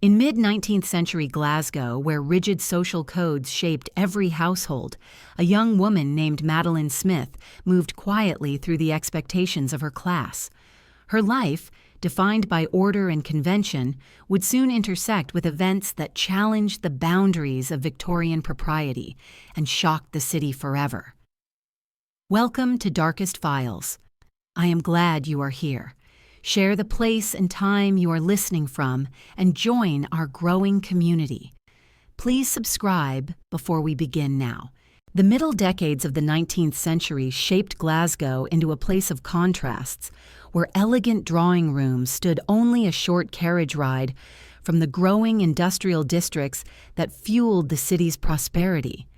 In mid-19th century Glasgow, where rigid social codes shaped every household, a young woman named Madeleine Smith moved quietly through the expectations of her class. Her life, defined by order and convention, would soon intersect with events that challenged the boundaries of Victorian propriety and shocked the city forever. Welcome to Darkest Files. I am glad you are here. Share the place and time you are listening from and join our growing community. Please subscribe before we begin now. The middle decades of the 19th century shaped Glasgow into a place of contrasts, where elegant drawing rooms stood only a short carriage ride from the growing industrial districts that fueled the city's prosperity.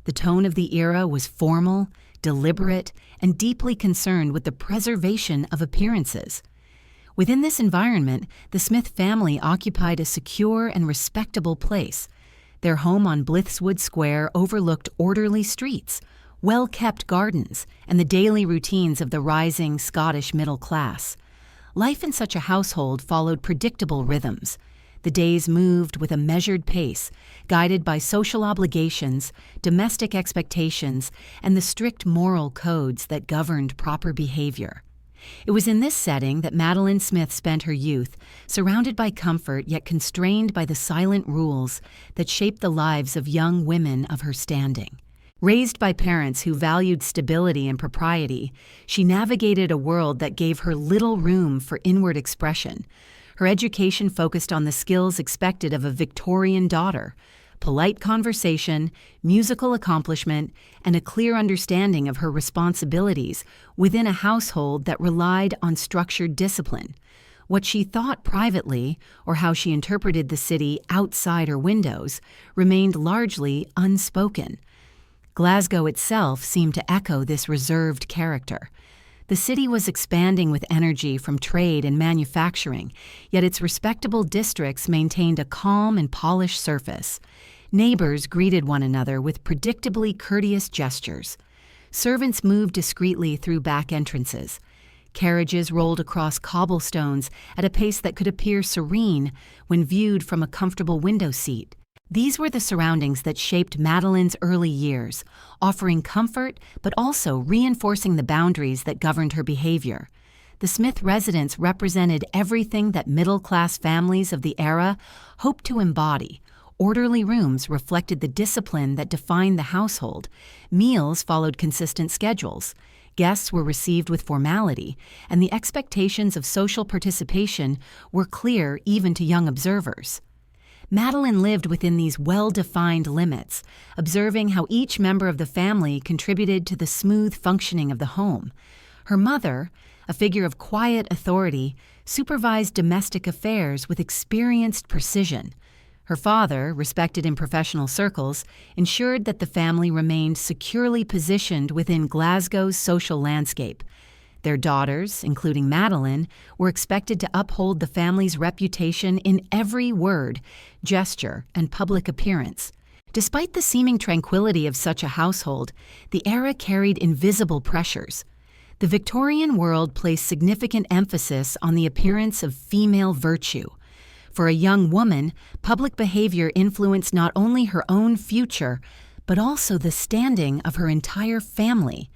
The tone of the era was formal, deliberate, and deeply concerned with the preservation of appearances. Within this environment, the Smith family occupied a secure and respectable place. Their home on Blitheswood Square overlooked orderly streets, well-kept gardens, and the daily routines of the rising Scottish middle class. Life in such a household followed predictable rhythms. The days moved with a measured pace, guided by social obligations, domestic expectations, and the strict moral codes that governed proper behavior. It was in this setting that Madeleine Smith spent her youth, surrounded by comfort yet constrained by the silent rules that shaped the lives of young women of her standing. Raised by parents who valued stability and propriety, she navigated a world that gave her little room for inward expression. Her education focused on the skills expected of a Victorian daughter: polite conversation, musical accomplishment, and a clear understanding of her responsibilities within a household that relied on structured discipline. What she thought privately, or how she interpreted the city outside her windows, remained largely unspoken. Glasgow itself seemed to echo this reserved character. The city was expanding with energy from trade and manufacturing, yet its respectable districts maintained a calm and polished surface. Neighbors greeted one another with predictably courteous gestures. Servants moved discreetly through back entrances. Carriages rolled across cobblestones at a pace that could appear serene when viewed from a comfortable window seat. These were the surroundings that shaped Madeleine's early years, offering comfort but also reinforcing the boundaries that governed her behavior. The Smith residence represented everything that middle-class families of the era hoped to embody. Orderly rooms reflected the discipline that defined the household. Meals followed consistent schedules. Guests were received with formality, and the expectations of social participation were clear even to young observers. Madeleine lived within these well-defined limits, observing how each member of the family contributed to the smooth functioning of the home. Her mother, a figure of quiet authority, supervised domestic affairs with experienced precision. Her father, respected in professional circles, ensured that the family remained securely positioned within Glasgow's social landscape. Their daughters, including Madeleine, were expected to uphold the family's reputation in every word, gesture, and public appearance. Despite the seeming tranquility of such a household, the era carried invisible pressures. The Victorian world placed significant emphasis on the appearance of female virtue. For a young woman, public behavior influenced not only her own future, but also the standing of her entire family.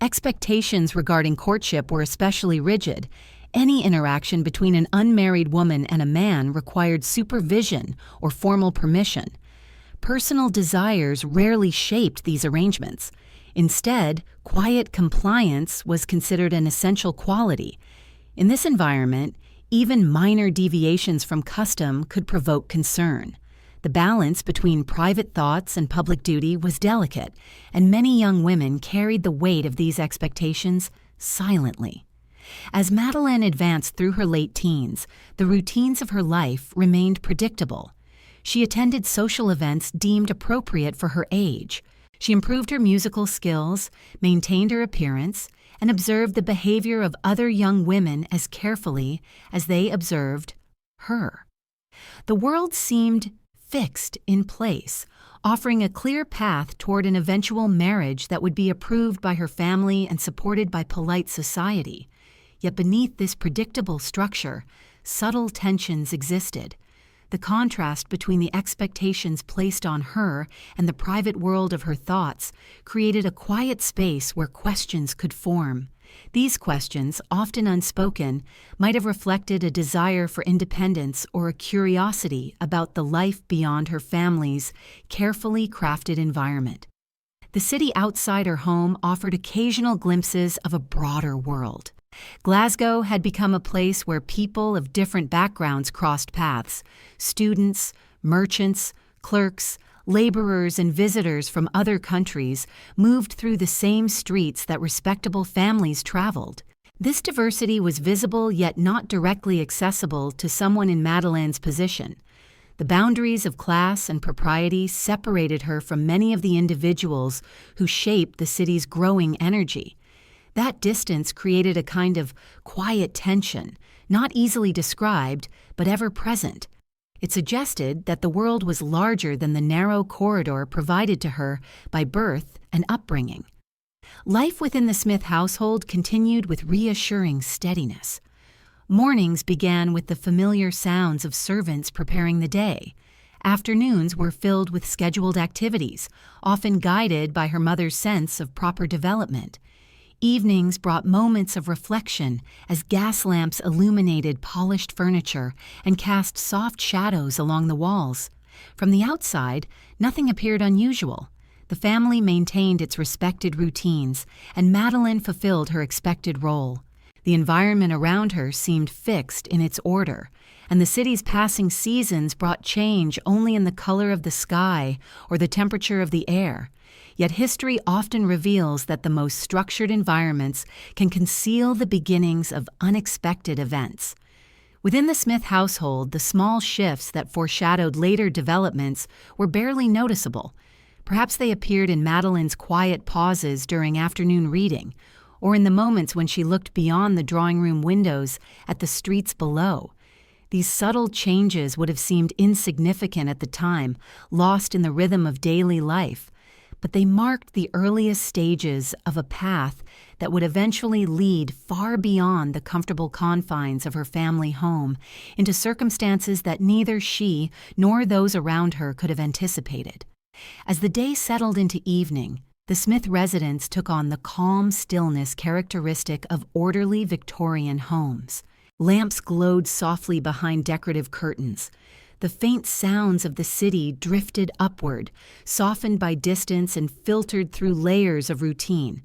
Expectations regarding courtship were especially rigid. Any interaction between an unmarried woman and a man required supervision or formal permission. Personal desires rarely shaped these arrangements. Instead, quiet compliance was considered an essential quality. In this environment, even minor deviations from custom could provoke concern. The balance between private thoughts and public duty was delicate, and many young women carried the weight of these expectations silently. As Madeleine advanced through her late teens, the routines of her life remained predictable. She attended social events deemed appropriate for her age. She improved her musical skills, maintained her appearance, and observed the behavior of other young women as carefully as they observed her. The world seemed fixed in place, offering a clear path toward an eventual marriage that would be approved by her family and supported by polite society. Yet beneath this predictable structure, subtle tensions existed. The contrast between the expectations placed on her and the private world of her thoughts created a quiet space where questions could form. These questions, often unspoken, might have reflected a desire for independence or a curiosity about the life beyond her family's carefully crafted environment. The city outside her home offered occasional glimpses of a broader world. Glasgow had become a place where people of different backgrounds crossed paths: students, merchants, clerks, laborers, and visitors from other countries moved through the same streets that respectable families traveled. This diversity was visible yet not directly accessible to someone in Madeleine's position. The boundaries of class and propriety separated her from many of the individuals who shaped the city's growing energy. That distance created a kind of quiet tension, not easily described, but ever present. It suggested that the world was larger than the narrow corridor provided to her by birth and upbringing. Life within the Smith household continued with reassuring steadiness. Mornings began with the familiar sounds of servants preparing the day. Afternoons were filled with scheduled activities, often guided by her mother's sense of proper development. Evenings brought moments of reflection as gas lamps illuminated polished furniture and cast soft shadows along the walls. From the outside, nothing appeared unusual. The family maintained its respected routines, and Madeleine fulfilled her expected role. The environment around her seemed fixed in its order, and the city's passing seasons brought change only in the color of the sky or the temperature of the air. Yet history often reveals that the most structured environments can conceal the beginnings of unexpected events. Within the Smith household, the small shifts that foreshadowed later developments were barely noticeable. Perhaps they appeared in Madeleine's quiet pauses during afternoon reading, or in the moments when she looked beyond the drawing room windows at the streets below. These subtle changes would have seemed insignificant at the time, lost in the rhythm of daily life. But they marked the earliest stages of a path that would eventually lead far beyond the comfortable confines of her family home into circumstances that neither she nor those around her could have anticipated. As the day settled into evening, the Smith residence took on the calm stillness characteristic of orderly Victorian homes. Lamps glowed softly behind decorative curtains. The faint sounds of the city drifted upward, softened by distance and filtered through layers of routine.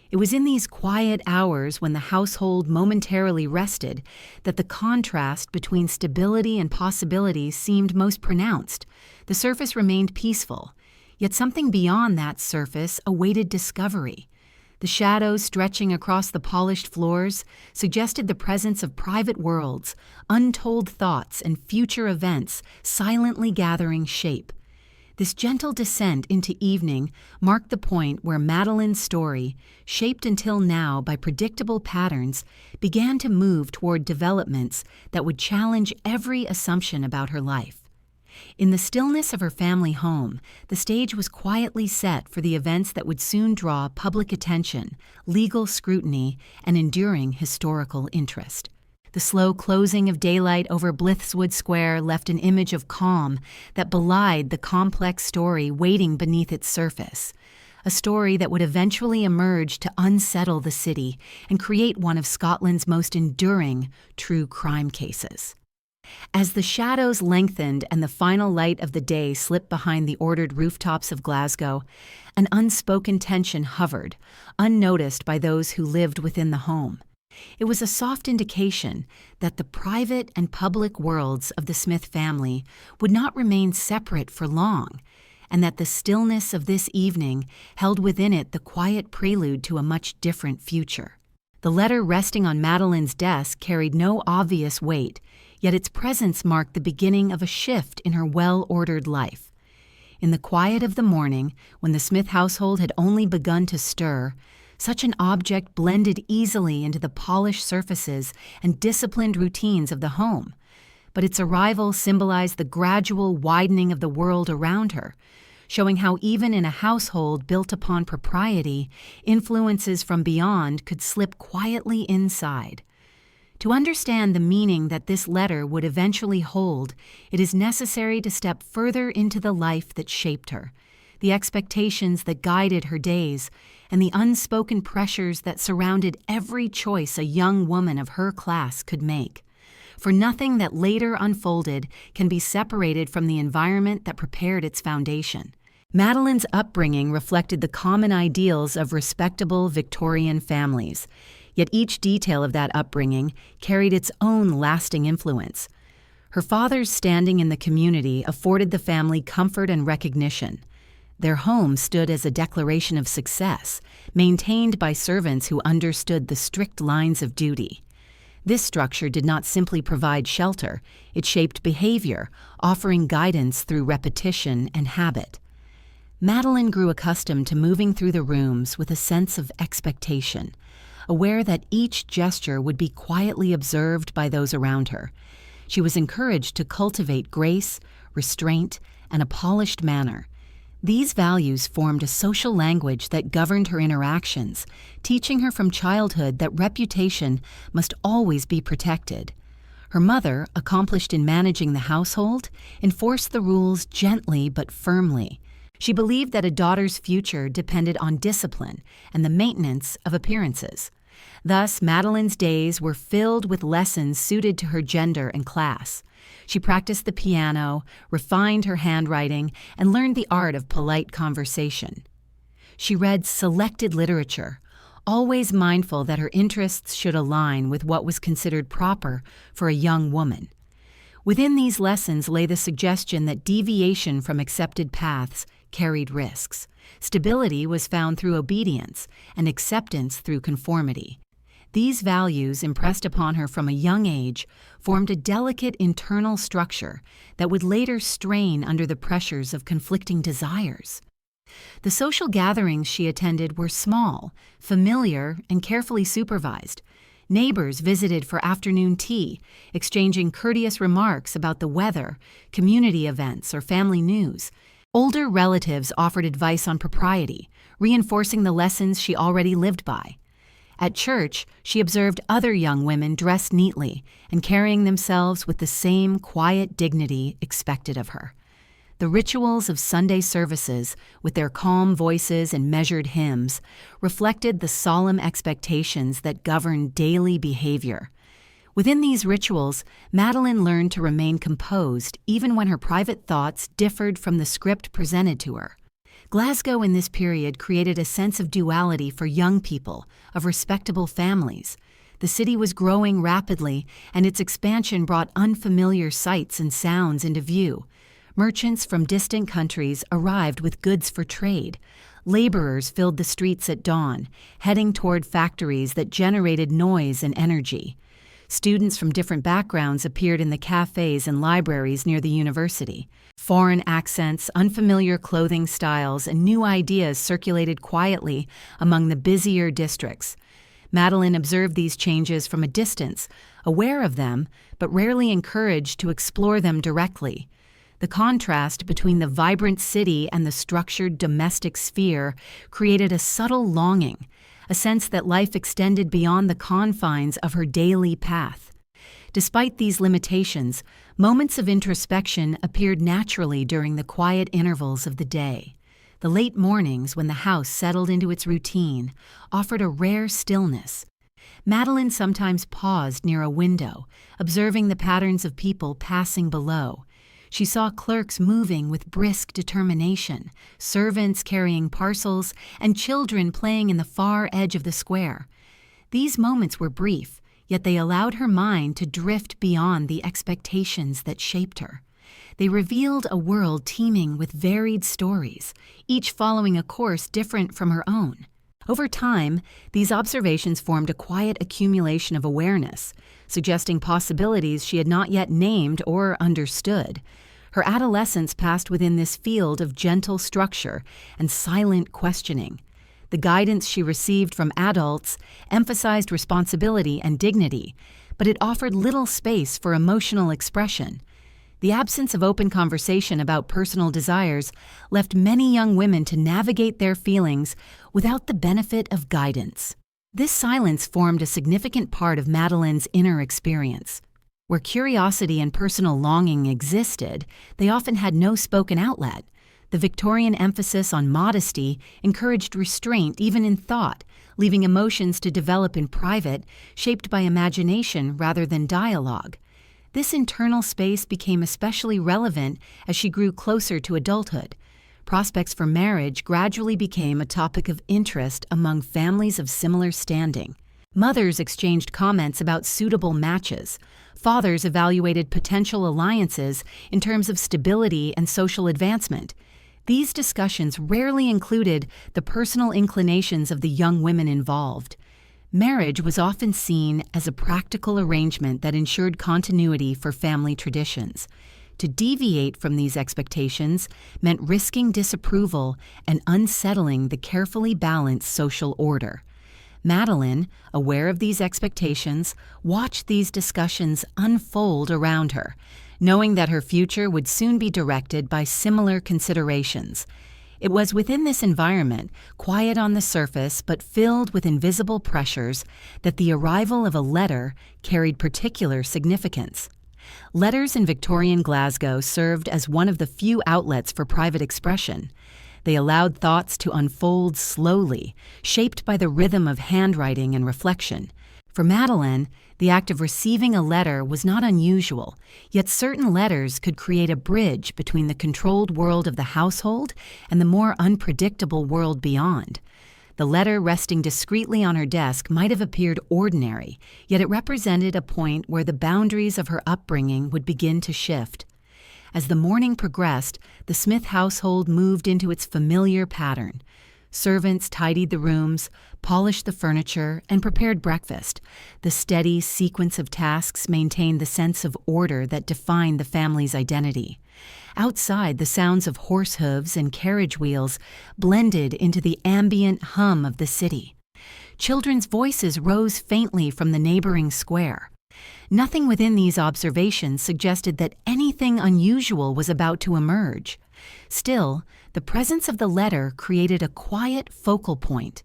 It was in these quiet hours when the household momentarily rested that the contrast between stability and possibility seemed most pronounced. The surface remained peaceful, yet something beyond that surface awaited discovery. The shadows stretching across the polished floors suggested the presence of private worlds, untold thoughts, and future events silently gathering shape. This gentle descent into evening marked the point where Madeleine's story, shaped until now by predictable patterns, began to move toward developments that would challenge every assumption about her life. In the stillness of her family home, the stage was quietly set for the events that would soon draw public attention, legal scrutiny, and enduring historical interest. The slow closing of daylight over Blitheswood Square left an image of calm that belied the complex story waiting beneath its surface, a story that would eventually emerge to unsettle the city and create one of Scotland's most enduring true crime cases. As the shadows lengthened and the final light of the day slipped behind the ordered rooftops of Glasgow, an unspoken tension hovered, unnoticed by those who lived within the home. It was a soft indication that the private and public worlds of the Smith family would not remain separate for long, and that the stillness of this evening held within it the quiet prelude to a much different future. The letter resting on Madeleine's desk carried no obvious weight, yet its presence marked the beginning of a shift in her well-ordered life. In the quiet of the morning, when the Smith household had only begun to stir, such an object blended easily into the polished surfaces and disciplined routines of the home. But its arrival symbolized the gradual widening of the world around her, showing how even in a household built upon propriety, influences from beyond could slip quietly inside. To understand the meaning that this letter would eventually hold, it is necessary to step further into the life that shaped her, the expectations that guided her days, and the unspoken pressures that surrounded every choice a young woman of her class could make. For nothing that later unfolded can be separated from the environment that prepared its foundation. Madeleine's upbringing reflected the common ideals of respectable Victorian families, yet each detail of that upbringing carried its own lasting influence. Her father's standing in the community afforded the family comfort and recognition. Their home stood as a declaration of success, maintained by servants who understood the strict lines of duty. This structure did not simply provide shelter, it shaped behavior, offering guidance through repetition and habit. Madeleine grew accustomed to moving through the rooms with a sense of expectation, aware that each gesture would be quietly observed by those around her. She was encouraged to cultivate grace, restraint, and a polished manner. These values formed a social language that governed her interactions, teaching her from childhood that reputation must always be protected. Her mother, accomplished in managing the household, enforced the rules gently but firmly. She believed that a daughter's future depended on discipline and the maintenance of appearances. Thus, Madeleine's days were filled with lessons suited to her gender and class. She practiced the piano, refined her handwriting, and learned the art of polite conversation. She read selected literature, always mindful that her interests should align with what was considered proper for a young woman. Within these lessons lay the suggestion that deviation from accepted paths carried risks. Stability was found through obedience, and acceptance through conformity. These values, impressed upon her from a young age, formed a delicate internal structure that would later strain under the pressures of conflicting desires. The social gatherings she attended were small, familiar, and carefully supervised. Neighbors visited for afternoon tea, exchanging courteous remarks about the weather, community events, or family news. Older relatives offered advice on propriety, reinforcing the lessons she already lived by. At church, she observed other young women dressed neatly and carrying themselves with the same quiet dignity expected of her. The rituals of Sunday services, with their calm voices and measured hymns, reflected the solemn expectations that govern daily behavior. Within these rituals, Madeleine learned to remain composed even when her private thoughts differed from the script presented to her. Glasgow in this period created a sense of duality for young people, of respectable families. The city was growing rapidly, and its expansion brought unfamiliar sights and sounds into view. Merchants from distant countries arrived with goods for trade. Laborers filled the streets at dawn, heading toward factories that generated noise and energy. Students from different backgrounds appeared in the cafes and libraries near the university. Foreign accents, unfamiliar clothing styles, and new ideas circulated quietly among the busier districts. Madeleine observed these changes from a distance, aware of them, but rarely encouraged to explore them directly. The contrast between the vibrant city and the structured domestic sphere created a subtle longing, a sense that life extended beyond the confines of her daily path. Despite these limitations, moments of introspection appeared naturally during the quiet intervals of the day. The late mornings, when the house settled into its routine, offered a rare stillness. Madeleine sometimes paused near a window, observing the patterns of people passing below. She saw clerks moving with brisk determination, servants carrying parcels, and children playing in the far edge of the square. These moments were brief, yet they allowed her mind to drift beyond the expectations that shaped her. They revealed a world teeming with varied stories, each following a course different from her own. Over time, these observations formed a quiet accumulation of awareness, suggesting possibilities she had not yet named or understood. Her adolescence passed within this field of gentle structure and silent questioning. The guidance she received from adults emphasized responsibility and dignity, but it offered little space for emotional expression. The absence of open conversation about personal desires left many young women to navigate their feelings without the benefit of guidance. This silence formed a significant part of Madeleine's inner experience. Where curiosity and personal longing existed, they often had no spoken outlet. The Victorian emphasis on modesty encouraged restraint even in thought, leaving emotions to develop in private, shaped by imagination rather than dialogue. This internal space became especially relevant as she grew closer to adulthood. Prospects for marriage gradually became a topic of interest among families of similar standing. Mothers exchanged comments about suitable matches. Fathers evaluated potential alliances in terms of stability and social advancement. These discussions rarely included the personal inclinations of the young women involved. Marriage was often seen as a practical arrangement that ensured continuity for family traditions. To deviate from these expectations meant risking disapproval and unsettling the carefully balanced social order. Madeleine, aware of these expectations, watched these discussions unfold around her, knowing that her future would soon be directed by similar considerations. It was within this environment, quiet on the surface but filled with invisible pressures, that the arrival of a letter carried particular significance. Letters in Victorian Glasgow served as one of the few outlets for private expression. They allowed thoughts to unfold slowly, shaped by the rhythm of handwriting and reflection. For Madeleine, the act of receiving a letter was not unusual, yet certain letters could create a bridge between the controlled world of the household and the more unpredictable world beyond. The letter resting discreetly on her desk might have appeared ordinary, yet it represented a point where the boundaries of her upbringing would begin to shift. As the morning progressed, the Smith household moved into its familiar pattern. Servants tidied the rooms, polished the furniture, and prepared breakfast. The steady sequence of tasks maintained the sense of order that defined the family's identity. Outside, the sounds of horse hooves and carriage wheels blended into the ambient hum of the city. Children's voices rose faintly from the neighboring square. Nothing within these observations suggested that anything unusual was about to emerge. Still, the presence of the letter created a quiet focal point,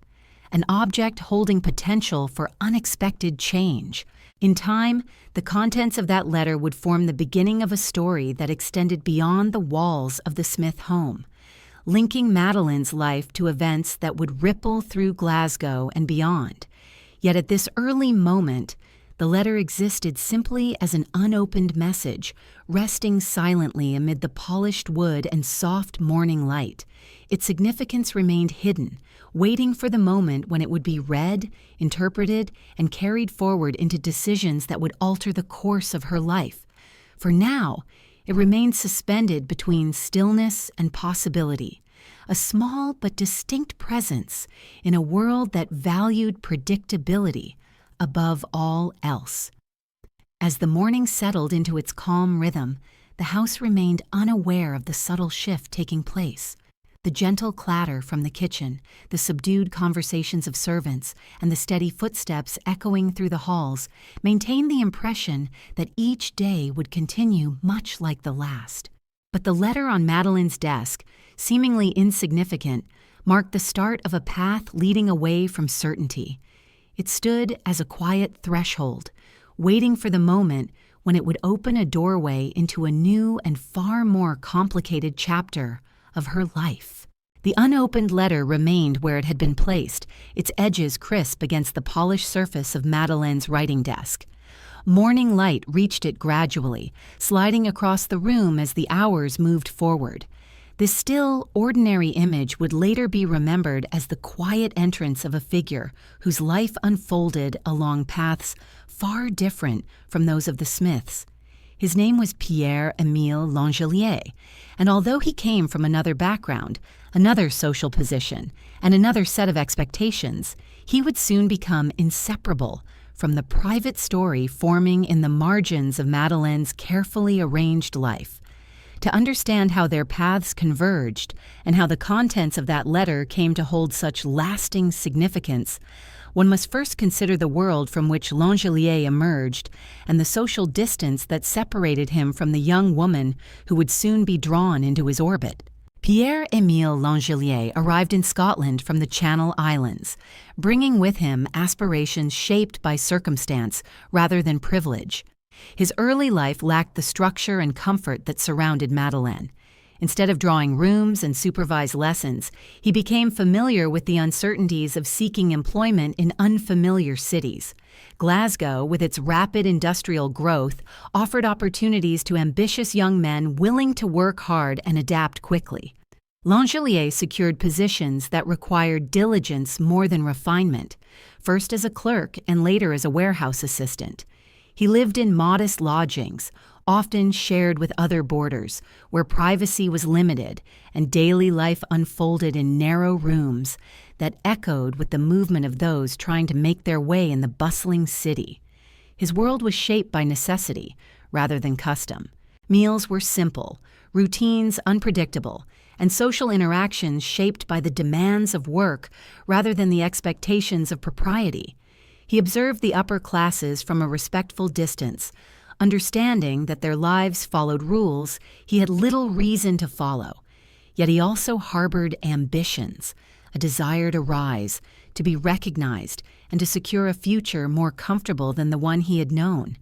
an object holding potential for unexpected change. In time, the contents of that letter would form the beginning of a story that extended beyond the walls of the Smith home, linking Madeleine's life to events that would ripple through Glasgow and beyond. Yet at this early moment, the letter existed simply as an unopened message, resting silently amid the polished wood and soft morning light. Its significance remained hidden, waiting for the moment when it would be read, interpreted, and carried forward into decisions that would alter the course of her life. For now, it remained suspended between stillness and possibility, a small but distinct presence in a world that valued predictability above all else. As the morning settled into its calm rhythm, the house remained unaware of the subtle shift taking place. The gentle clatter from the kitchen, the subdued conversations of servants, and the steady footsteps echoing through the halls maintained the impression that each day would continue much like the last. But the letter on Madeleine's desk, seemingly insignificant, marked the start of a path leading away from certainty. It stood as a quiet threshold, waiting for the moment when it would open a doorway into a new and far more complicated chapter of her life. The unopened letter remained where it had been placed, its edges crisp against the polished surface of Madeleine's writing desk. Morning light reached it gradually, sliding across the room as the hours moved forward. This still, ordinary image would later be remembered as the quiet entrance of a figure whose life unfolded along paths far different from those of the Smiths. His name was Pierre-Émile Langelier, and although he came from another background, another social position, and another set of expectations, he would soon become inseparable from the private story forming in the margins of Madeleine's carefully arranged life. To understand how their paths converged and how the contents of that letter came to hold such lasting significance, one must first consider the world from which Langelier emerged and the social distance that separated him from the young woman who would soon be drawn into his orbit. Pierre-Émile Langelier arrived in Scotland from the Channel Islands, bringing with him aspirations shaped by circumstance rather than privilege. His early life lacked the structure and comfort that surrounded Madeleine. Instead of drawing rooms and supervised lessons, he became familiar with the uncertainties of seeking employment in unfamiliar cities. Glasgow, with its rapid industrial growth, offered opportunities to ambitious young men willing to work hard and adapt quickly. Langelier secured positions that required diligence more than refinement, first as a clerk and later as a warehouse assistant. He lived in modest lodgings, often shared with other boarders, where privacy was limited and daily life unfolded in narrow rooms that echoed with the movement of those trying to make their way in the bustling city. His world was shaped by necessity rather than custom. Meals were simple, routines unpredictable, and social interactions shaped by the demands of work rather than the expectations of propriety. He observed the upper classes from a respectful distance, understanding that their lives followed rules he had little reason to follow. Yet he also harbored ambitions, a desire to rise, to be recognized, and to secure a future more comfortable than the one he had known.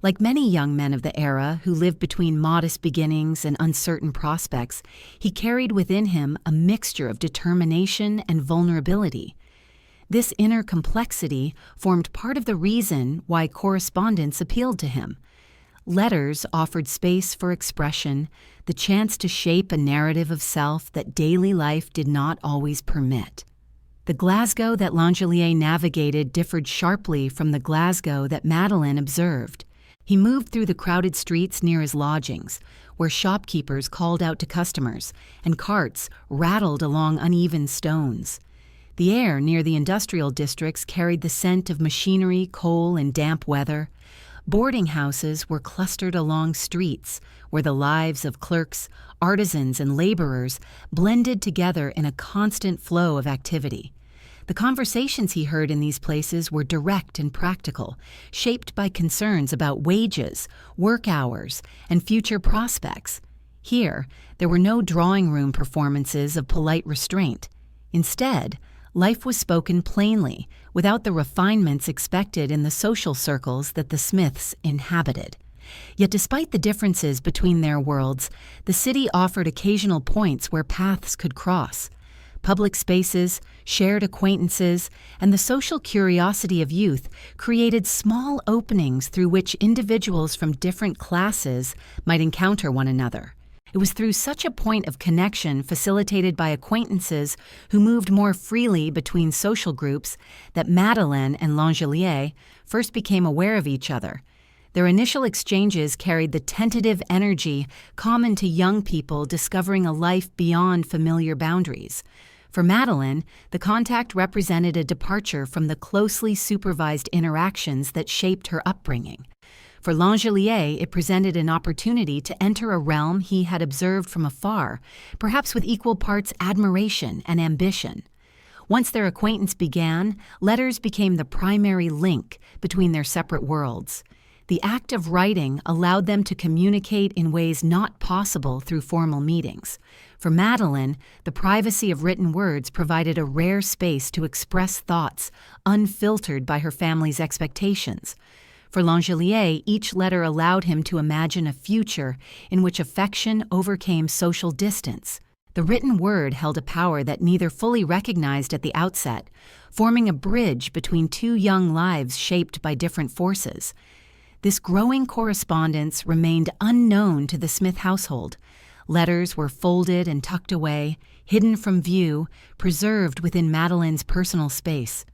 Like many young men of the era who lived between modest beginnings and uncertain prospects, he carried within him a mixture of determination and vulnerability. This inner complexity formed part of the reason why correspondence appealed to him. Letters offered space for expression, the chance to shape a narrative of self that daily life did not always permit. The Glasgow that Langelier navigated differed sharply from the Glasgow that Madeleine observed. He moved through the crowded streets near his lodgings, where shopkeepers called out to customers and carts rattled along uneven stones. The air near the industrial districts carried the scent of machinery, coal, and damp weather. Boarding houses were clustered along streets where the lives of clerks, artisans, and laborers blended together in a constant flow of activity. The conversations he heard in these places were direct and practical, shaped by concerns about wages, work hours, and future prospects. Here, there were no drawing room performances of polite restraint. Instead, life was spoken plainly, without the refinements expected in the social circles that the Smiths inhabited. Yet despite the differences between their worlds, the city offered occasional points where paths could cross. Public spaces, shared acquaintances, and the social curiosity of youth created small openings through which individuals from different classes might encounter one another. It was through such a point of connection facilitated by acquaintances who moved more freely between social groups that Madeleine and Langelier first became aware of each other. Their initial exchanges carried the tentative energy common to young people discovering a life beyond familiar boundaries. For Madeleine, the contact represented a departure from the closely supervised interactions that shaped her upbringing. For Langelier, it presented an opportunity to enter a realm he had observed from afar, perhaps with equal parts admiration and ambition. Once their acquaintance began, letters became the primary link between their separate worlds. The act of writing allowed them to communicate in ways not possible through formal meetings. For Madeleine, the privacy of written words provided a rare space to express thoughts, unfiltered by her family's expectations. For Langelier, each letter allowed him to imagine a future in which affection overcame social distance. The written word held a power that neither fully recognized at the outset, forming a bridge between two young lives shaped by different forces. This growing correspondence remained unknown to the Smith household. Letters were folded and tucked away, hidden from view, preserved within Madeleine's personal space.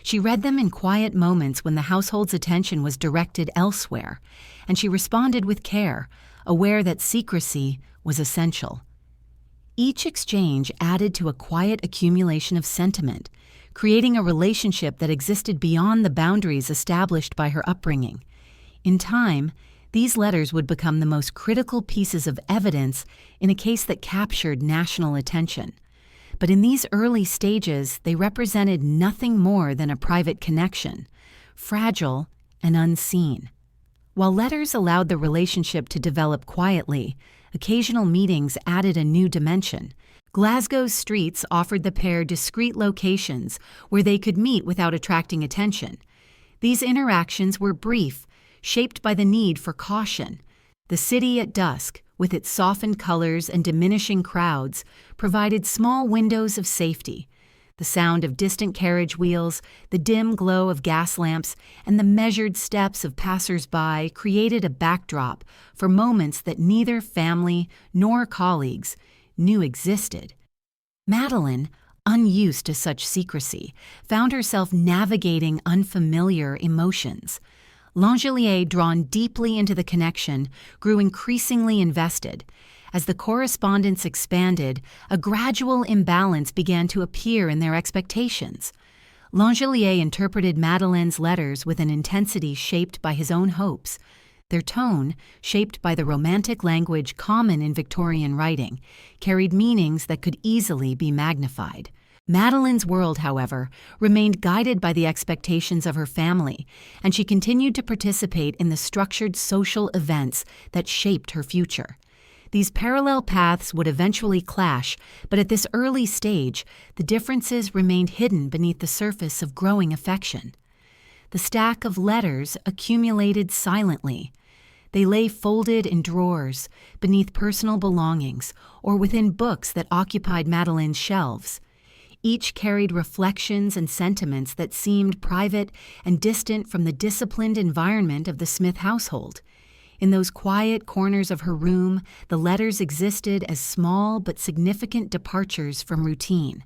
She read them in quiet moments when the household's attention was directed elsewhere, and she responded with care, aware that secrecy was essential. Each exchange added to a quiet accumulation of sentiment, creating a relationship that existed beyond the boundaries established by her upbringing. In time, these letters would become the most critical pieces of evidence in a case that captured national attention. But in these early stages, they represented nothing more than a private connection, fragile and unseen. While letters allowed the relationship to develop quietly, Occasional meetings added a new dimension. Glasgow's streets offered the pair discreet locations where they could meet without attracting attention. These interactions were brief, shaped by the need for caution. The city at dusk, with its softened colors and diminishing crowds, provided small windows of safety. The sound of distant carriage wheels, the dim glow of gas lamps, and the measured steps of passers-by created a backdrop for moments that neither family nor colleagues knew existed. Madeleine, unused to such secrecy, found herself navigating unfamiliar emotions. Langelier, drawn deeply into the connection, grew increasingly invested. As the correspondence expanded, a gradual imbalance began to appear in their expectations. Langelier interpreted Madeleine's letters with an intensity shaped by his own hopes. Their tone, shaped by the romantic language common in Victorian writing, carried meanings that could easily be magnified. Madeleine's world, however, remained guided by the expectations of her family, and she continued to participate in the structured social events that shaped her future. These parallel paths would eventually clash, but at this early stage, the differences remained hidden beneath the surface of growing affection. The stack of letters accumulated silently. They lay folded in drawers, beneath personal belongings, or within books that occupied Madeleine's shelves. Each carried reflections and sentiments that seemed private and distant from the disciplined environment of the Smith household. In those quiet corners of her room, the letters existed as small but significant departures from routine.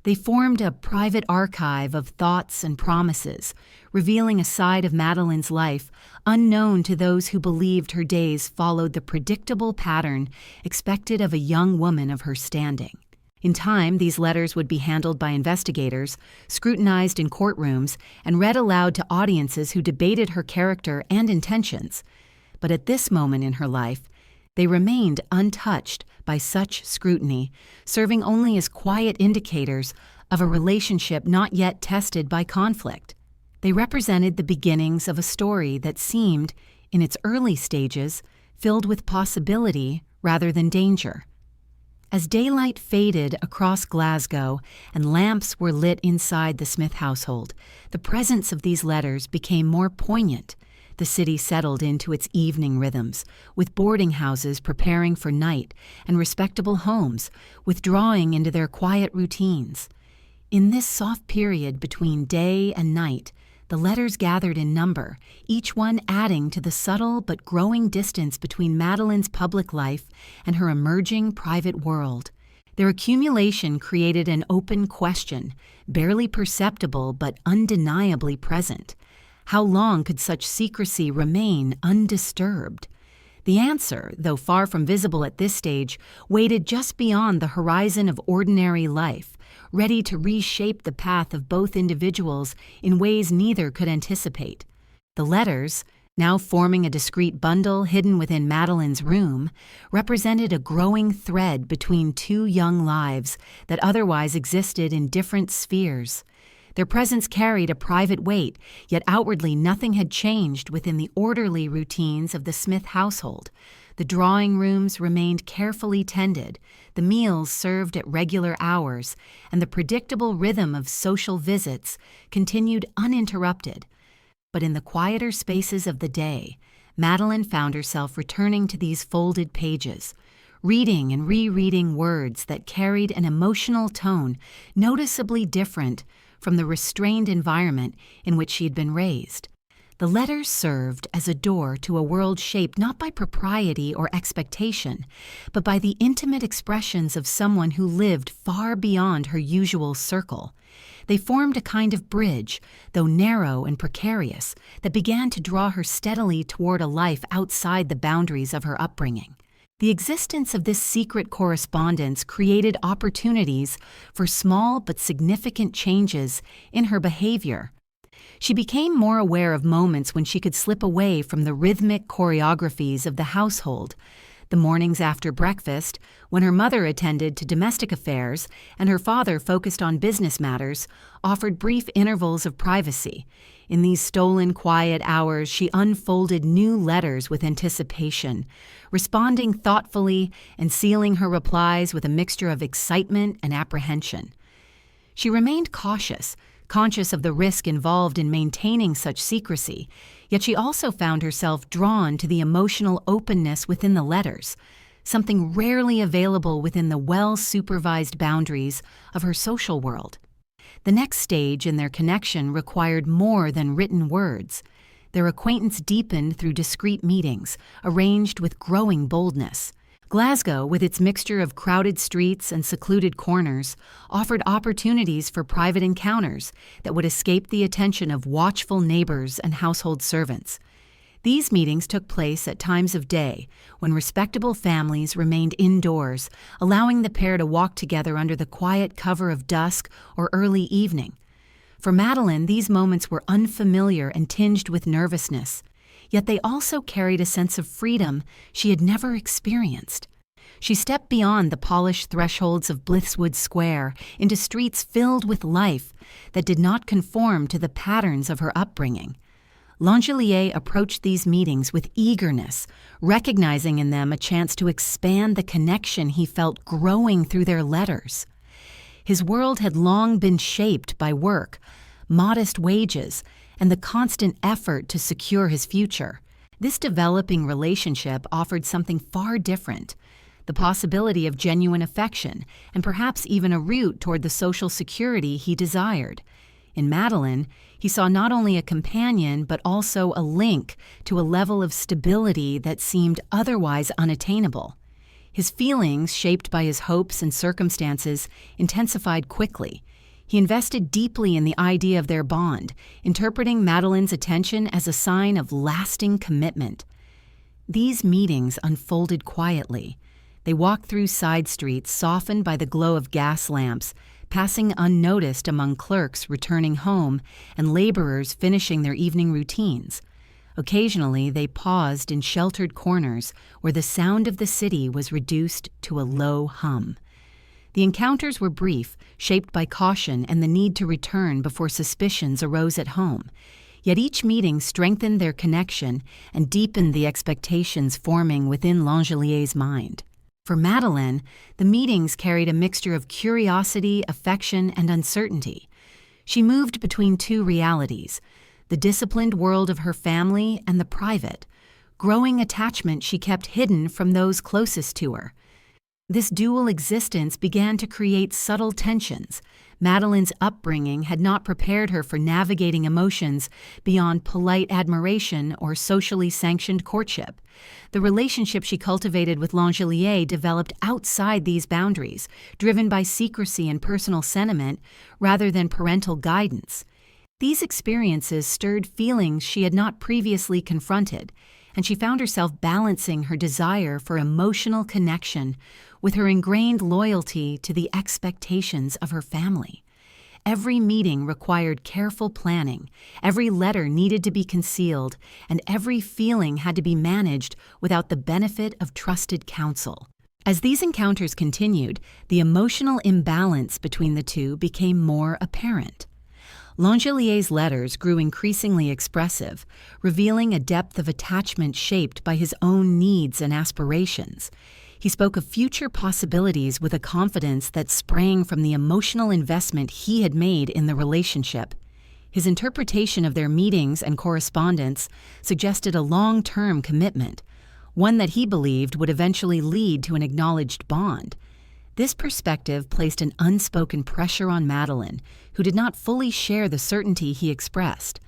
They formed a private archive of thoughts and promises, revealing a side of Madeleine's life unknown to those who believed her days followed the predictable pattern expected of a young woman of her standing. In time, these letters would be handled by investigators, scrutinized in courtrooms, and read aloud to audiences who debated her character and intentions. But at this moment in her life, they remained untouched by such scrutiny, serving only as quiet indicators of a relationship not yet tested by conflict. They represented the beginnings of a story that seemed, in its early stages, filled with possibility rather than danger. As daylight faded across Glasgow and lamps were lit inside the Smith household, the presence of these letters became more poignant. The city settled into its evening rhythms, with boarding houses preparing for night and respectable homes withdrawing into their quiet routines. In this soft period between day and night, the letters gathered in number, each one adding to the subtle but growing distance between Madeleine's public life and her emerging private world. Their accumulation created an open question, barely perceptible but undeniably present. How long could such secrecy remain undisturbed? The answer, though far from visible at this stage, waited just beyond the horizon of ordinary life, ready to reshape the path of both individuals in ways neither could anticipate. The letters, now forming a discreet bundle hidden within Madeleine's room, represented a growing thread between two young lives that otherwise existed in different spheres. Their presence carried a private weight, yet outwardly nothing had changed within the orderly routines of the Smith household. The drawing rooms remained carefully tended, the meals served at regular hours, and the predictable rhythm of social visits continued uninterrupted. But in the quieter spaces of the day, Madeleine found herself returning to these folded pages, reading and rereading words that carried an emotional tone noticeably different from the restrained environment in which she had been raised. The letters served as a door to a world shaped not by propriety or expectation, but by the intimate expressions of someone who lived far beyond her usual circle. They formed a kind of bridge, though narrow and precarious, that began to draw her steadily toward a life outside the boundaries of her upbringing. The existence of this secret correspondence created opportunities for small but significant changes in her behavior. She became more aware of moments when she could slip away from the rhythmic choreographies of the household. The mornings after breakfast, when her mother attended to domestic affairs and her father focused on business matters, offered brief intervals of privacy. In these stolen, quiet hours, she unfolded new letters with anticipation, responding thoughtfully and sealing her replies with a mixture of excitement and apprehension. She remained cautious, conscious of the risk involved in maintaining such secrecy, yet she also found herself drawn to the emotional openness within the letters, something rarely available within the well-supervised boundaries of her social world. The next stage in their connection required more than written words. Their acquaintance deepened through discreet meetings, arranged with growing boldness. Glasgow, with its mixture of crowded streets and secluded corners, offered opportunities for private encounters that would escape the attention of watchful neighbors and household servants. These meetings took place at times of day, when respectable families remained indoors, allowing the pair to walk together under the quiet cover of dusk or early evening. For Madeleine, these moments were unfamiliar and tinged with nervousness, yet they also carried a sense of freedom she had never experienced. She stepped beyond the polished thresholds of Blithwood Square into streets filled with life that did not conform to the patterns of her upbringing. Langelier approached these meetings with eagerness, recognizing in them a chance to expand the connection he felt growing through their letters. His world had long been shaped by work, modest wages, and the constant effort to secure his future. This developing relationship offered something far different, the possibility of genuine affection, and perhaps even a route toward the social security he desired. In Madeleine, he saw not only a companion but also a link to a level of stability that seemed otherwise unattainable. His feelings, shaped by his hopes and circumstances, intensified quickly. He invested deeply in the idea of their bond, interpreting Madeleine's attention as a sign of lasting commitment. These meetings unfolded quietly. They walked through side streets softened by the glow of gas lamps, passing unnoticed among clerks returning home and laborers finishing their evening routines. Occasionally, they paused in sheltered corners where the sound of the city was reduced to a low hum. The encounters were brief, shaped by caution and the need to return before suspicions arose at home. Yet each meeting strengthened their connection and deepened the expectations forming within Langelier's mind. For Madeleine, the meetings carried a mixture of curiosity, affection, and uncertainty. She moved between two realities, the disciplined world of her family and the private, growing attachment she kept hidden from those closest to her. This dual existence began to create subtle tensions. Madeleine's upbringing had not prepared her for navigating emotions beyond polite admiration or socially sanctioned courtship. The relationship she cultivated with Langelier developed outside these boundaries, driven by secrecy and personal sentiment rather than parental guidance. These experiences stirred feelings she had not previously confronted, and she found herself balancing her desire for emotional connection with her ingrained loyalty to the expectations of her family. Every meeting required careful planning, every letter needed to be concealed, and every feeling had to be managed without the benefit of trusted counsel. As these encounters continued, the emotional imbalance between the two became more apparent. Langelier's letters grew increasingly expressive, revealing a depth of attachment shaped by his own needs and aspirations. He spoke of future possibilities with a confidence that sprang from the emotional investment he had made in the relationship. His interpretation of their meetings and correspondence suggested a long-term commitment, one that he believed would eventually lead to an acknowledged bond. This perspective placed an unspoken pressure on Madeleine, who did not fully share the certainty he expressed.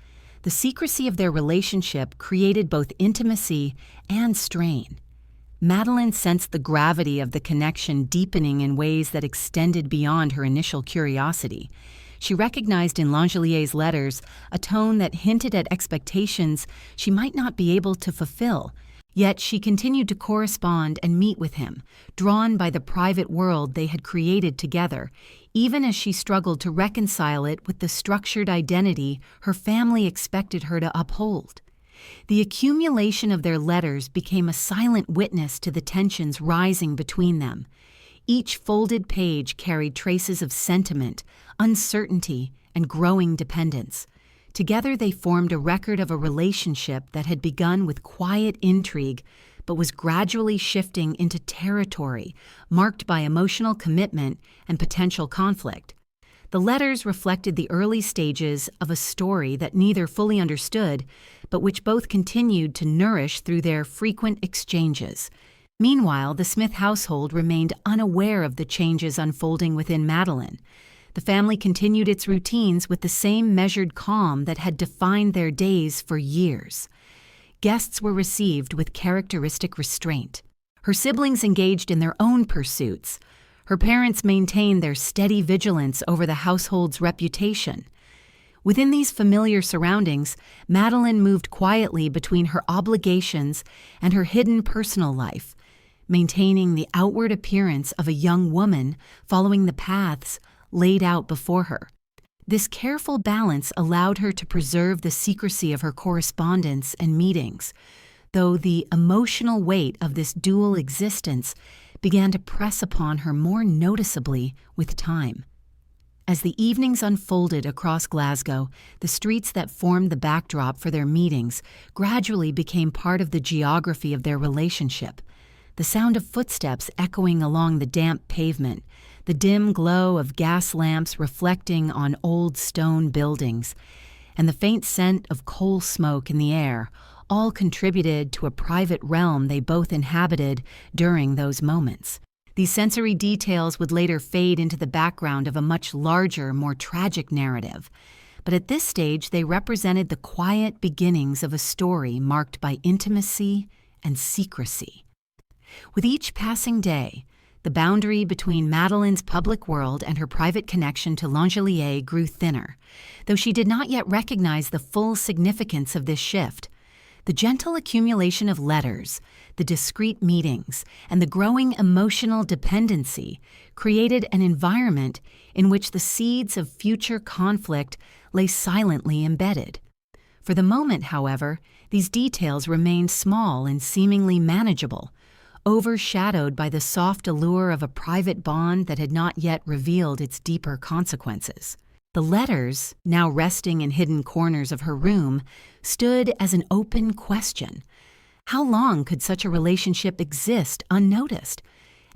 The secrecy of their relationship created both intimacy and strain. Madeleine sensed the gravity of the connection deepening in ways that extended beyond her initial curiosity. She recognized in Langelier's letters a tone that hinted at expectations she might not be able to fulfill. Yet she continued to correspond and meet with him, drawn by the private world they had created together, even as she struggled to reconcile it with the structured identity her family expected her to uphold. The accumulation of their letters became a silent witness to the tensions rising between them. Each folded page carried traces of sentiment, uncertainty, and growing dependence. Together they formed a record of a relationship that had begun with quiet intrigue but was gradually shifting into territory marked by emotional commitment and potential conflict. The letters reflected the early stages of a story that neither fully understood, but which both continued to nourish through their frequent exchanges. Meanwhile, the Smith household remained unaware of the changes unfolding within Madeleine. The family continued its routines with the same measured calm that had defined their days for years. Guests were received with characteristic restraint. Her siblings engaged in their own pursuits. Her parents maintained their steady vigilance over the household's reputation. Within these familiar surroundings, Madeleine moved quietly between her obligations and her hidden personal life, maintaining the outward appearance of a young woman following the paths laid out before her. This careful balance allowed her to preserve the secrecy of her correspondence and meetings, though the emotional weight of this dual existence began to press upon her more noticeably with time. As the evenings unfolded across Glasgow, the streets that formed the backdrop for their meetings gradually became part of the geography of their relationship. The sound of footsteps echoing along the damp pavement, the dim glow of gas lamps reflecting on old stone buildings, and the faint scent of coal smoke in the air all contributed to a private realm they both inhabited during those moments. These sensory details would later fade into the background of a much larger, more tragic narrative, but at this stage they represented the quiet beginnings of a story marked by intimacy and secrecy. With each passing day, the boundary between Madeleine's public world and her private connection to Langelier grew thinner, though she did not yet recognize the full significance of this shift. The gentle accumulation of letters, the discreet meetings, and the growing emotional dependency created an environment in which the seeds of future conflict lay silently embedded. For the moment, however, these details remained small and seemingly manageable, overshadowed by the soft allure of a private bond that had not yet revealed its deeper consequences. The letters, now resting in hidden corners of her room, stood as an open question. How long could such a relationship exist unnoticed?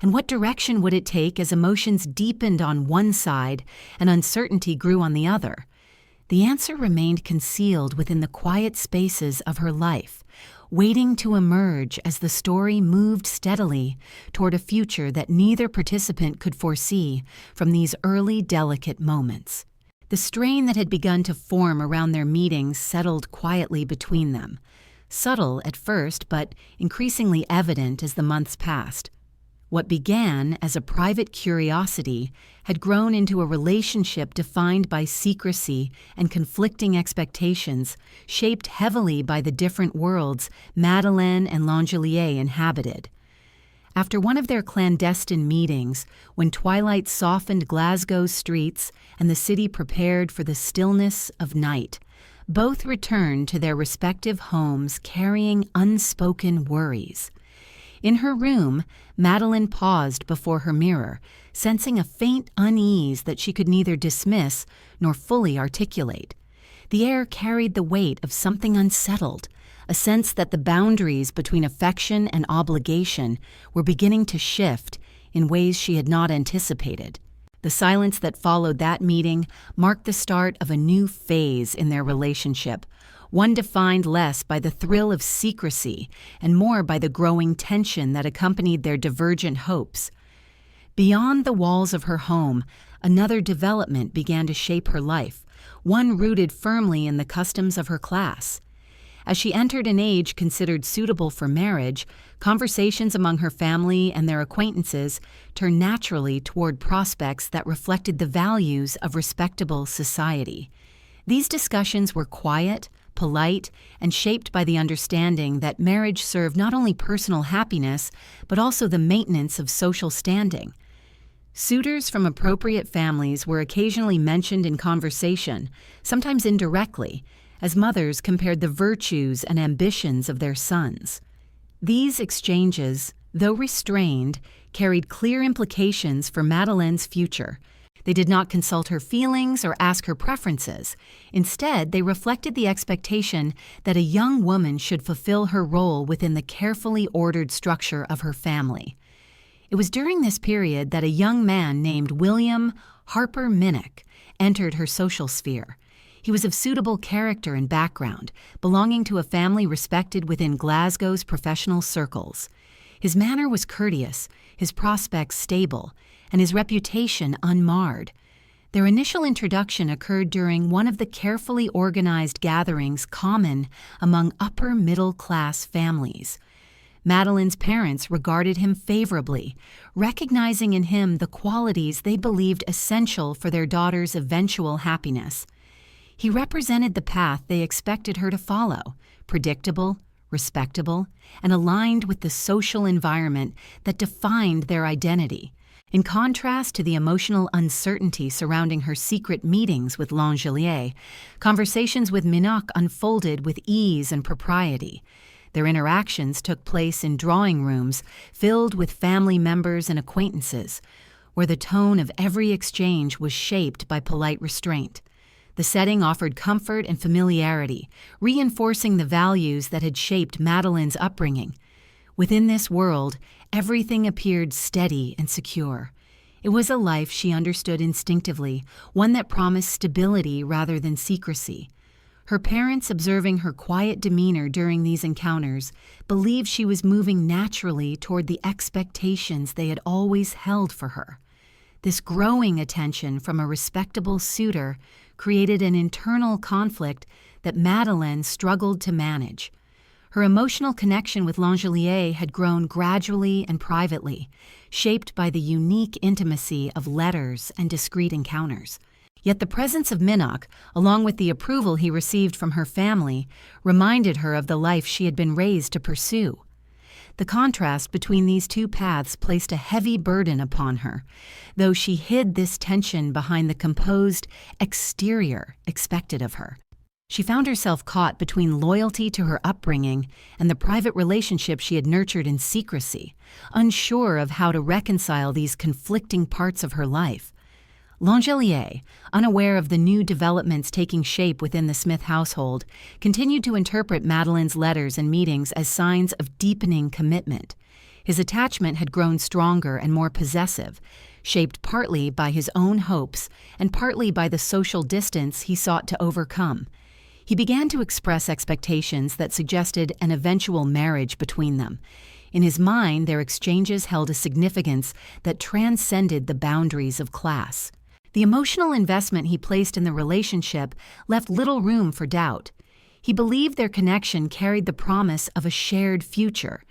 And what direction would it take as emotions deepened on one side and uncertainty grew on the other? The answer remained concealed within the quiet spaces of her life, waiting to emerge as the story moved steadily toward a future that neither participant could foresee from these early delicate moments. The strain that had begun to form around their meetings settled quietly between them, subtle at first but increasingly evident as the months passed. What began as a private curiosity had grown into a relationship defined by secrecy and conflicting expectations, shaped heavily by the different worlds Madeleine and Langelier inhabited. After one of their clandestine meetings, when twilight softened Glasgow's streets and the city prepared for the stillness of night, both returned to their respective homes carrying unspoken worries. In her room, Madeleine paused before her mirror, sensing a faint unease that she could neither dismiss nor fully articulate. The air carried the weight of something unsettled, a sense that the boundaries between affection and obligation were beginning to shift in ways she had not anticipated. The silence that followed that meeting marked the start of a new phase in their relationship, one defined less by the thrill of secrecy and more by the growing tension that accompanied their divergent hopes. Beyond the walls of her home, another development began to shape her life, one rooted firmly in the customs of her class. As she entered an age considered suitable for marriage, conversations among her family and their acquaintances turned naturally toward prospects that reflected the values of respectable society. These discussions were quiet, polite, and shaped by the understanding that marriage served not only personal happiness, but also the maintenance of social standing. Suitors from appropriate families were occasionally mentioned in conversation, sometimes indirectly, as mothers compared the virtues and ambitions of their sons. These exchanges, though restrained, carried clear implications for Madeleine's future. They did not consult her feelings or ask her preferences. Instead, they reflected the expectation that a young woman should fulfill her role within the carefully ordered structure of her family. It was during this period that a young man named William Harper Minnock entered her social sphere. He was of suitable character and background, belonging to a family respected within Glasgow's professional circles. His manner was courteous, his prospects stable, and his reputation unmarred. Their initial introduction occurred during one of the carefully organized gatherings common among upper-middle-class families. Madeleine's parents regarded him favorably, recognizing in him the qualities they believed essential for their daughter's eventual happiness. He represented the path they expected her to follow, predictable, respectable, and aligned with the social environment that defined their identity. In contrast to the emotional uncertainty surrounding her secret meetings with Langelier, conversations with Minnock unfolded with ease and propriety. Their interactions took place in drawing rooms filled with family members and acquaintances, where the tone of every exchange was shaped by polite restraint. The setting offered comfort and familiarity, reinforcing the values that had shaped Madeleine's upbringing. Within this world, everything appeared steady and secure. It was a life she understood instinctively, one that promised stability rather than secrecy. Her parents, observing her quiet demeanor during these encounters, believed she was moving naturally toward the expectations they had always held for her. This growing attention from a respectable suitor created an internal conflict that Madeleine struggled to manage. Her emotional connection with Langelier had grown gradually and privately, shaped by the unique intimacy of letters and discreet encounters. Yet the presence of Minnock, along with the approval he received from her family, reminded her of the life she had been raised to pursue. The contrast between these two paths placed a heavy burden upon her, though she hid this tension behind the composed exterior expected of her. She found herself caught between loyalty to her upbringing and the private relationship she had nurtured in secrecy, unsure of how to reconcile these conflicting parts of her life. Langelier, unaware of the new developments taking shape within the Smith household, continued to interpret Madeleine's letters and meetings as signs of deepening commitment. His attachment had grown stronger and more possessive, shaped partly by his own hopes and partly by the social distance he sought to overcome. He began to express expectations that suggested an eventual marriage between them. In his mind, their exchanges held a significance that transcended the boundaries of class. The emotional investment he placed in the relationship left little room for doubt. He believed their connection carried the promise of a shared future,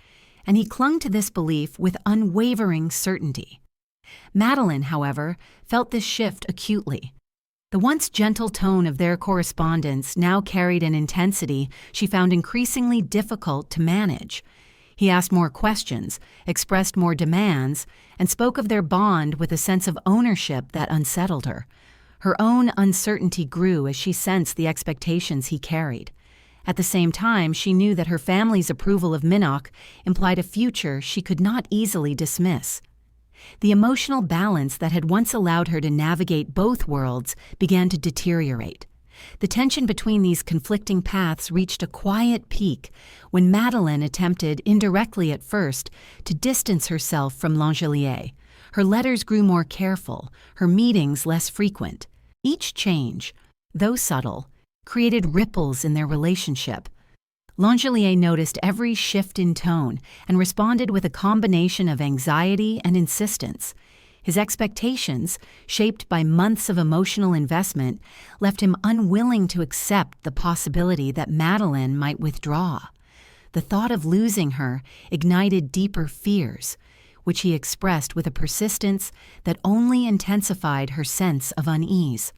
and he clung to this belief with unwavering certainty. Madeleine, however, felt this shift acutely. The once gentle tone of their correspondence now carried an intensity she found increasingly difficult to manage. He asked more questions, expressed more demands, and spoke of their bond with a sense of ownership that unsettled her. Her own uncertainty grew as she sensed the expectations he carried. At the same time, she knew that her family's approval of Minnock implied a future she could not easily dismiss. The emotional balance that had once allowed her to navigate both worlds began to deteriorate. The tension between these conflicting paths reached a quiet peak when Madeleine attempted, indirectly at first, to distance herself from Langelier. Her letters grew more careful, her meetings less frequent. Each change, though subtle, created ripples in their relationship. Langelier noticed every shift in tone and responded with a combination of anxiety and insistence. His expectations, shaped by months of emotional investment, left him unwilling to accept the possibility that Madeleine might withdraw. The thought of losing her ignited deeper fears, which he expressed with a persistence that only intensified her sense of unease.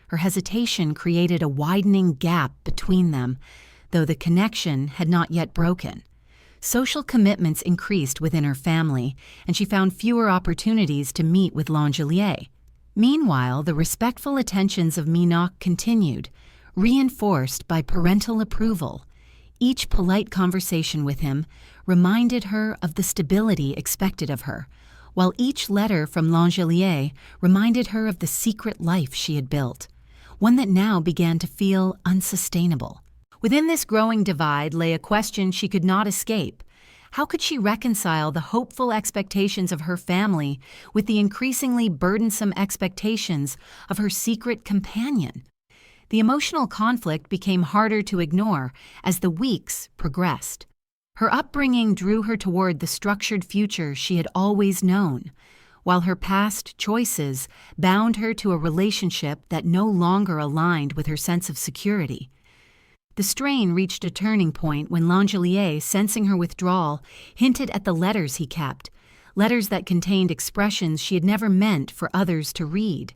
Her hesitation created a widening gap between them, though the connection had not yet broken. Social commitments increased within her family, and she found fewer opportunities to meet with Langelier. Meanwhile, the respectful attentions of Minnock continued, reinforced by parental approval. Each polite conversation with him reminded her of the stability expected of her, while each letter from Langelier reminded her of the secret life she had built, one that now began to feel unsustainable. Within this growing divide lay a question she could not escape. How could she reconcile the hopeful expectations of her family with the increasingly burdensome expectations of her secret companion? The emotional conflict became harder to ignore as the weeks progressed. Her upbringing drew her toward the structured future she had always known, while her past choices bound her to a relationship that no longer aligned with her sense of security. The strain reached a turning point when Langelier, sensing her withdrawal, hinted at the letters he kept, letters that contained expressions she had never meant for others to read.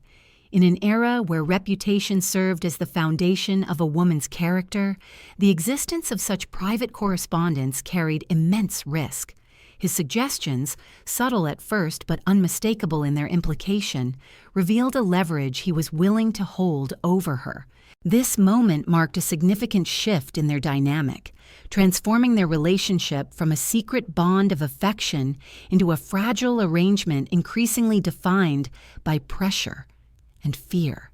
In an era where reputation served as the foundation of a woman's character, the existence of such private correspondence carried immense risk. His suggestions, subtle at first but unmistakable in their implication, revealed a leverage he was willing to hold over her. This moment marked a significant shift in their dynamic, transforming their relationship from a secret bond of affection into a fragile arrangement increasingly defined by pressure and fear.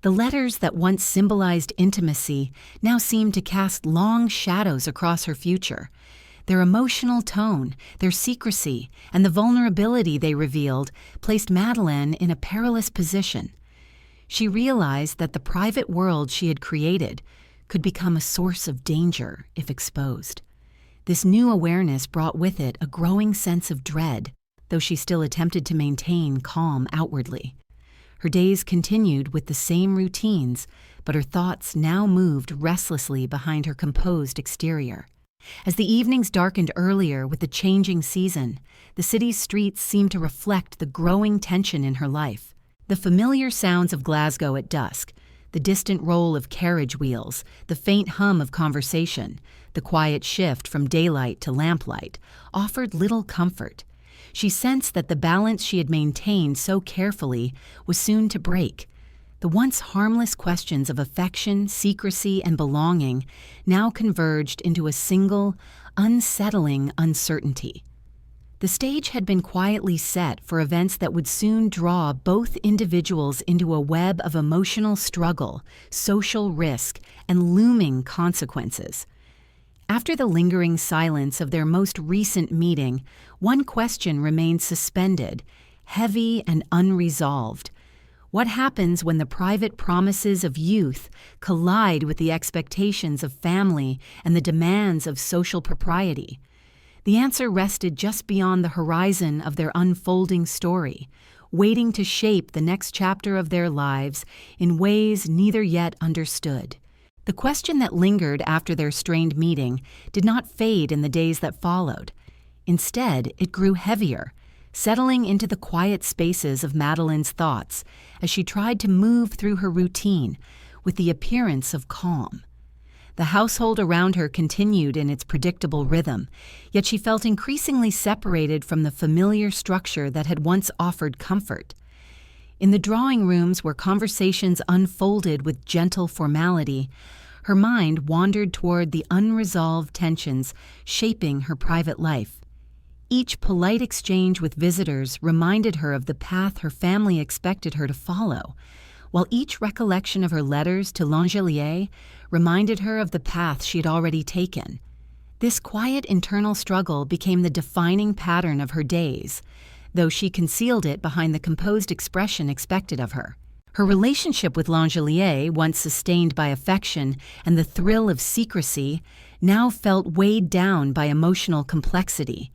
The letters that once symbolized intimacy now seemed to cast long shadows across her future. Their emotional tone, their secrecy, and the vulnerability they revealed placed Madeleine in a perilous position. She realized that the private world she had created could become a source of danger if exposed. This new awareness brought with it a growing sense of dread, though she still attempted to maintain calm outwardly. Her days continued with the same routines, but her thoughts now moved restlessly behind her composed exterior. As the evenings darkened earlier with the changing season, the city's streets seemed to reflect the growing tension in her life. The familiar sounds of Glasgow at dusk, the distant roll of carriage wheels, the faint hum of conversation, the quiet shift from daylight to lamplight, offered little comfort. She sensed that the balance she had maintained so carefully was soon to break. The once harmless questions of affection, secrecy, and belonging now converged into a single, unsettling uncertainty. The stage had been quietly set for events that would soon draw both individuals into a web of emotional struggle, social risk, and looming consequences. After the lingering silence of their most recent meeting, one question remained suspended, heavy and unresolved. What happens when the private promises of youth collide with the expectations of family and the demands of social propriety? The answer rested just beyond the horizon of their unfolding story, waiting to shape the next chapter of their lives in ways neither yet understood. The question that lingered after their strained meeting did not fade in the days that followed. Instead, it grew heavier, settling into the quiet spaces of Madeleine's thoughts as she tried to move through her routine with the appearance of calm. The household around her continued in its predictable rhythm, yet she felt increasingly separated from the familiar structure that had once offered comfort. In the drawing rooms where conversations unfolded with gentle formality, her mind wandered toward the unresolved tensions shaping her private life. Each polite exchange with visitors reminded her of the path her family expected her to follow, while each recollection of her letters to Langelier reminded her of the path she had already taken. This quiet internal struggle became the defining pattern of her days, though she concealed it behind the composed expression expected of her. Her relationship with Langelier, once sustained by affection and the thrill of secrecy, now felt weighed down by emotional complexity.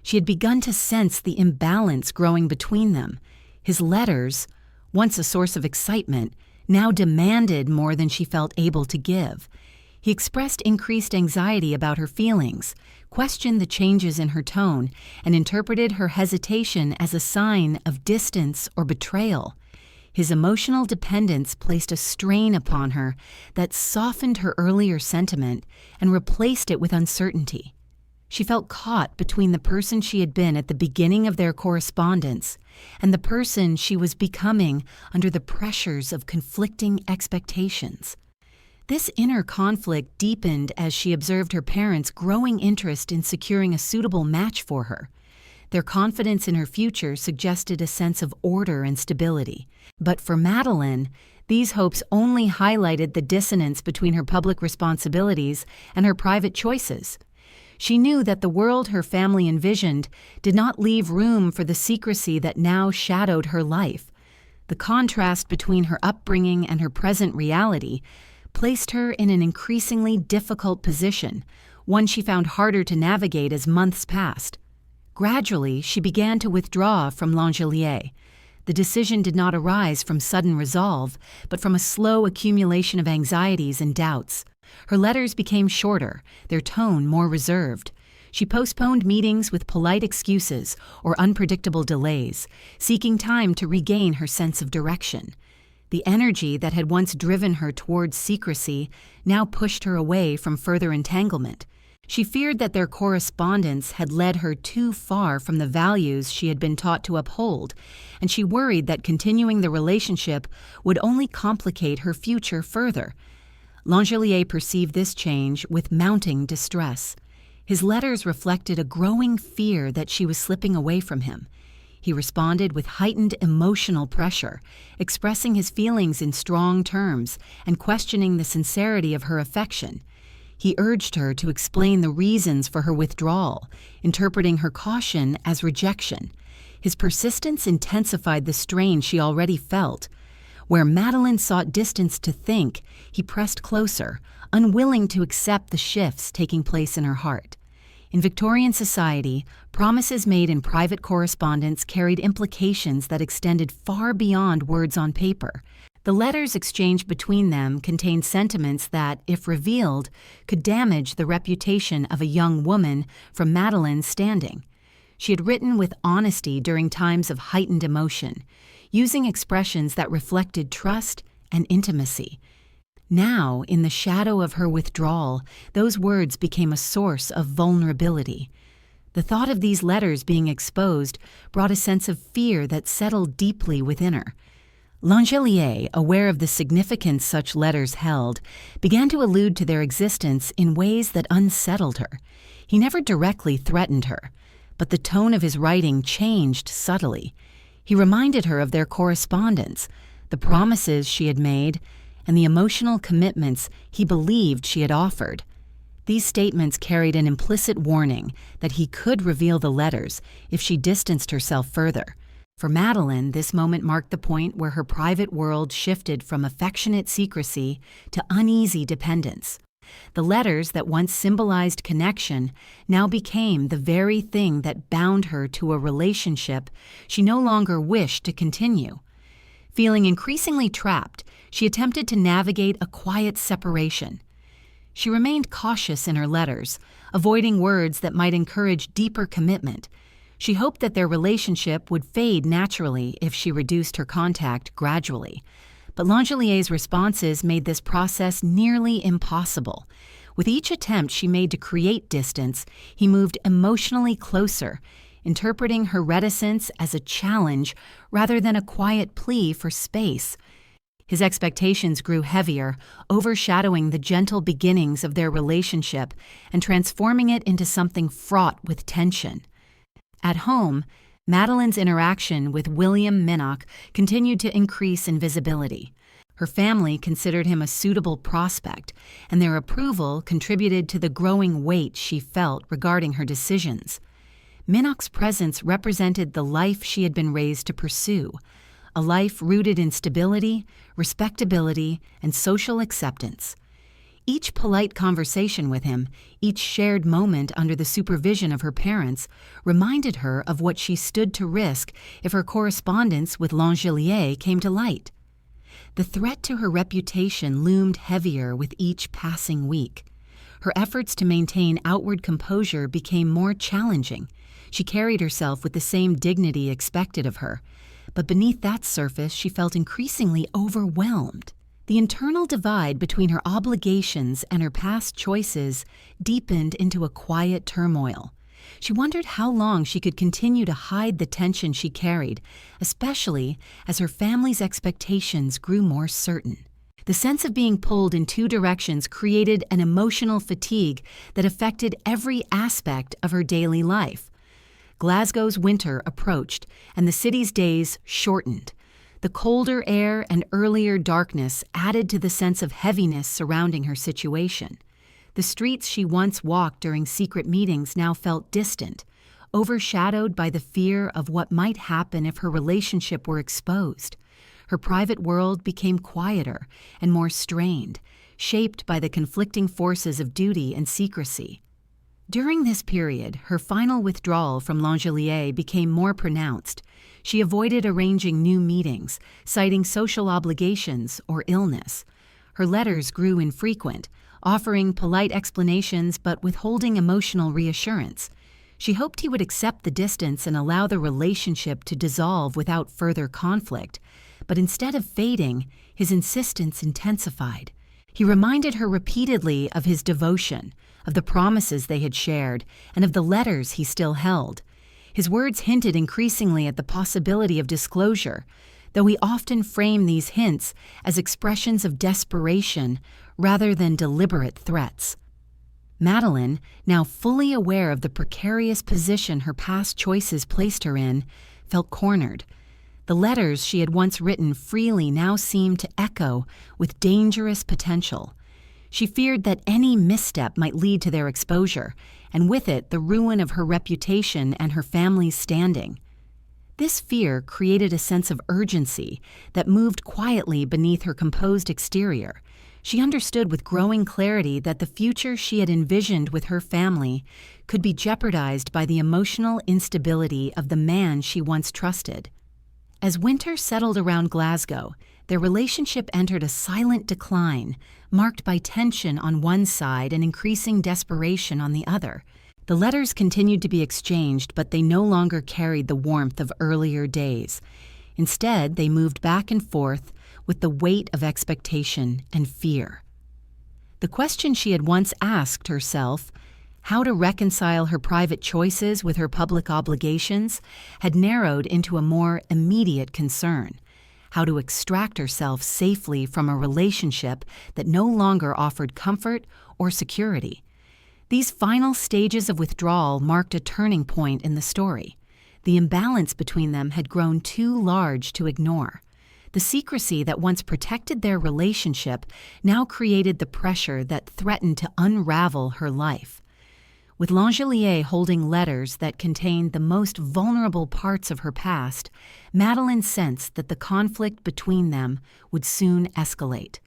She had begun to sense the imbalance growing between them. His letters, once a source of excitement, now demanded more than she felt able to give. He expressed increased anxiety about her feelings, questioned the changes in her tone, and interpreted her hesitation as a sign of distance or betrayal. His emotional dependence placed a strain upon her that softened her earlier sentiment and replaced it with uncertainty. She felt caught between the person she had been at the beginning of their correspondence and the person she was becoming under the pressures of conflicting expectations. This inner conflict deepened as she observed her parents' growing interest in securing a suitable match for her. Their confidence in her future suggested a sense of order and stability. But for Madeleine, these hopes only highlighted the dissonance between her public responsibilities and her private choices. She knew that the world her family envisioned did not leave room for the secrecy that now shadowed her life. The contrast between her upbringing and her present reality placed her in an increasingly difficult position, one she found harder to navigate as months passed. Gradually, she began to withdraw from Langelier. The decision did not arise from sudden resolve, but from a slow accumulation of anxieties and doubts. Her letters became shorter, their tone more reserved. She postponed meetings with polite excuses or unpredictable delays, seeking time to regain her sense of direction. The energy that had once driven her towards secrecy now pushed her away from further entanglement. She feared that their correspondence had led her too far from the values she had been taught to uphold, and she worried that continuing the relationship would only complicate her future further. Langelier perceived this change with mounting distress. His letters reflected a growing fear that she was slipping away from him. He responded with heightened emotional pressure, expressing his feelings in strong terms and questioning the sincerity of her affection. He urged her to explain the reasons for her withdrawal, interpreting her caution as rejection. His persistence intensified the strain she already felt. Where Madeleine sought distance to think, he pressed closer, unwilling to accept the shifts taking place in her heart. In Victorian society, promises made in private correspondence carried implications that extended far beyond words on paper. The letters exchanged between them contained sentiments that, if revealed, could damage the reputation of a young woman from Madeleine's standing. She had written with honesty during times of heightened emotion, using expressions that reflected trust and intimacy. Now, in the shadow of her withdrawal, those words became a source of vulnerability. The thought of these letters being exposed brought a sense of fear that settled deeply within her. Langelier, aware of the significance such letters held, began to allude to their existence in ways that unsettled her. He never directly threatened her, but the tone of his writing changed subtly. He reminded her of their correspondence, the promises she had made, and the emotional commitments he believed she had offered. These statements carried an implicit warning that he could reveal the letters if she distanced herself further. For Madeleine, this moment marked the point where her private world shifted from affectionate secrecy to uneasy dependence. The letters that once symbolized connection now became the very thing that bound her to a relationship she no longer wished to continue. Feeling increasingly trapped, she attempted to navigate a quiet separation. She remained cautious in her letters, avoiding words that might encourage deeper commitment. She hoped that their relationship would fade naturally if she reduced her contact gradually. But Langelier's responses made this process nearly impossible. With each attempt she made to create distance, he moved emotionally closer, interpreting her reticence as a challenge rather than a quiet plea for space. His expectations grew heavier, overshadowing the gentle beginnings of their relationship and transforming it into something fraught with tension. At home, Madeleine's interaction with William Minnock continued to increase in visibility. Her family considered him a suitable prospect, and their approval contributed to the growing weight she felt regarding her decisions. Minnock's presence represented the life she had been raised to pursue, a life rooted in stability, respectability, and social acceptance. Each polite conversation with him, each shared moment under the supervision of her parents, reminded her of what she stood to risk if her correspondence with Langelier came to light. The threat to her reputation loomed heavier with each passing week. Her efforts to maintain outward composure became more challenging. She carried herself with the same dignity expected of her, but beneath that surface she felt increasingly overwhelmed. The internal divide between her obligations and her past choices deepened into a quiet turmoil. She wondered how long she could continue to hide the tension she carried, especially as her family's expectations grew more certain. The sense of being pulled in two directions created an emotional fatigue that affected every aspect of her daily life. Glasgow's winter approached, and the city's days shortened. The colder air and earlier darkness added to the sense of heaviness surrounding her situation. The streets she once walked during secret meetings now felt distant, overshadowed by the fear of what might happen if her relationship were exposed. Her private world became quieter and more strained, shaped by the conflicting forces of duty and secrecy. During this period, her final withdrawal from Langelier became more pronounced. She avoided arranging new meetings, citing social obligations or illness. Her letters grew infrequent, offering polite explanations but withholding emotional reassurance. She hoped he would accept the distance and allow the relationship to dissolve without further conflict. But instead of fading, his insistence intensified. He reminded her repeatedly of his devotion, of the promises they had shared, and of the letters he still held. His words hinted increasingly at the possibility of disclosure, though he often framed these hints as expressions of desperation rather than deliberate threats. Madeleine, now fully aware of the precarious position her past choices placed her in, felt cornered. The letters she had once written freely now seemed to echo with dangerous potential. She feared that any misstep might lead to their exposure, and with it the ruin of her reputation and her family's standing. This fear created a sense of urgency that moved quietly beneath her composed exterior. She understood with growing clarity that the future she had envisioned with her family could be jeopardized by the emotional instability of the man she once trusted. As winter settled around Glasgow, their relationship entered a silent decline, marked by tension on one side and increasing desperation on the other. The letters continued to be exchanged, but they no longer carried the warmth of earlier days. Instead, they moved back and forth with the weight of expectation and fear. The question she had once asked herself, how to reconcile her private choices with her public obligations, had narrowed into a more immediate concern: how to extract herself safely from a relationship that no longer offered comfort or security. These final stages of withdrawal marked a turning point in the story. The imbalance between them had grown too large to ignore. The secrecy that once protected their relationship now created the pressure that threatened to unravel her life. With Langelier holding letters that contained the most vulnerable parts of her past, Madeleine sensed that the conflict between them would soon escalate.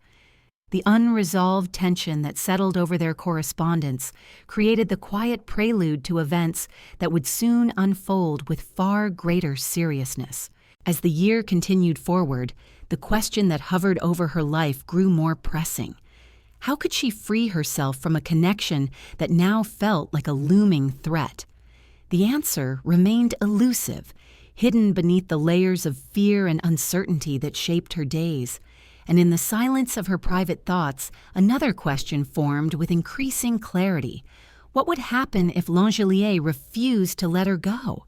The unresolved tension that settled over their correspondence created the quiet prelude to events that would soon unfold with far greater seriousness. As the year continued forward, the question that hovered over her life grew more pressing. How could she free herself from a connection that now felt like a looming threat? The answer remained elusive, hidden beneath the layers of fear and uncertainty that shaped her days. And in the silence of her private thoughts, another question formed with increasing clarity. What would happen if Langelier refused to let her go?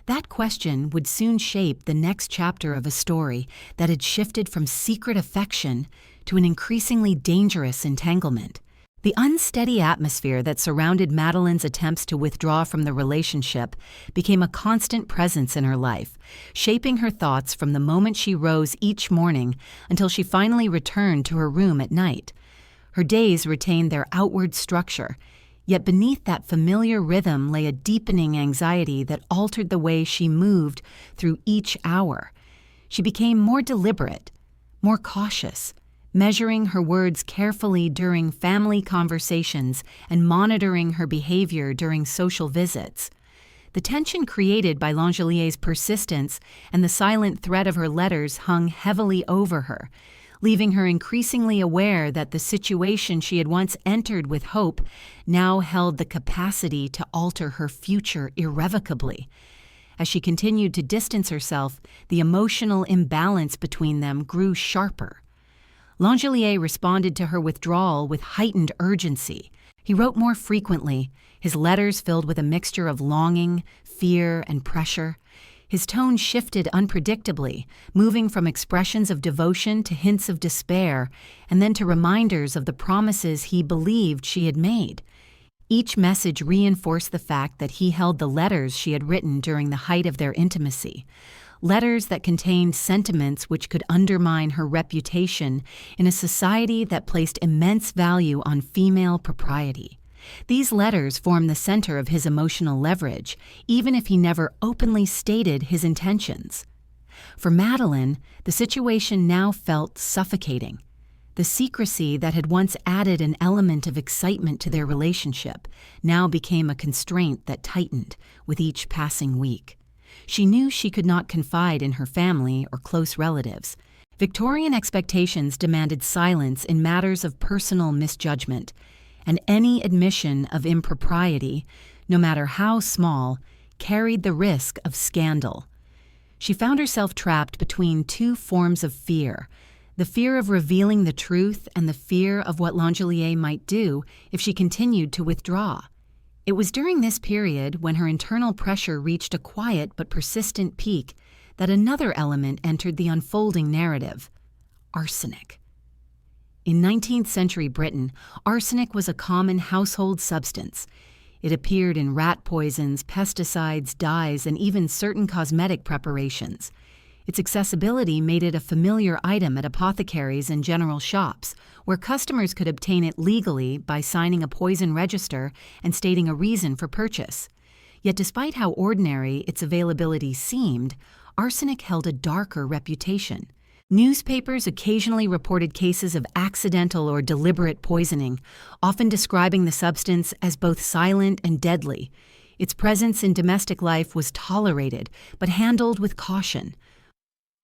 That question would soon shape the next chapter of a story that had shifted from secret affection to an increasingly dangerous entanglement. The unsteady atmosphere that surrounded Madeleine's attempts to withdraw from the relationship became a constant presence in her life, shaping her thoughts from the moment she rose each morning until she finally returned to her room at night. Her days retained their outward structure, yet beneath that familiar rhythm lay a deepening anxiety that altered the way she moved through each hour. She became more deliberate, more cautious, measuring her words carefully during family conversations and monitoring her behavior during social visits. The tension created by Langelier's persistence and the silent threat of her letters hung heavily over her, leaving her increasingly aware that the situation she had once entered with hope now held the capacity to alter her future irrevocably. As she continued to distance herself, the emotional imbalance between them grew sharper. Langelier responded to her withdrawal with heightened urgency. He wrote more frequently, his letters filled with a mixture of longing, fear, and pressure. His tone shifted unpredictably, moving from expressions of devotion to hints of despair, and then to reminders of the promises he believed she had made. Each message reinforced the fact that he held the letters she had written during the height of their intimacy, letters that contained sentiments which could undermine her reputation in a society that placed immense value on female propriety. These letters formed the center of his emotional leverage, even if he never openly stated his intentions. For Madeleine, the situation now felt suffocating. The secrecy that had once added an element of excitement to their relationship now became a constraint that tightened with each passing week. She knew she could not confide in her family or close relatives. Victorian expectations demanded silence in matters of personal misjudgment, and any admission of impropriety, no matter how small, carried the risk of scandal. She found herself trapped between two forms of fear: the fear of revealing the truth and the fear of what Langelier might do if she continued to withdraw. It was during this period, when her internal pressure reached a quiet but persistent peak, that another element entered the unfolding narrative: arsenic. In 19th-century Britain, arsenic was a common household substance. It appeared in rat poisons, pesticides, dyes, and even certain cosmetic preparations. Its accessibility made it a familiar item at apothecaries and general shops, where customers could obtain it legally by signing a poison register and stating a reason for purchase. Yet despite how ordinary its availability seemed, arsenic held a darker reputation. Newspapers occasionally reported cases of accidental or deliberate poisoning, often describing the substance as both silent and deadly. Its presence in domestic life was tolerated, but handled with caution.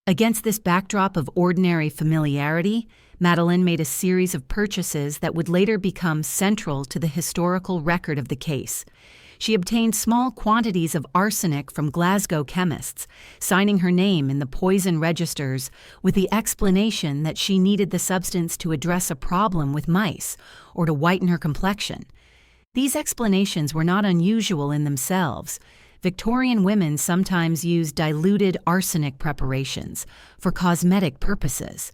Against this backdrop of ordinary familiarity, Madeleine made a series of purchases that would later become central to the historical record of the case. She obtained small quantities of arsenic from Glasgow chemists, signing her name in the poison registers with the explanation that she needed the substance to address a problem with mice or to whiten her complexion. These explanations were not unusual in themselves. Victorian women sometimes used diluted arsenic preparations for cosmetic purposes,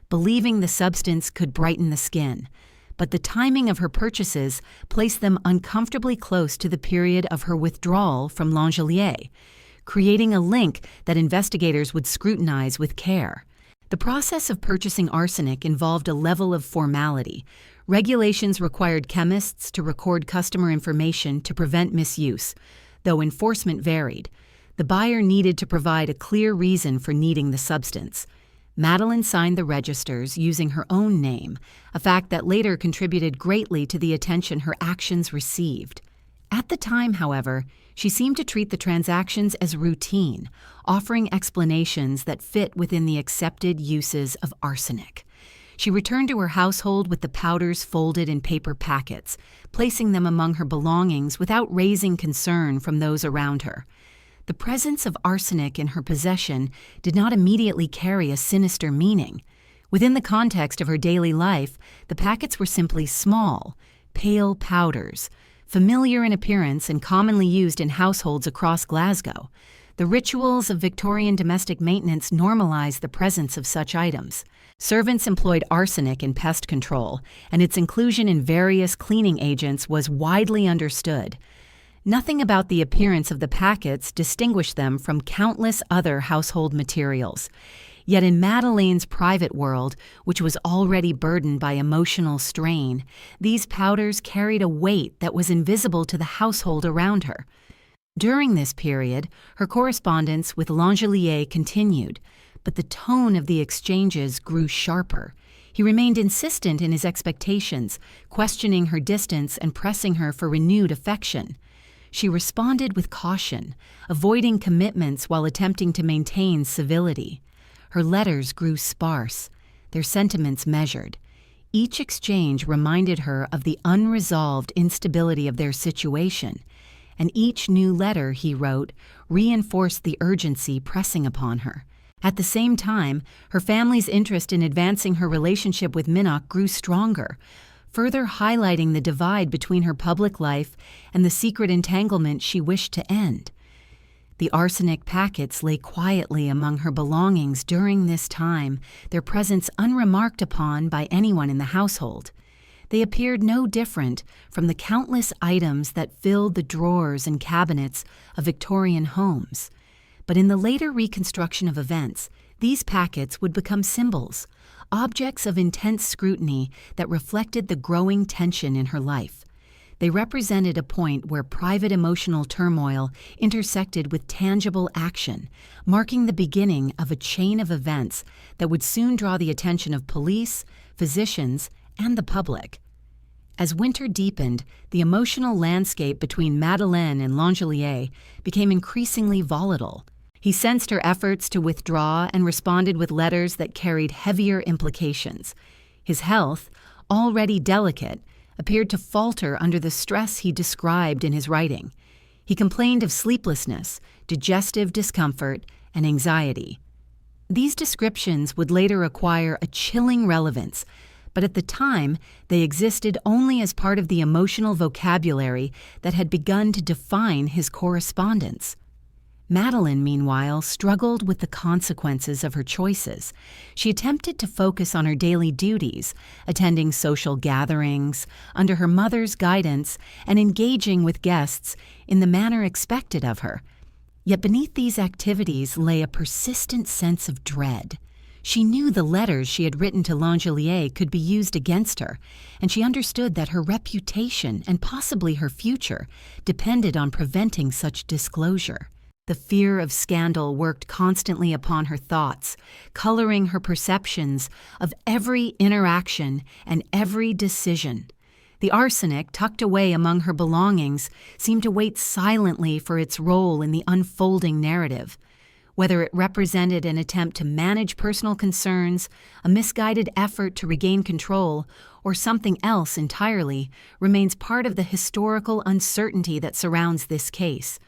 believing the substance could brighten the skin. But the timing of her purchases placed them uncomfortably close to the period of her withdrawal from Langelier, creating a link that investigators would scrutinize with care. The process of purchasing arsenic involved a level of formality. Regulations required chemists to record customer information to prevent misuse, though enforcement varied. The buyer needed to provide a clear reason for needing the substance. Madeleine signed the registers using her own name, a fact that later contributed greatly to the attention her actions received. At the time, however, she seemed to treat the transactions as routine, offering explanations that fit within the accepted uses of arsenic. She returned to her household with the powders folded in paper packets, placing them among her belongings without raising concern from those around her. The presence of arsenic in her possession did not immediately carry a sinister meaning. Within the context of her daily life, the packets were simply small, pale powders, familiar in appearance and commonly used in households across Glasgow. The rituals of Victorian domestic maintenance normalized the presence of such items. Servants employed arsenic in pest control, and its inclusion in various cleaning agents was widely understood. Nothing about the appearance of the packets distinguished them from countless other household materials. Yet in Madeleine's private world, which was already burdened by emotional strain, these powders carried a weight that was invisible to the household around her. During this period, her correspondence with Langelier continued, but the tone of the exchanges grew sharper. He remained insistent in his expectations, questioning her distance and pressing her for renewed affection. She responded with caution, avoiding commitments while attempting to maintain civility. Her letters grew sparse, their sentiments measured. Each exchange reminded her of the unresolved instability of their situation, and each new letter he wrote reinforced the urgency pressing upon her. At the same time, her family's interest in advancing her relationship with Minnoch grew stronger, further highlighting the divide between her public life and the secret entanglement she wished to end. The arsenic packets lay quietly among her belongings during this time, their presence unremarked upon by anyone in the household. They appeared no different from the countless items that filled the drawers and cabinets of Victorian homes. But in the later reconstruction of events, these packets would become symbols, objects of intense scrutiny that reflected the growing tension in her life. They represented a point where private emotional turmoil intersected with tangible action, marking the beginning of a chain of events that would soon draw the attention of police, physicians, and the public. As winter deepened, the emotional landscape between Madeleine and Langelier became increasingly volatile. He sensed her efforts to withdraw and responded with letters that carried heavier implications. His health, already delicate, appeared to falter under the stress he described in his writing. He complained of sleeplessness, digestive discomfort, and anxiety. These descriptions would later acquire a chilling relevance, but at the time they existed only as part of the emotional vocabulary that had begun to define his correspondence. Madeleine, meanwhile, struggled with the consequences of her choices. She attempted to focus on her daily duties, attending social gatherings, under her mother's guidance, and engaging with guests in the manner expected of her. Yet beneath these activities lay a persistent sense of dread. She knew the letters she had written to Langelier could be used against her, and she understood that her reputation and possibly her future depended on preventing such disclosure. The fear of scandal worked constantly upon her thoughts, coloring her perceptions of every interaction and every decision. The arsenic, tucked away among her belongings, seemed to wait silently for its role in the unfolding narrative. Whether it represented an attempt to manage personal concerns, a misguided effort to regain control, or something else entirely, remains part of the historical uncertainty that surrounds this case.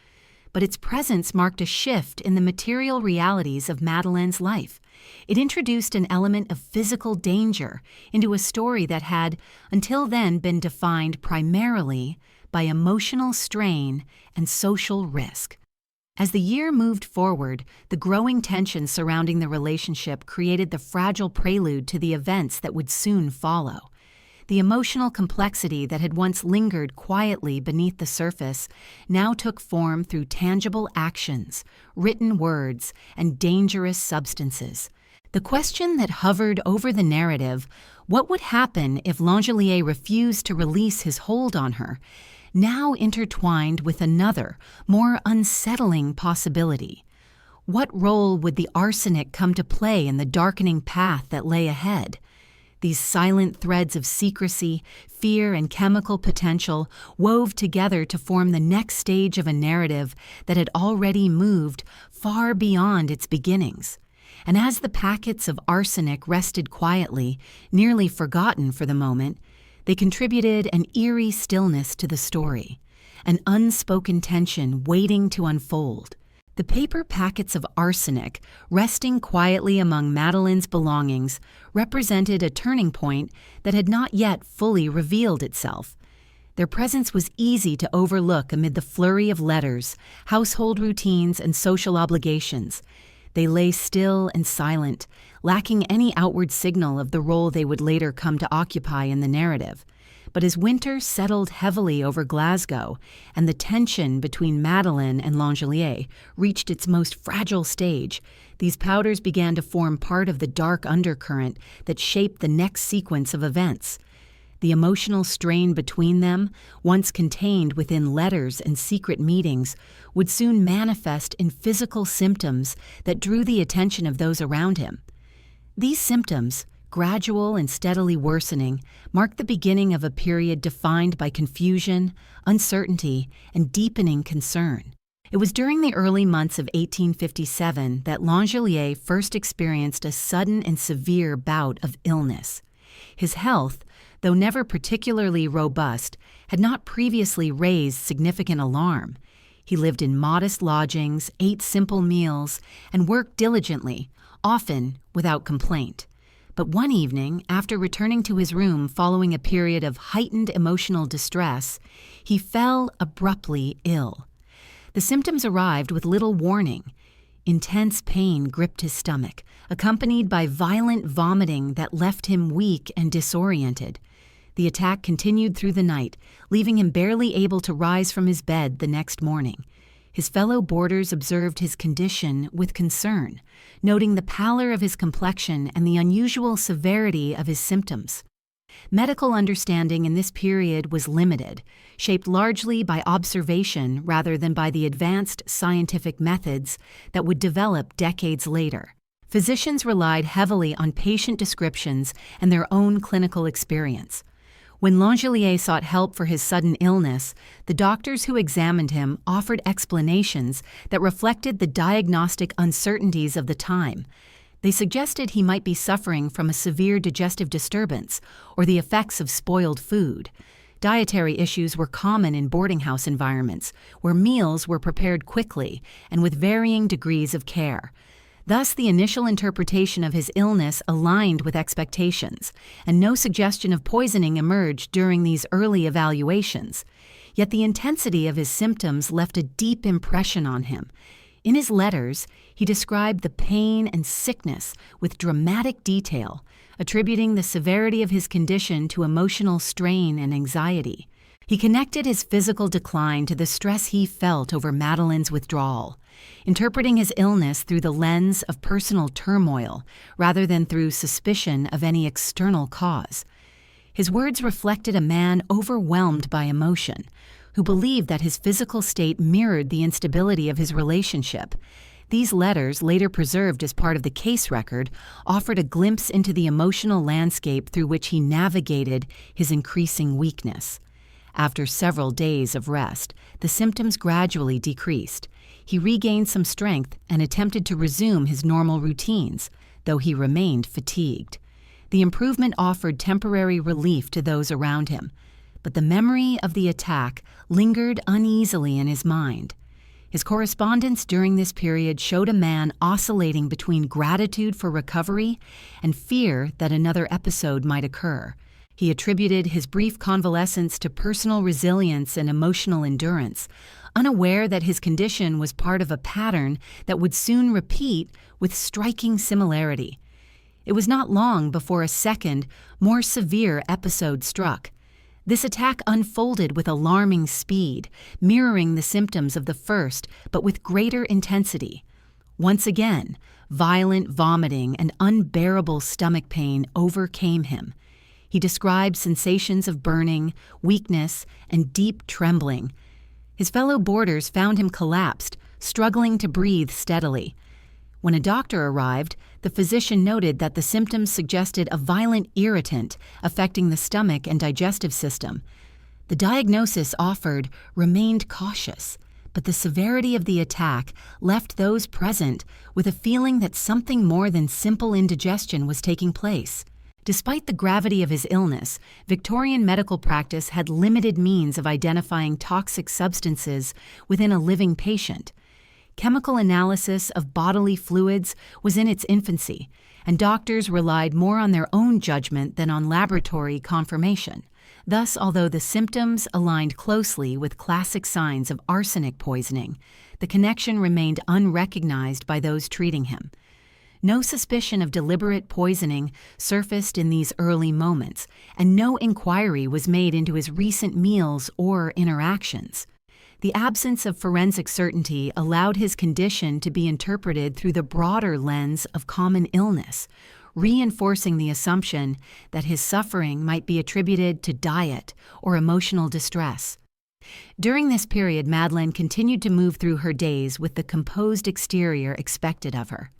But its presence marked a shift in the material realities of Madeleine's life. It introduced an element of physical danger into a story that had, until then, been defined primarily by emotional strain and social risk. As the year moved forward, the growing tension surrounding the relationship created the fragile prelude to the events that would soon follow. The emotional complexity that had once lingered quietly beneath the surface now took form through tangible actions, written words, and dangerous substances. The question that hovered over the narrative, what would happen if Langelier refused to release his hold on her, now intertwined with another, more unsettling possibility. What role would the arsenic come to play in the darkening path that lay ahead? These silent threads of secrecy, fear, and chemical potential wove together to form the next stage of a narrative that had already moved far beyond its beginnings. And as the packets of arsenic rested quietly, nearly forgotten for the moment, they contributed an eerie stillness to the story, an unspoken tension waiting to unfold. The paper packets of arsenic, resting quietly among Madeleine's belongings, represented a turning point that had not yet fully revealed itself. Their presence was easy to overlook amid the flurry of letters, household routines, and social obligations. They lay still and silent, lacking any outward signal of the role they would later come to occupy in the narrative. But as winter settled heavily over Glasgow and the tension between Madeleine and Langelier reached its most fragile stage, these powders began to form part of the dark undercurrent that shaped the next sequence of events. The emotional strain between them, once contained within letters and secret meetings, would soon manifest in physical symptoms that drew the attention of those around him. These symptoms, gradual and steadily worsening, marked the beginning of a period defined by confusion, uncertainty, and deepening concern. It was during the early months of 1857 that Langelier first experienced a sudden and severe bout of illness. His health, though never particularly robust, had not previously raised significant alarm. He lived in modest lodgings, ate simple meals, and worked diligently, often without complaint. But one evening, after returning to his room following a period of heightened emotional distress, he fell abruptly ill. The symptoms arrived with little warning. Intense pain gripped his stomach, accompanied by violent vomiting that left him weak and disoriented. The attack continued through the night, leaving him barely able to rise from his bed the next morning. His fellow boarders observed his condition with concern, noting the pallor of his complexion and the unusual severity of his symptoms. Medical understanding in this period was limited, shaped largely by observation rather than by the advanced scientific methods that would develop decades later. Physicians relied heavily on patient descriptions and their own clinical experience. When Langelier sought help for his sudden illness, the doctors who examined him offered explanations that reflected the diagnostic uncertainties of the time. They suggested he might be suffering from a severe digestive disturbance or the effects of spoiled food. Dietary issues were common in boarding house environments, where meals were prepared quickly and with varying degrees of care. Thus, the initial interpretation of his illness aligned with expectations, and no suggestion of poisoning emerged during these early evaluations. Yet the intensity of his symptoms left a deep impression on him. In his letters, he described the pain and sickness with dramatic detail, attributing the severity of his condition to emotional strain and anxiety. He connected his physical decline to the stress he felt over Madeleine's withdrawal, interpreting his illness through the lens of personal turmoil rather than through suspicion of any external cause. His words reflected a man overwhelmed by emotion, who believed that his physical state mirrored the instability of his relationship. These letters, later preserved as part of the case record, offered a glimpse into the emotional landscape through which he navigated his increasing weakness. After several days of rest, the symptoms gradually decreased. He regained some strength and attempted to resume his normal routines, though he remained fatigued. The improvement offered temporary relief to those around him, but the memory of the attack lingered uneasily in his mind. His correspondence during this period showed a man oscillating between gratitude for recovery and fear that another episode might occur. He attributed his brief convalescence to personal resilience and emotional endurance, unaware that his condition was part of a pattern that would soon repeat with striking similarity. It was not long before a second, more severe episode struck. This attack unfolded with alarming speed, mirroring the symptoms of the first, but with greater intensity. Once again, violent vomiting and unbearable stomach pain overcame him. He described sensations of burning, weakness, and deep trembling. His fellow boarders found him collapsed, struggling to breathe steadily. When a doctor arrived, the physician noted that the symptoms suggested a violent irritant affecting the stomach and digestive system. The diagnosis offered remained cautious, but the severity of the attack left those present with a feeling that something more than simple indigestion was taking place. Despite the gravity of his illness, Victorian medical practice had limited means of identifying toxic substances within a living patient. Chemical analysis of bodily fluids was in its infancy, and doctors relied more on their own judgment than on laboratory confirmation. Thus, although the symptoms aligned closely with classic signs of arsenic poisoning, the connection remained unrecognized by those treating him. No suspicion of deliberate poisoning surfaced in these early moments, and no inquiry was made into his recent meals or interactions. The absence of forensic certainty allowed his condition to be interpreted through the broader lens of common illness, reinforcing the assumption that his suffering might be attributed to diet or emotional distress. During this period, Madeleine continued to move through her days with the composed exterior expected of her.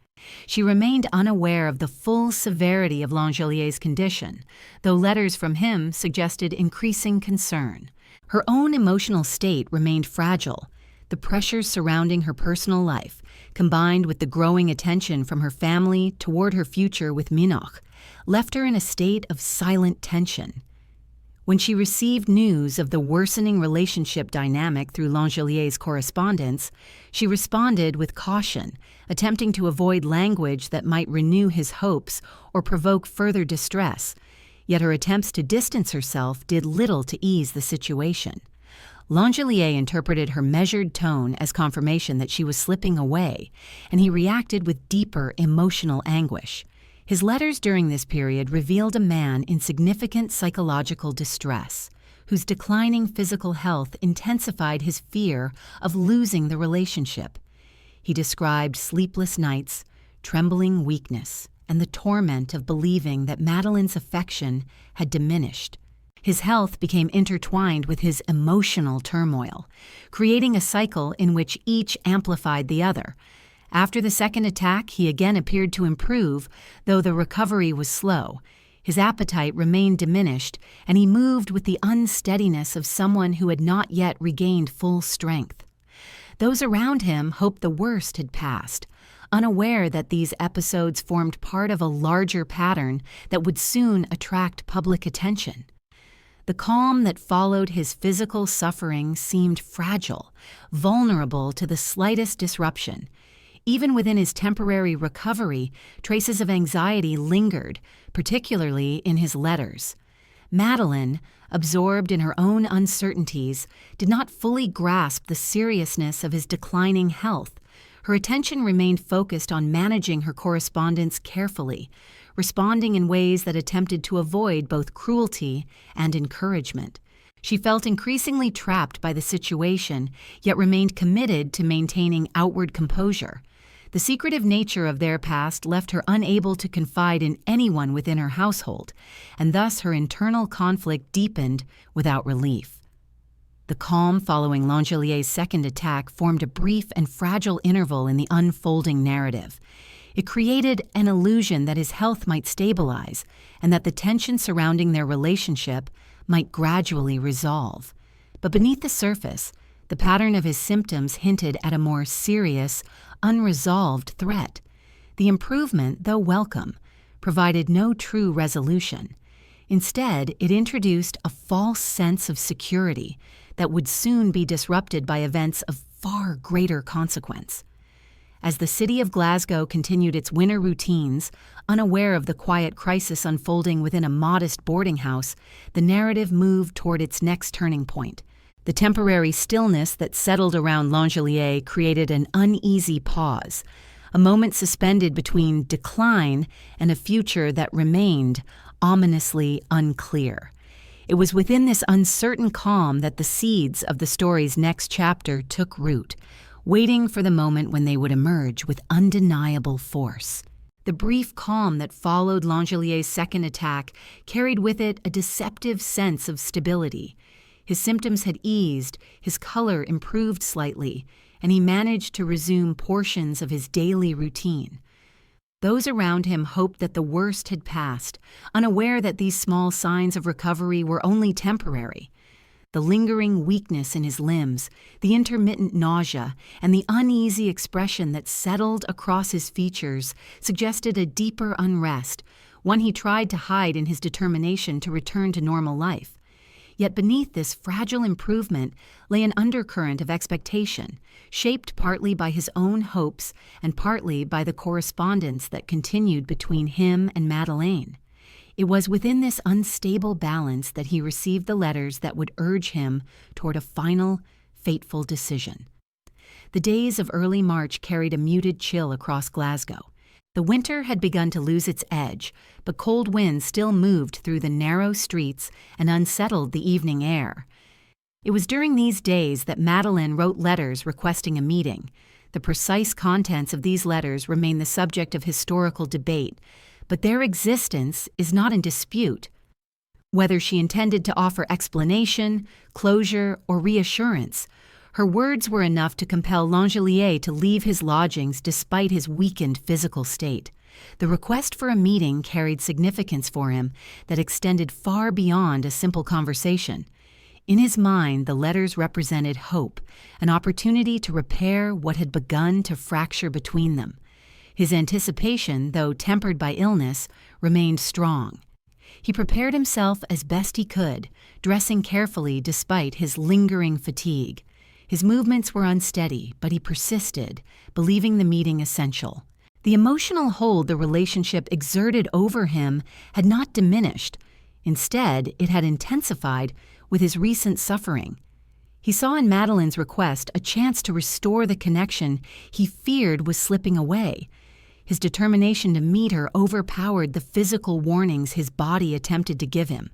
She remained unaware of the full severity of Langelier's condition, though letters from him suggested increasing concern. Her own emotional state remained fragile. The pressures surrounding her personal life, combined with the growing attention from her family toward her future with Minoch, left her in a state of silent tension. When she received news of the worsening relationship dynamic through Langelier's correspondence, she responded with caution, attempting to avoid language that might renew his hopes or provoke further distress. Yet her attempts to distance herself did little to ease the situation. Langelier interpreted her measured tone as confirmation that she was slipping away, and he reacted with deeper emotional anguish. His letters during this period revealed a man in significant psychological distress, whose declining physical health intensified his fear of losing the relationship. He described sleepless nights, trembling weakness, and the torment of believing that Madeleine's affection had diminished. His health became intertwined with his emotional turmoil, creating a cycle in which each amplified the other. After the second attack, he again appeared to improve, though the recovery was slow. His appetite remained diminished, and he moved with the unsteadiness of someone who had not yet regained full strength. Those around him hoped the worst had passed, unaware that these episodes formed part of a larger pattern that would soon attract public attention. The calm that followed his physical suffering seemed fragile, vulnerable to the slightest disruption. Even within his temporary recovery, traces of anxiety lingered, particularly in his letters. Madeleine, absorbed in her own uncertainties, did not fully grasp the seriousness of his declining health. Her attention remained focused on managing her correspondence carefully, responding in ways that attempted to avoid both cruelty and encouragement. She felt increasingly trapped by the situation, yet remained committed to maintaining outward composure. The secretive nature of their past left her unable to confide in anyone within her household, and thus her internal conflict deepened without relief. The calm following Langelier's second attack formed a brief and fragile interval in the unfolding narrative. It created an illusion that his health might stabilize and that the tension surrounding their relationship might gradually resolve. But beneath the surface, the pattern of his symptoms hinted at a more serious, unresolved threat. The improvement, though welcome, provided no true resolution. Instead, it introduced a false sense of security that would soon be disrupted by events of far greater consequence. As the city of Glasgow continued its winter routines, unaware of the quiet crisis unfolding within a modest boarding house, the narrative moved toward its next turning point. The temporary stillness that settled around Langelier created an uneasy pause, a moment suspended between decline and a future that remained ominously unclear. It was within this uncertain calm that the seeds of the story's next chapter took root, waiting for the moment when they would emerge with undeniable force. The brief calm that followed Langelier's second attack carried with it a deceptive sense of stability. His symptoms had eased, his color improved slightly, and he managed to resume portions of his daily routine. Those around him hoped that the worst had passed, unaware that these small signs of recovery were only temporary. The lingering weakness in his limbs, the intermittent nausea, and the uneasy expression that settled across his features suggested a deeper unrest, one he tried to hide in his determination to return to normal life. Yet beneath this fragile improvement lay an undercurrent of expectation, shaped partly by his own hopes and partly by the correspondence that continued between him and Madeleine. It was within this unstable balance that he received the letters that would urge him toward a final, fateful decision. The days of early March carried a muted chill across Glasgow. The winter had begun to lose its edge, but cold winds still moved through the narrow streets and unsettled the evening air. It was during these days that Madeleine wrote letters requesting a meeting. The precise contents of these letters remain the subject of historical debate, but their existence is not in dispute. Whether she intended to offer explanation, closure, or reassurance, her words were enough to compel Langelier to leave his lodgings despite his weakened physical state. The request for a meeting carried significance for him that extended far beyond a simple conversation. In his mind, the letters represented hope, an opportunity to repair what had begun to fracture between them. His anticipation, though tempered by illness, remained strong. He prepared himself as best he could, dressing carefully despite his lingering fatigue. His movements were unsteady, but he persisted, believing the meeting essential. The emotional hold the relationship exerted over him had not diminished. Instead, it had intensified with his recent suffering. He saw in Madeleine's request a chance to restore the connection he feared was slipping away. His determination to meet her overpowered the physical warnings his body attempted to give him.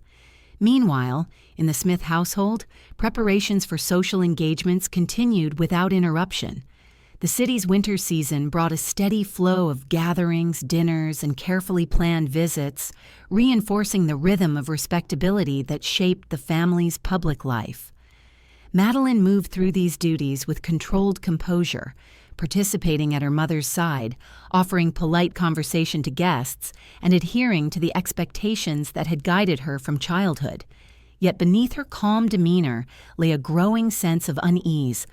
Meanwhile, in the Smith household, preparations for social engagements continued without interruption. The city's winter season brought a steady flow of gatherings, dinners, and carefully planned visits, reinforcing the rhythm of respectability that shaped the family's public life. Madeleine moved through these duties with controlled composure, participating at her mother's side, offering polite conversation to guests, and adhering to the expectations that had guided her from childhood. Yet beneath her calm demeanor lay a growing sense of unease.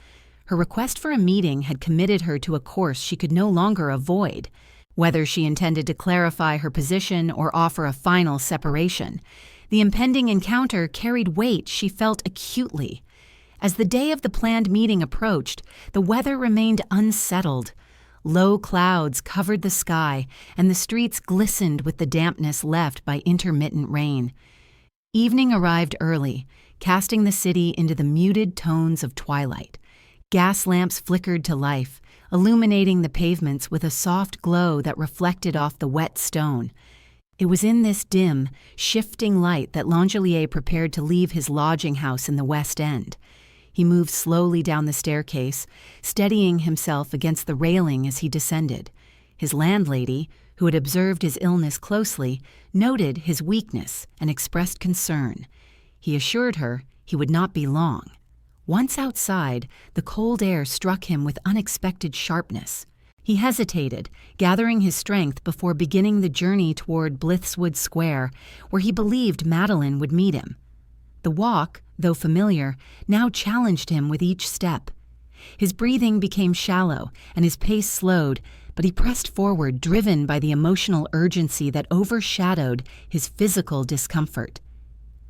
Her request for a meeting had committed her to a course she could no longer avoid. Whether she intended to clarify her position or offer a final separation, the impending encounter carried weight she felt acutely. As the day of the planned meeting approached, the weather remained unsettled. Low clouds covered the sky, and the streets glistened with the dampness left by intermittent rain. Evening arrived early, casting the city into the muted tones of twilight. Gas lamps flickered to life, illuminating the pavements with a soft glow that reflected off the wet stone. It was in this dim, shifting light that Langelier prepared to leave his lodging house in the West End. He moved slowly down the staircase, steadying himself against the railing as he descended. His landlady, who had observed his illness closely, noted his weakness and expressed concern. He assured her he would not be long. Once outside, the cold air struck him with unexpected sharpness. He hesitated, gathering his strength before beginning the journey toward Blitheswood Square, where he believed Madeleine would meet him. The walk, though familiar, now challenged him with each step. His breathing became shallow, and his pace slowed, but he pressed forward, driven by the emotional urgency that overshadowed his physical discomfort.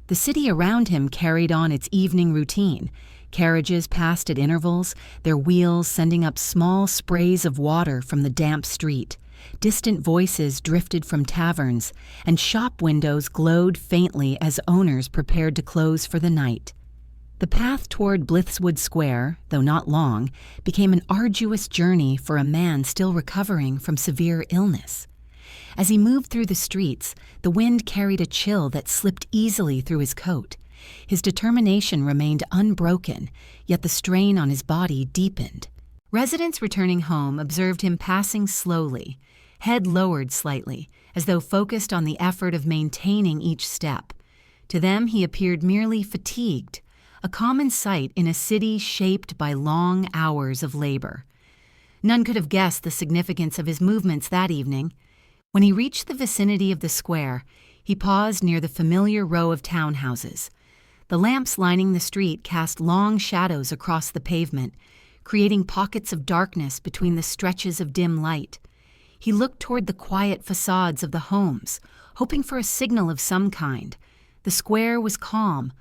The city around him carried on its evening routine. Carriages passed at intervals, their wheels sending up small sprays of water from the damp street. Distant voices drifted from taverns, and shop windows glowed faintly as owners prepared to close for the night. The path toward Blitheswood Square, though not long, became an arduous journey for a man still recovering from severe illness. As he moved through the streets, the wind carried a chill that slipped easily through his coat. His determination remained unbroken, yet the strain on his body deepened. Residents returning home observed him passing slowly, head lowered slightly, as though focused on the effort of maintaining each step. To them he appeared merely fatigued, a common sight in a city shaped by long hours of labor. None could have guessed the significance of his movements that evening. When he reached the vicinity of the square, he paused near the familiar row of townhouses. The lamps lining the street cast long shadows across the pavement, creating pockets of darkness between the stretches of dim light. He looked toward the quiet facades of the homes, hoping for a signal of some kind. The square was calm,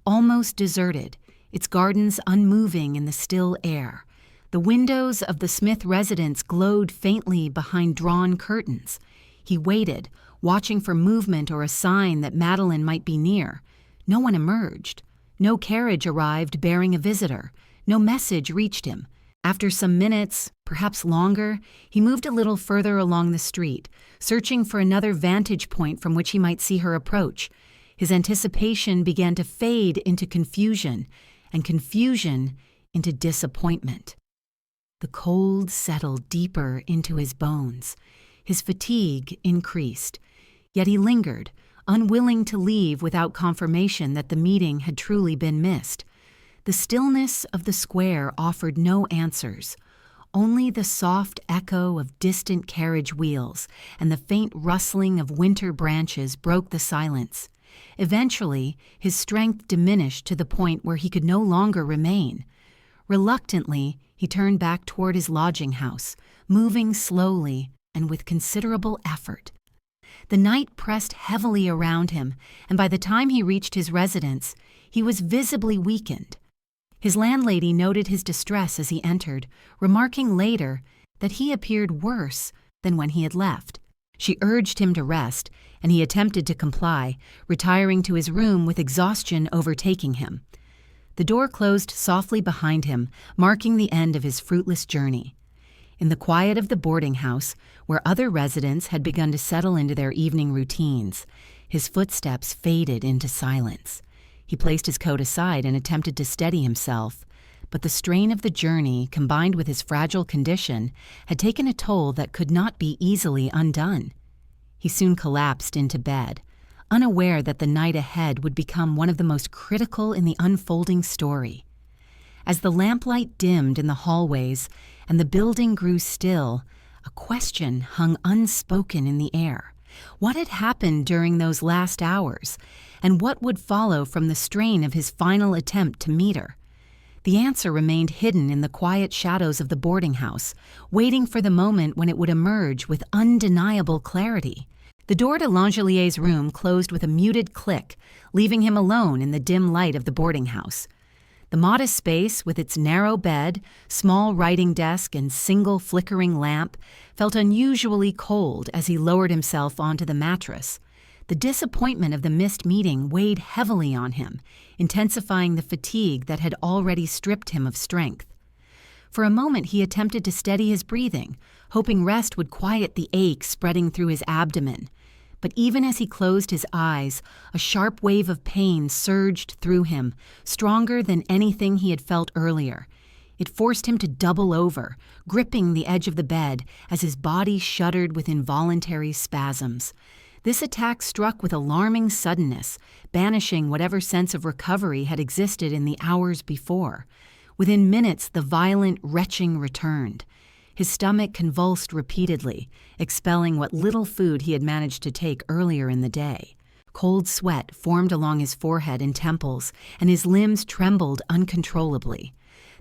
almost deserted, its gardens unmoving in the still air. The windows of the Smith residence glowed faintly behind drawn curtains. He waited, watching for movement or a sign that Madeleine might be near. No one emerged. No carriage arrived bearing a visitor. No message reached him. After some minutes, perhaps longer, he moved a little further along the street, searching for another vantage point from which he might see her approach. His anticipation began to fade into confusion, and confusion into disappointment. The cold settled deeper into his bones. His fatigue increased, yet he lingered, unwilling to leave without confirmation that the meeting had truly been missed. The stillness of the square offered no answers. Only the soft echo of distant carriage wheels and the faint rustling of winter branches broke the silence. Eventually, his strength diminished to the point where he could no longer remain. Reluctantly, he turned back toward his lodging house, moving slowly and with considerable effort. The night pressed heavily around him, and by the time he reached his residence, he was visibly weakened. His landlady noted his distress as he entered, remarking later that he appeared worse than when he had left. She urged him to rest, and he attempted to comply, retiring to his room with exhaustion overtaking him. The door closed softly behind him, marking the end of his fruitless journey. In the quiet of the boarding house, where other residents had begun to settle into their evening routines, his footsteps faded into silence. He placed his coat aside and attempted to steady himself, but the strain of the journey, combined with his fragile condition, had taken a toll that could not be easily undone. He soon collapsed into bed, unaware that the night ahead would become one of the most critical in the unfolding story. As the lamplight dimmed in the hallways and the building grew still, a question hung unspoken in the air. What had happened during those last hours, and what would follow from the strain of his final attempt to meet her? The answer remained hidden in the quiet shadows of the boarding house, waiting for the moment when it would emerge with undeniable clarity. The door to Langelier's room closed with a muted click, leaving him alone in the dim light of the boarding house. The modest space, with its narrow bed, small writing desk, and single flickering lamp, felt unusually cold as he lowered himself onto the mattress. The disappointment of the missed meeting weighed heavily on him, intensifying the fatigue that had already stripped him of strength. For a moment he attempted to steady his breathing, hoping rest would quiet the ache spreading through his abdomen. But even as he closed his eyes, a sharp wave of pain surged through him, stronger than anything he had felt earlier. It forced him to double over, gripping the edge of the bed as his body shuddered with involuntary spasms. This attack struck with alarming suddenness, banishing whatever sense of recovery had existed in the hours before. Within minutes, the violent retching returned. His stomach convulsed repeatedly, expelling what little food he had managed to take earlier in the day. Cold sweat formed along his forehead and temples, and his limbs trembled uncontrollably.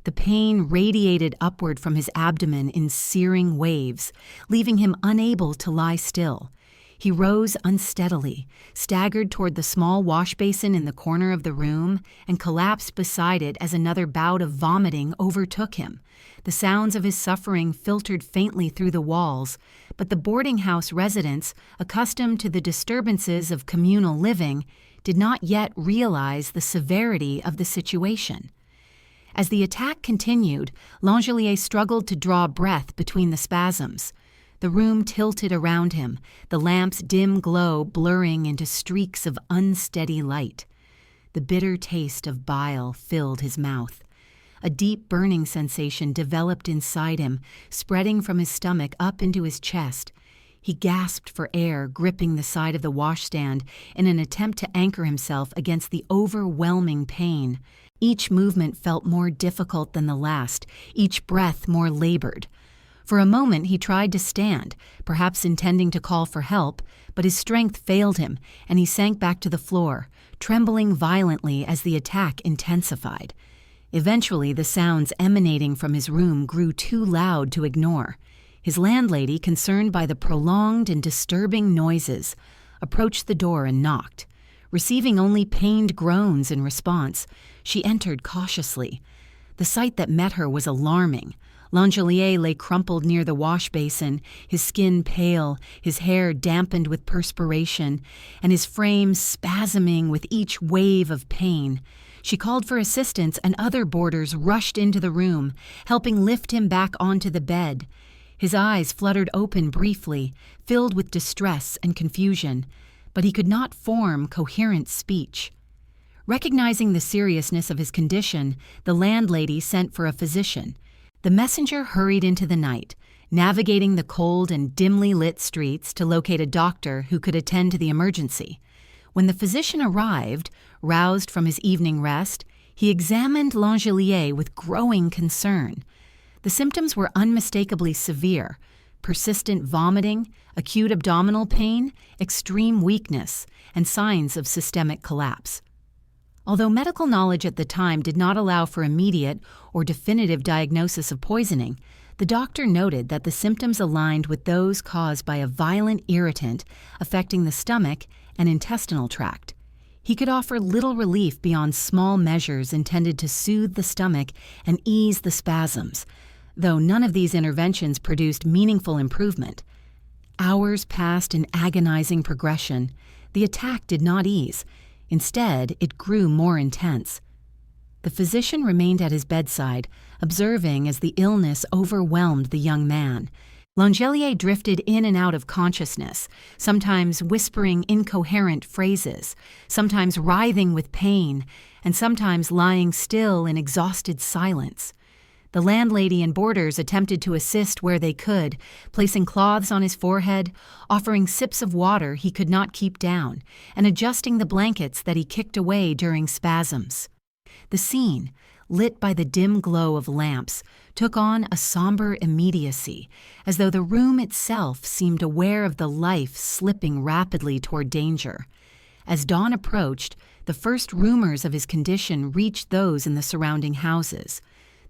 The pain radiated upward from his abdomen in searing waves, leaving him unable to lie still. He rose unsteadily, staggered toward the small wash basin in the corner of the room, and collapsed beside it as another bout of vomiting overtook him. The sounds of his suffering filtered faintly through the walls, but the boarding house residents, accustomed to the disturbances of communal living, did not yet realize the severity of the situation. As the attack continued, Langelier struggled to draw breath between the spasms. The room tilted around him, the lamp's dim glow blurring into streaks of unsteady light. The bitter taste of bile filled his mouth. A deep burning sensation developed inside him, spreading from his stomach up into his chest. He gasped for air, gripping the side of the washstand in an attempt to anchor himself against the overwhelming pain. Each movement felt more difficult than the last, each breath more labored. For a moment he tried to stand, perhaps intending to call for help, but his strength failed him, and he sank back to the floor, trembling violently as the attack intensified. Eventually, the sounds emanating from his room grew too loud to ignore. His landlady, concerned by the prolonged and disturbing noises, approached the door and knocked. Receiving only pained groans in response, she entered cautiously. The sight that met her was alarming. Langelier lay crumpled near the wash basin, his skin pale, his hair dampened with perspiration, and his frame spasming with each wave of pain. She called for assistance, and other boarders rushed into the room, helping lift him back onto the bed. His eyes fluttered open briefly, filled with distress and confusion, but he could not form coherent speech. Recognizing the seriousness of his condition, the landlady sent for a physician. The messenger hurried into the night, navigating the cold and dimly lit streets to locate a doctor who could attend to the emergency. When the physician arrived, roused from his evening rest, he examined Langelier with growing concern. The symptoms were unmistakably severe: persistent vomiting, acute abdominal pain, extreme weakness, and signs of systemic collapse. Although medical knowledge at the time did not allow for immediate or definitive diagnosis of poisoning, the doctor noted that the symptoms aligned with those caused by a violent irritant affecting the stomach and intestinal tract. He could offer little relief beyond small measures intended to soothe the stomach and ease the spasms, though none of these interventions produced meaningful improvement. Hours passed in agonizing progression. The attack did not ease. Instead, it grew more intense. The physician remained at his bedside, observing as the illness overwhelmed the young man. Langelier drifted in and out of consciousness, sometimes whispering incoherent phrases, sometimes writhing with pain, and sometimes lying still in exhausted silence. The landlady and boarders attempted to assist where they could, placing cloths on his forehead, offering sips of water he could not keep down, and adjusting the blankets that he kicked away during spasms. The scene, lit by the dim glow of lamps, took on a somber immediacy, as though the room itself seemed aware of the life slipping rapidly toward danger. As dawn approached, the first rumors of his condition reached those in the surrounding houses.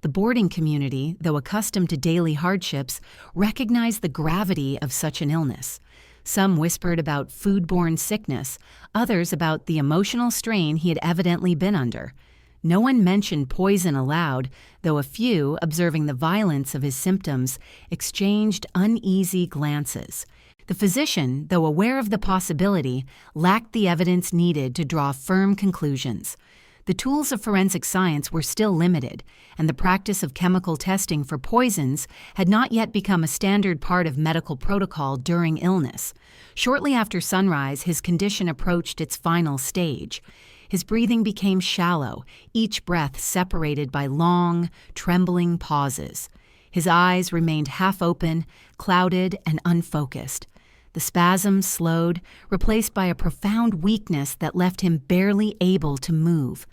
The boarding community, though accustomed to daily hardships, recognized the gravity of such an illness. Some whispered about foodborne sickness, others about the emotional strain he had evidently been under. No one mentioned poison aloud, though a few, observing the violence of his symptoms, exchanged uneasy glances. The physician, though aware of the possibility, lacked the evidence needed to draw firm conclusions. The tools of forensic science were still limited, and the practice of chemical testing for poisons had not yet become a standard part of medical protocol during illness. Shortly after sunrise, his condition approached its final stage. His breathing became shallow, each breath separated by long, trembling pauses. His eyes remained half open, clouded, and unfocused. The spasms slowed, replaced by a profound weakness that left him barely able to move.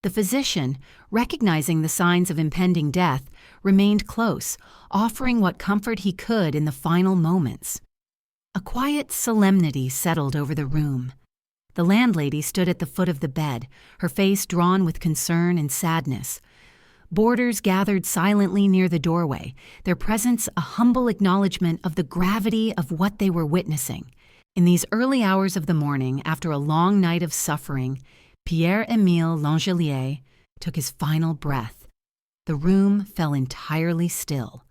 The physician, recognizing the signs of impending death, remained close, offering what comfort he could in the final moments. A quiet solemnity settled over the room. The landlady stood at the foot of the bed, her face drawn with concern and sadness. Boarders gathered silently near the doorway, their presence a humble acknowledgement of the gravity of what they were witnessing. In these early hours of the morning, after a long night of suffering, Pierre-Émile Langelier took his final breath. The room fell entirely still.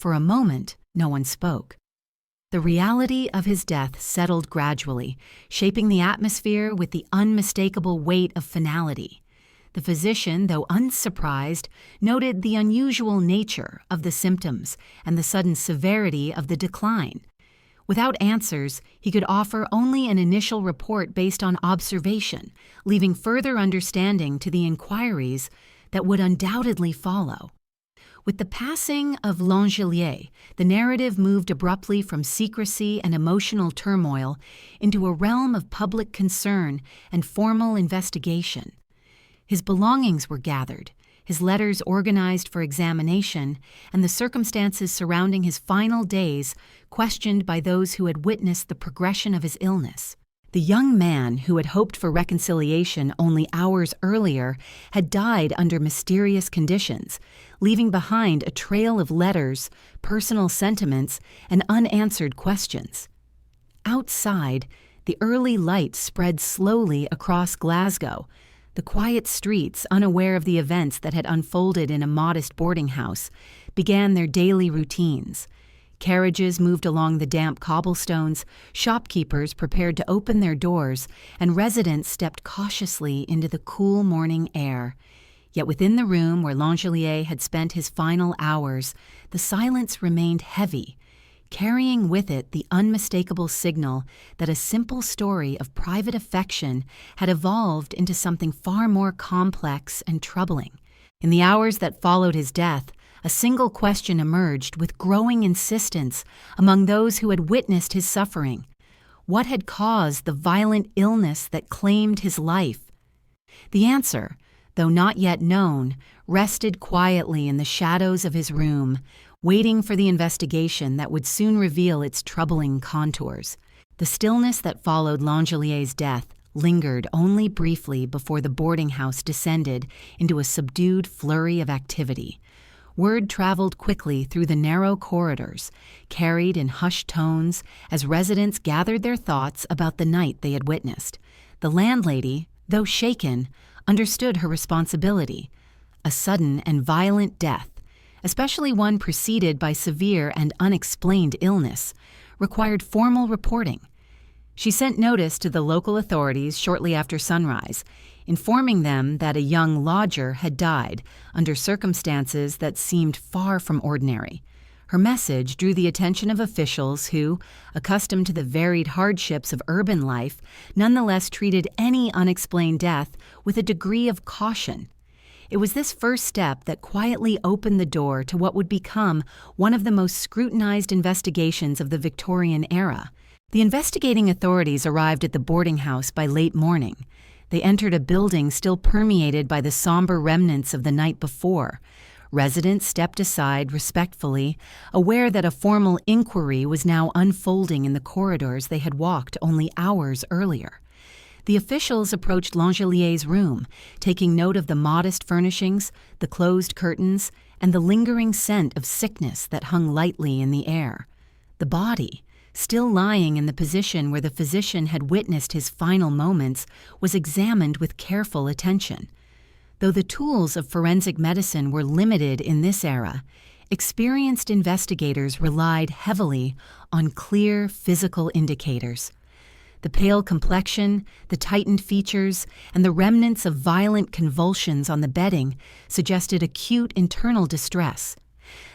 For a moment, no one spoke. The reality of his death settled gradually, shaping the atmosphere with the unmistakable weight of finality. The physician, though unsurprised, noted the unusual nature of the symptoms and the sudden severity of the decline. Without answers, he could offer only an initial report based on observation, leaving further understanding to the inquiries that would undoubtedly follow. With the passing of Langelier, the narrative moved abruptly from secrecy and emotional turmoil into a realm of public concern and formal investigation. His belongings were gathered, his letters organized for examination, and the circumstances surrounding his final days questioned by those who had witnessed the progression of his illness. The young man who had hoped for reconciliation only hours earlier had died under mysterious conditions, leaving behind a trail of letters, personal sentiments, and unanswered questions. Outside, the early light spread slowly across Glasgow. The quiet streets, unaware of the events that had unfolded in a modest boarding house, began their daily routines. Carriages moved along the damp cobblestones, shopkeepers prepared to open their doors, and residents stepped cautiously into the cool morning air. Yet within the room where Langelier had spent his final hours, the silence remained heavy, carrying with it the unmistakable signal that a simple story of private affection had evolved into something far more complex and troubling. In the hours that followed his death, a single question emerged with growing insistence among those who had witnessed his suffering. What had caused the violent illness that claimed his life? The answer, though not yet known, rested quietly in the shadows of his room, waiting for the investigation that would soon reveal its troubling contours. The stillness that followed Langelier's death lingered only briefly before the boarding house descended into a subdued flurry of activity. Word traveled quickly through the narrow corridors, carried in hushed tones as residents gathered their thoughts about the night they had witnessed. The landlady, though shaken, understood her responsibility. A sudden and violent death, especially one preceded by severe and unexplained illness, required formal reporting. She sent notice to the local authorities shortly after sunrise, informing them that a young lodger had died under circumstances that seemed far from ordinary. Her message drew the attention of officials who, accustomed to the varied hardships of urban life, nonetheless treated any unexplained death with a degree of caution. It was this first step that quietly opened the door to what would become one of the most scrutinized investigations of the Victorian era. The investigating authorities arrived at the boarding house by late morning. They entered a building still permeated by the somber remnants of the night before. Residents stepped aside respectfully, aware that a formal inquiry was now unfolding in the corridors they had walked only hours earlier. The officials approached Langelier's room, taking note of the modest furnishings, the closed curtains, and the lingering scent of sickness that hung lightly in the air. The body, still lying in the position where the physician had witnessed his final moments, was examined with careful attention. Though the tools of forensic medicine were limited in this era, experienced investigators relied heavily on clear physical indicators. The pale complexion, the tightened features, and the remnants of violent convulsions on the bedding suggested acute internal distress.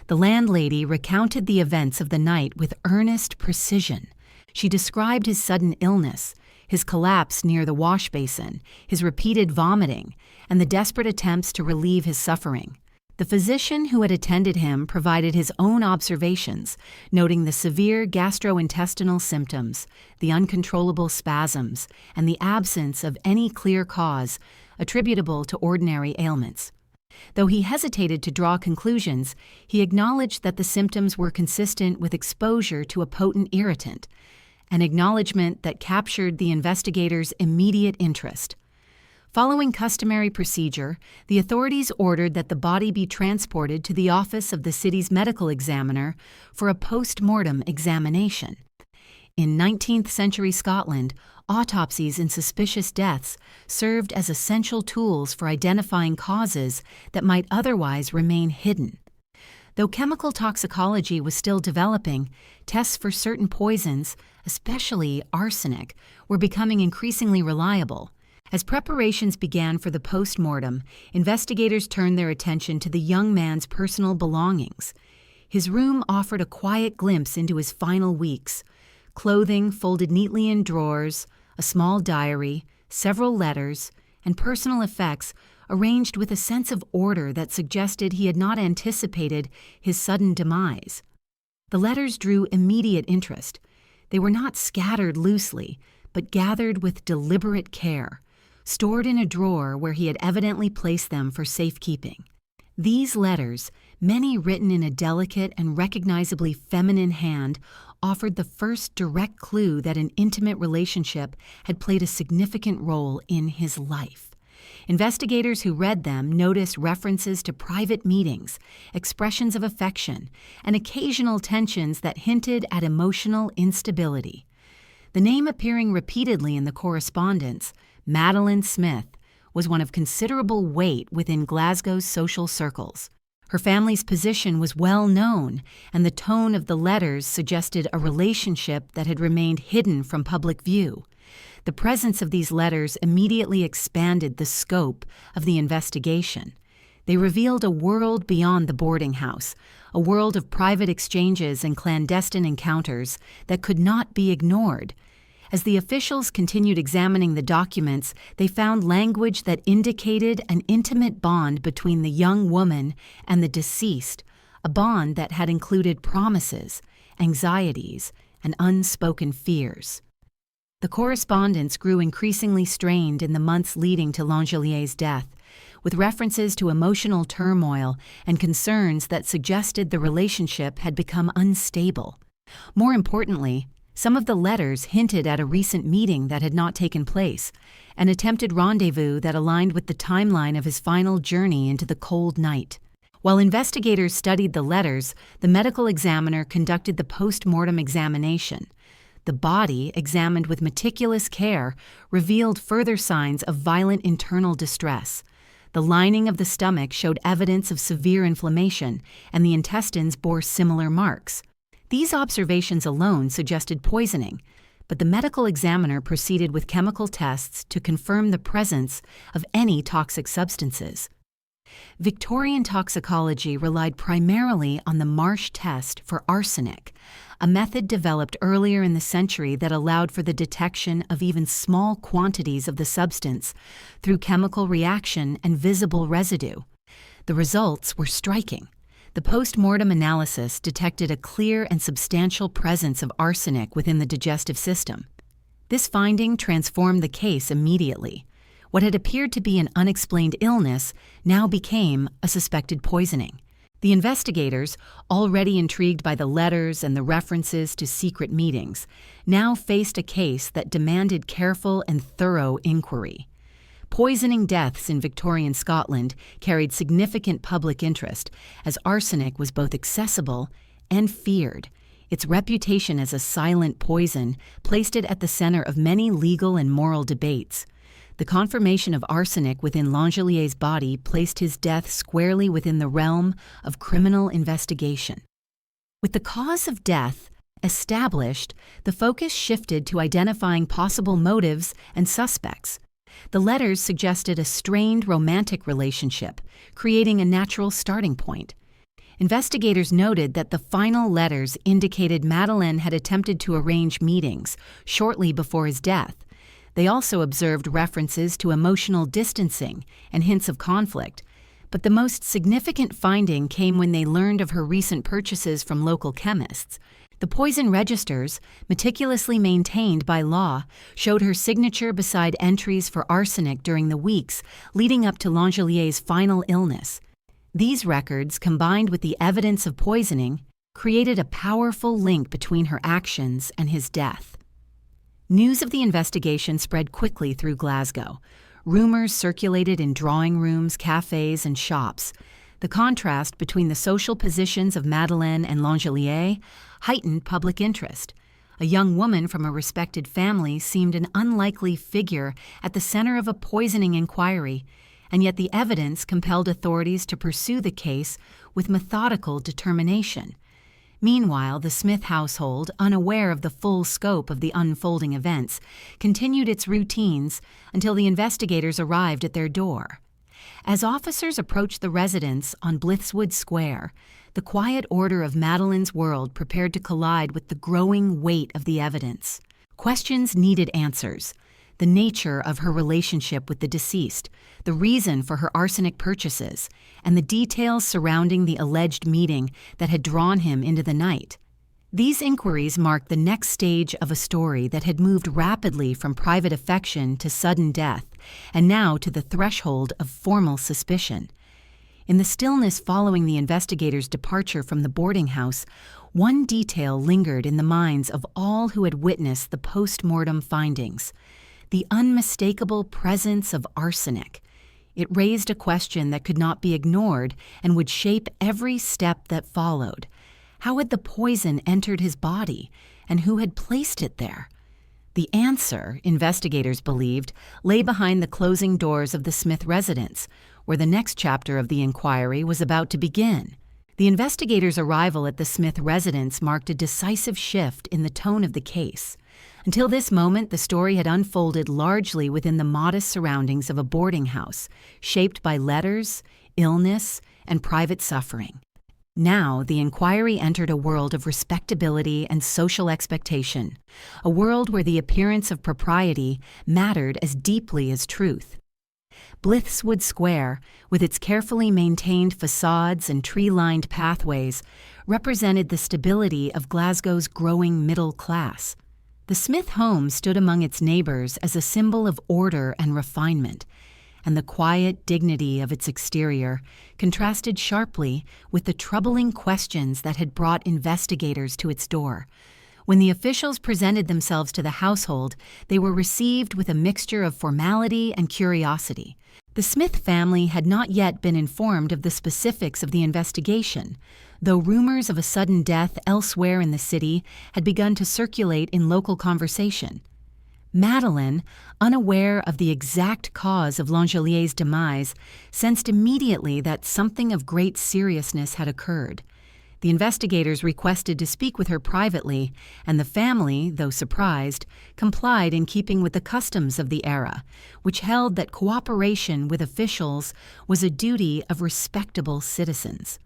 The landlady recounted the events of the night with earnest precision. She described his sudden illness, his collapse near the wash basin, his repeated vomiting, and the desperate attempts to relieve his suffering. The physician who had attended him provided his own observations, noting the severe gastrointestinal symptoms, the uncontrollable spasms, and the absence of any clear cause attributable to ordinary ailments. Though he hesitated to draw conclusions, he acknowledged that the symptoms were consistent with exposure to a potent irritant, an acknowledgement that captured the investigators' immediate interest. Following customary procedure, the authorities ordered that the body be transported to the office of the city's medical examiner for a post-mortem examination. In 19th-century Scotland, autopsies in suspicious deaths served as essential tools for identifying causes that might otherwise remain hidden. Though chemical toxicology was still developing, tests for certain poisons, especially arsenic, were becoming increasingly reliable. As preparations began for the post-mortem, investigators turned their attention to the young man's personal belongings. His room offered a quiet glimpse into his final weeks. Clothing folded neatly in drawers, a small diary, several letters, and personal effects arranged with a sense of order that suggested he had not anticipated his sudden demise. The letters drew immediate interest. They were not scattered loosely, but gathered with deliberate care, stored in a drawer where he had evidently placed them for safekeeping. These letters, many written in a delicate and recognizably feminine hand, offered the first direct clue that an intimate relationship had played a significant role in his life. Investigators who read them noticed references to private meetings, expressions of affection, and occasional tensions that hinted at emotional instability. The name appearing repeatedly in the correspondence, Madeleine Smith, was one of considerable weight within Glasgow's social circles. Her family's position was well known, and the tone of the letters suggested a relationship that had remained hidden from public view. The presence of these letters immediately expanded the scope of the investigation. They revealed a world beyond the boarding house, a world of private exchanges and clandestine encounters that could not be ignored. As the officials continued examining the documents, they found language that indicated an intimate bond between the young woman and the deceased, a bond that had included promises, anxieties, and unspoken fears. The correspondence grew increasingly strained in the months leading to Langelier's death, with references to emotional turmoil and concerns that suggested the relationship had become unstable. More importantly, some of the letters hinted at a recent meeting that had not taken place, an attempted rendezvous that aligned with the timeline of his final journey into the cold night. While investigators studied the letters, the medical examiner conducted the post-mortem examination. The body, examined with meticulous care, revealed further signs of violent internal distress. The lining of the stomach showed evidence of severe inflammation, and the intestines bore similar marks. These observations alone suggested poisoning, but the medical examiner proceeded with chemical tests to confirm the presence of any toxic substances. Victorian toxicology relied primarily on the Marsh test for arsenic, a method developed earlier in the century that allowed for the detection of even small quantities of the substance through chemical reaction and visible residue. The results were striking. The post-mortem analysis detected a clear and substantial presence of arsenic within the digestive system. This finding transformed the case immediately. What had appeared to be an unexplained illness now became a suspected poisoning. The investigators, already intrigued by the letters and the references to secret meetings, now faced a case that demanded careful and thorough inquiry. Poisoning deaths in Victorian Scotland carried significant public interest, as arsenic was both accessible and feared. Its reputation as a silent poison placed it at the center of many legal and moral debates. The confirmation of arsenic within Langellier's body placed his death squarely within the realm of criminal investigation. With the cause of death established, the focus shifted to identifying possible motives and suspects. The letters suggested a strained romantic relationship, creating a natural starting point. Investigators noted that the final letters indicated Madeleine had attempted to arrange meetings shortly before his death. They also observed references to emotional distancing and hints of conflict, but the most significant finding came when they learned of her recent purchases from local chemists. The poison registers, meticulously maintained by law, showed her signature beside entries for arsenic during the weeks leading up to Langellier's final illness. These records, combined with the evidence of poisoning, created a powerful link between her actions and his death. News of the investigation spread quickly through Glasgow. Rumors circulated in drawing rooms, cafes, and shops. The contrast between the social positions of Madeleine and Langellier heightened public interest. A young woman from a respected family seemed an unlikely figure at the center of a poisoning inquiry, and yet the evidence compelled authorities to pursue the case with methodical determination. Meanwhile, the Smith household, unaware of the full scope of the unfolding events, continued its routines until the investigators arrived at their door. As officers approached the residence on Blitheswood Square, the quiet order of Madeleine's world prepared to collide with the growing weight of the evidence. Questions needed answers. The nature of her relationship with the deceased, the reason for her arsenic purchases, and the details surrounding the alleged meeting that had drawn him into the night. These inquiries marked the next stage of a story that had moved rapidly from private affection to sudden death, and now to the threshold of formal suspicion. In the stillness following the investigators' departure from the boarding house, one detail lingered in the minds of all who had witnessed the post-mortem findings: the unmistakable presence of arsenic. It raised a question that could not be ignored and would shape every step that followed. How had the poison entered his body, and who had placed it there? The answer, investigators believed, lay behind the closing doors of the Smith residence, where the next chapter of the inquiry was about to begin. The investigators' arrival at the Smith residence marked a decisive shift in the tone of the case. Until this moment, the story had unfolded largely within the modest surroundings of a boarding house, shaped by letters, illness, and private suffering. Now, the inquiry entered a world of respectability and social expectation, a world where the appearance of propriety mattered as deeply as truth. Blitheswood Square, with its carefully maintained facades and tree-lined pathways, represented the stability of Glasgow's growing middle class. The Smith home stood among its neighbors as a symbol of order and refinement, and the quiet dignity of its exterior contrasted sharply with the troubling questions that had brought investigators to its door. When the officials presented themselves to the household, they were received with a mixture of formality and curiosity. The Smith family had not yet been informed of the specifics of the investigation, though rumors of a sudden death elsewhere in the city had begun to circulate in local conversation. Madeleine, unaware of the exact cause of Langellier's demise, sensed immediately that something of great seriousness had occurred. The investigators requested to speak with her privately, and the family, though surprised, complied in keeping with the customs of the era, which held that cooperation with officials was a duty of respectable citizens.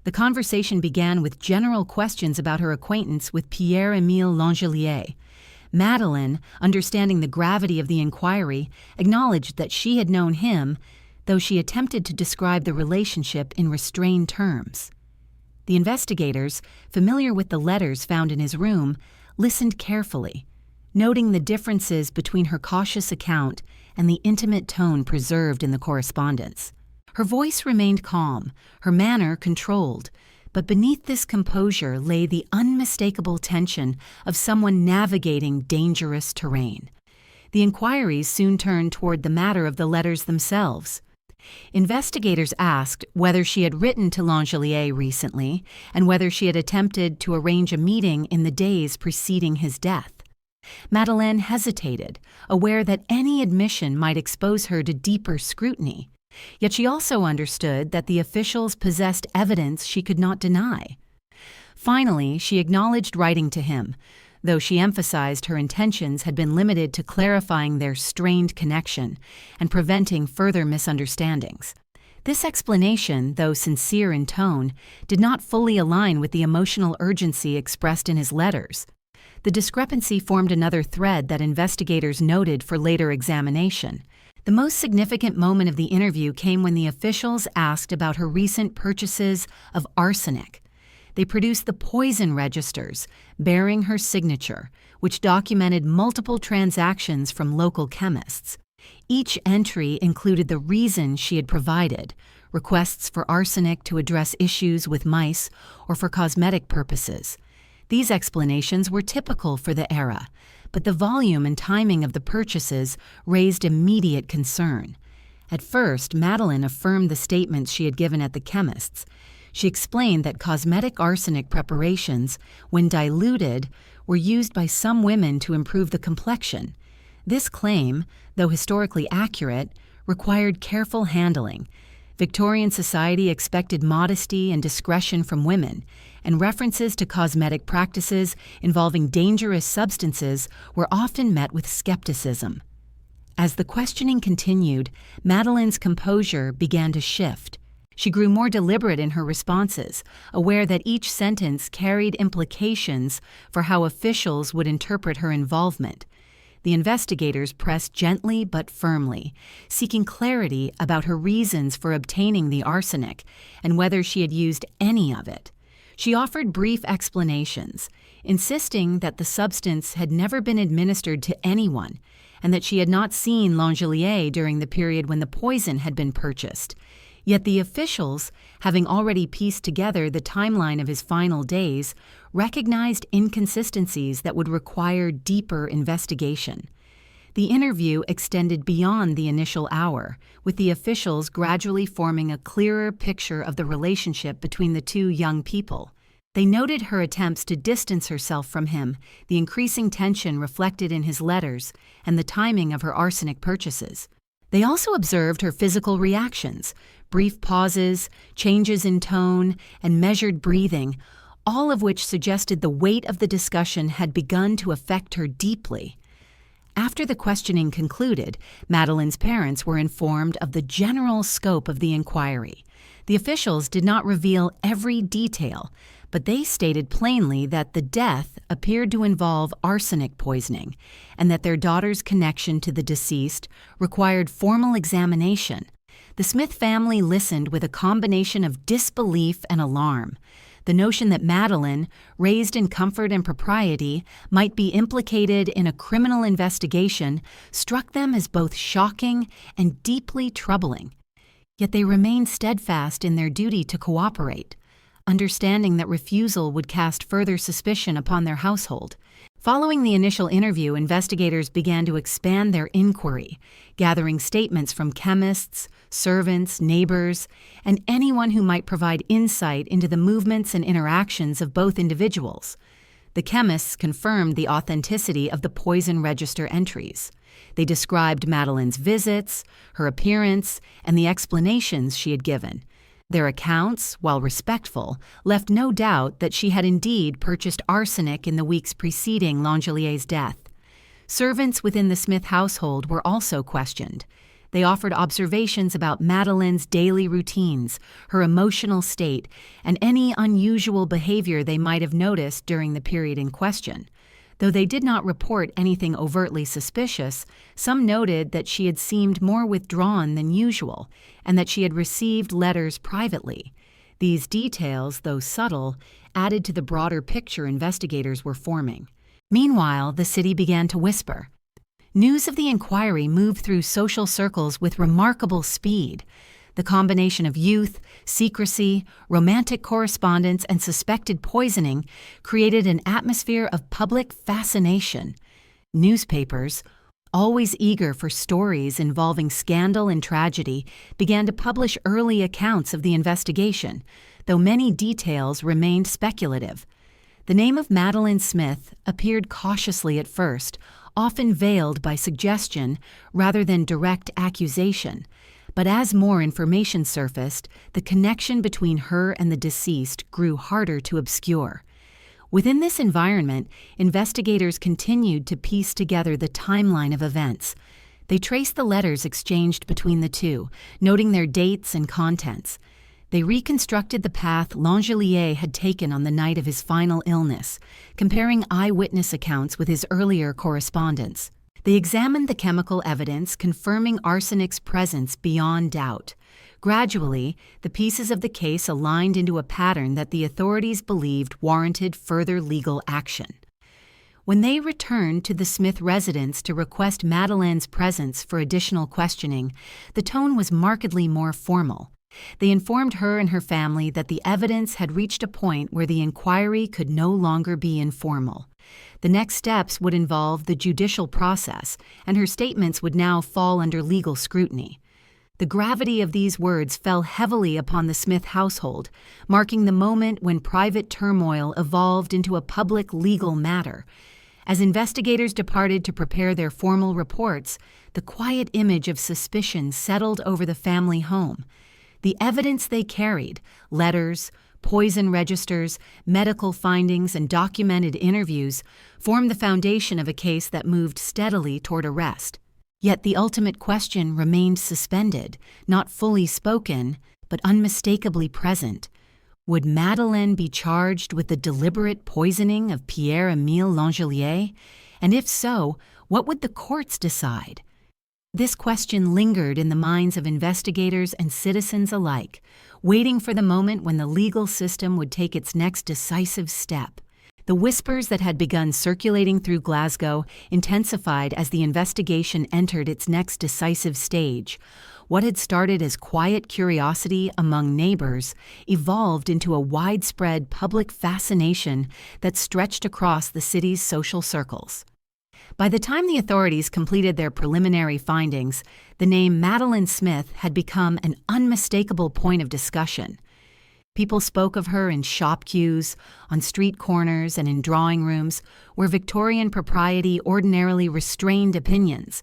The conversation began with general questions about her acquaintance with Pierre-Émile Langelier. Madeleine, understanding the gravity of the inquiry, acknowledged that she had known him, though she attempted to describe the relationship in restrained terms. The investigators, familiar with the letters found in his room, listened carefully, noting the differences between her cautious account and the intimate tone preserved in the correspondence. Her voice remained calm, her manner controlled, but beneath this composure lay the unmistakable tension of someone navigating dangerous terrain. The inquiries soon turned toward the matter of the letters themselves. Investigators asked whether she had written to Langelier recently and whether she had attempted to arrange a meeting in the days preceding his death. Madeleine hesitated, aware that any admission might expose her to deeper scrutiny. Yet she also understood that the officials possessed evidence she could not deny. Finally, she acknowledged writing to him, though she emphasized her intentions had been limited to clarifying their strained connection and preventing further misunderstandings. This explanation, though sincere in tone, did not fully align with the emotional urgency expressed in his letters. The discrepancy formed another thread that investigators noted for later examination. The most significant moment of the interview came when the officials asked about her recent purchases of arsenic. They produced the poison registers, bearing her signature, which documented multiple transactions from local chemists. Each entry included the reason she had provided: requests for arsenic to address issues with mice or for cosmetic purposes. These explanations were typical for the era, but the volume and timing of the purchases raised immediate concern. At first, Madeleine affirmed the statements she had given at the chemist's. She explained that cosmetic arsenic preparations, when diluted, were used by some women to improve the complexion. This claim, though historically accurate, required careful handling. Victorian society expected modesty and discretion from women, and references to cosmetic practices involving dangerous substances were often met with skepticism. As the questioning continued, Madeleine's composure began to shift. She grew more deliberate in her responses, aware that each sentence carried implications for how officials would interpret her involvement. The investigators pressed gently but firmly, seeking clarity about her reasons for obtaining the arsenic and whether she had used any of it. She offered brief explanations, insisting that the substance had never been administered to anyone and that she had not seen Langelier during the period when the poison had been purchased. Yet the officials, having already pieced together the timeline of his final days, recognized inconsistencies that would require deeper investigation. The interview extended beyond the initial hour, with the officials gradually forming a clearer picture of the relationship between the two young people. They noted her attempts to distance herself from him, the increasing tension reflected in his letters, and the timing of her arsenic purchases. They also observed her physical reactions, brief pauses, changes in tone, and measured breathing, all of which suggested the weight of the discussion had begun to affect her deeply. After the questioning concluded, Madeleine's parents were informed of the general scope of the inquiry. The officials did not reveal every detail, but they stated plainly that the death appeared to involve arsenic poisoning and that their daughter's connection to the deceased required formal examination. The Smith family listened with a combination of disbelief and alarm. The notion that Madeleine, raised in comfort and propriety, might be implicated in a criminal investigation struck them as both shocking and deeply troubling. Yet they remained steadfast in their duty to cooperate, understanding that refusal would cast further suspicion upon their household. Following the initial interview, investigators began to expand their inquiry, gathering statements from chemists, servants, neighbors, and anyone who might provide insight into the movements and interactions of both individuals. The chemists confirmed the authenticity of the poison register entries. They described Madeleine's visits, her appearance, and the explanations she had given. Their accounts, while respectful, left no doubt that she had indeed purchased arsenic in the weeks preceding Langellier's death. Servants within the Smith household were also questioned. They offered observations about Madeleine's daily routines, her emotional state, and any unusual behavior they might have noticed during the period in question. Though they did not report anything overtly suspicious, some noted that she had seemed more withdrawn than usual, and that she had received letters privately. These details, though subtle, added to the broader picture investigators were forming. Meanwhile, the city began to whisper. News of the inquiry moved through social circles with remarkable speed. The combination of youth, secrecy, romantic correspondence, and suspected poisoning created an atmosphere of public fascination. Newspapers, always eager for stories involving scandal and tragedy, began to publish early accounts of the investigation, though many details remained speculative. The name of Madeleine Smith appeared cautiously at first, often veiled by suggestion rather than direct accusation. But as more information surfaced, the connection between her and the deceased grew harder to obscure. Within this environment, investigators continued to piece together the timeline of events. They traced the letters exchanged between the two, noting their dates and contents. They reconstructed the path Langellier had taken on the night of his final illness, comparing eyewitness accounts with his earlier correspondence. They examined the chemical evidence confirming arsenic's presence beyond doubt. Gradually, the pieces of the case aligned into a pattern that the authorities believed warranted further legal action. When they returned to the Smith residence to request Madeleine's presence for additional questioning, the tone was markedly more formal. They informed her and her family that the evidence had reached a point where the inquiry could no longer be informal. The next steps would involve the judicial process, and her statements would now fall under legal scrutiny. The gravity of these words fell heavily upon the Smith household, marking the moment when private turmoil evolved into a public legal matter. As investigators departed to prepare their formal reports, the quiet image of suspicion settled over the family home. The evidence they carried, letters, poison registers, medical findings, and documented interviews, formed the foundation of a case that moved steadily toward arrest. Yet the ultimate question remained suspended, not fully spoken, but unmistakably present. Would Madeleine be charged with the deliberate poisoning of Pierre-Émile Langellier? And if so, what would the courts decide? This question lingered in the minds of investigators and citizens alike, waiting for the moment when the legal system would take its next decisive step. The whispers that had begun circulating through Glasgow intensified as the investigation entered its next decisive stage. What had started as quiet curiosity among neighbors evolved into a widespread public fascination that stretched across the city's social circles. By the time the authorities completed their preliminary findings, the name Madeleine Smith had become an unmistakable point of discussion. People spoke of her in shop queues, on street corners, and in drawing rooms, where Victorian propriety ordinarily restrained opinions.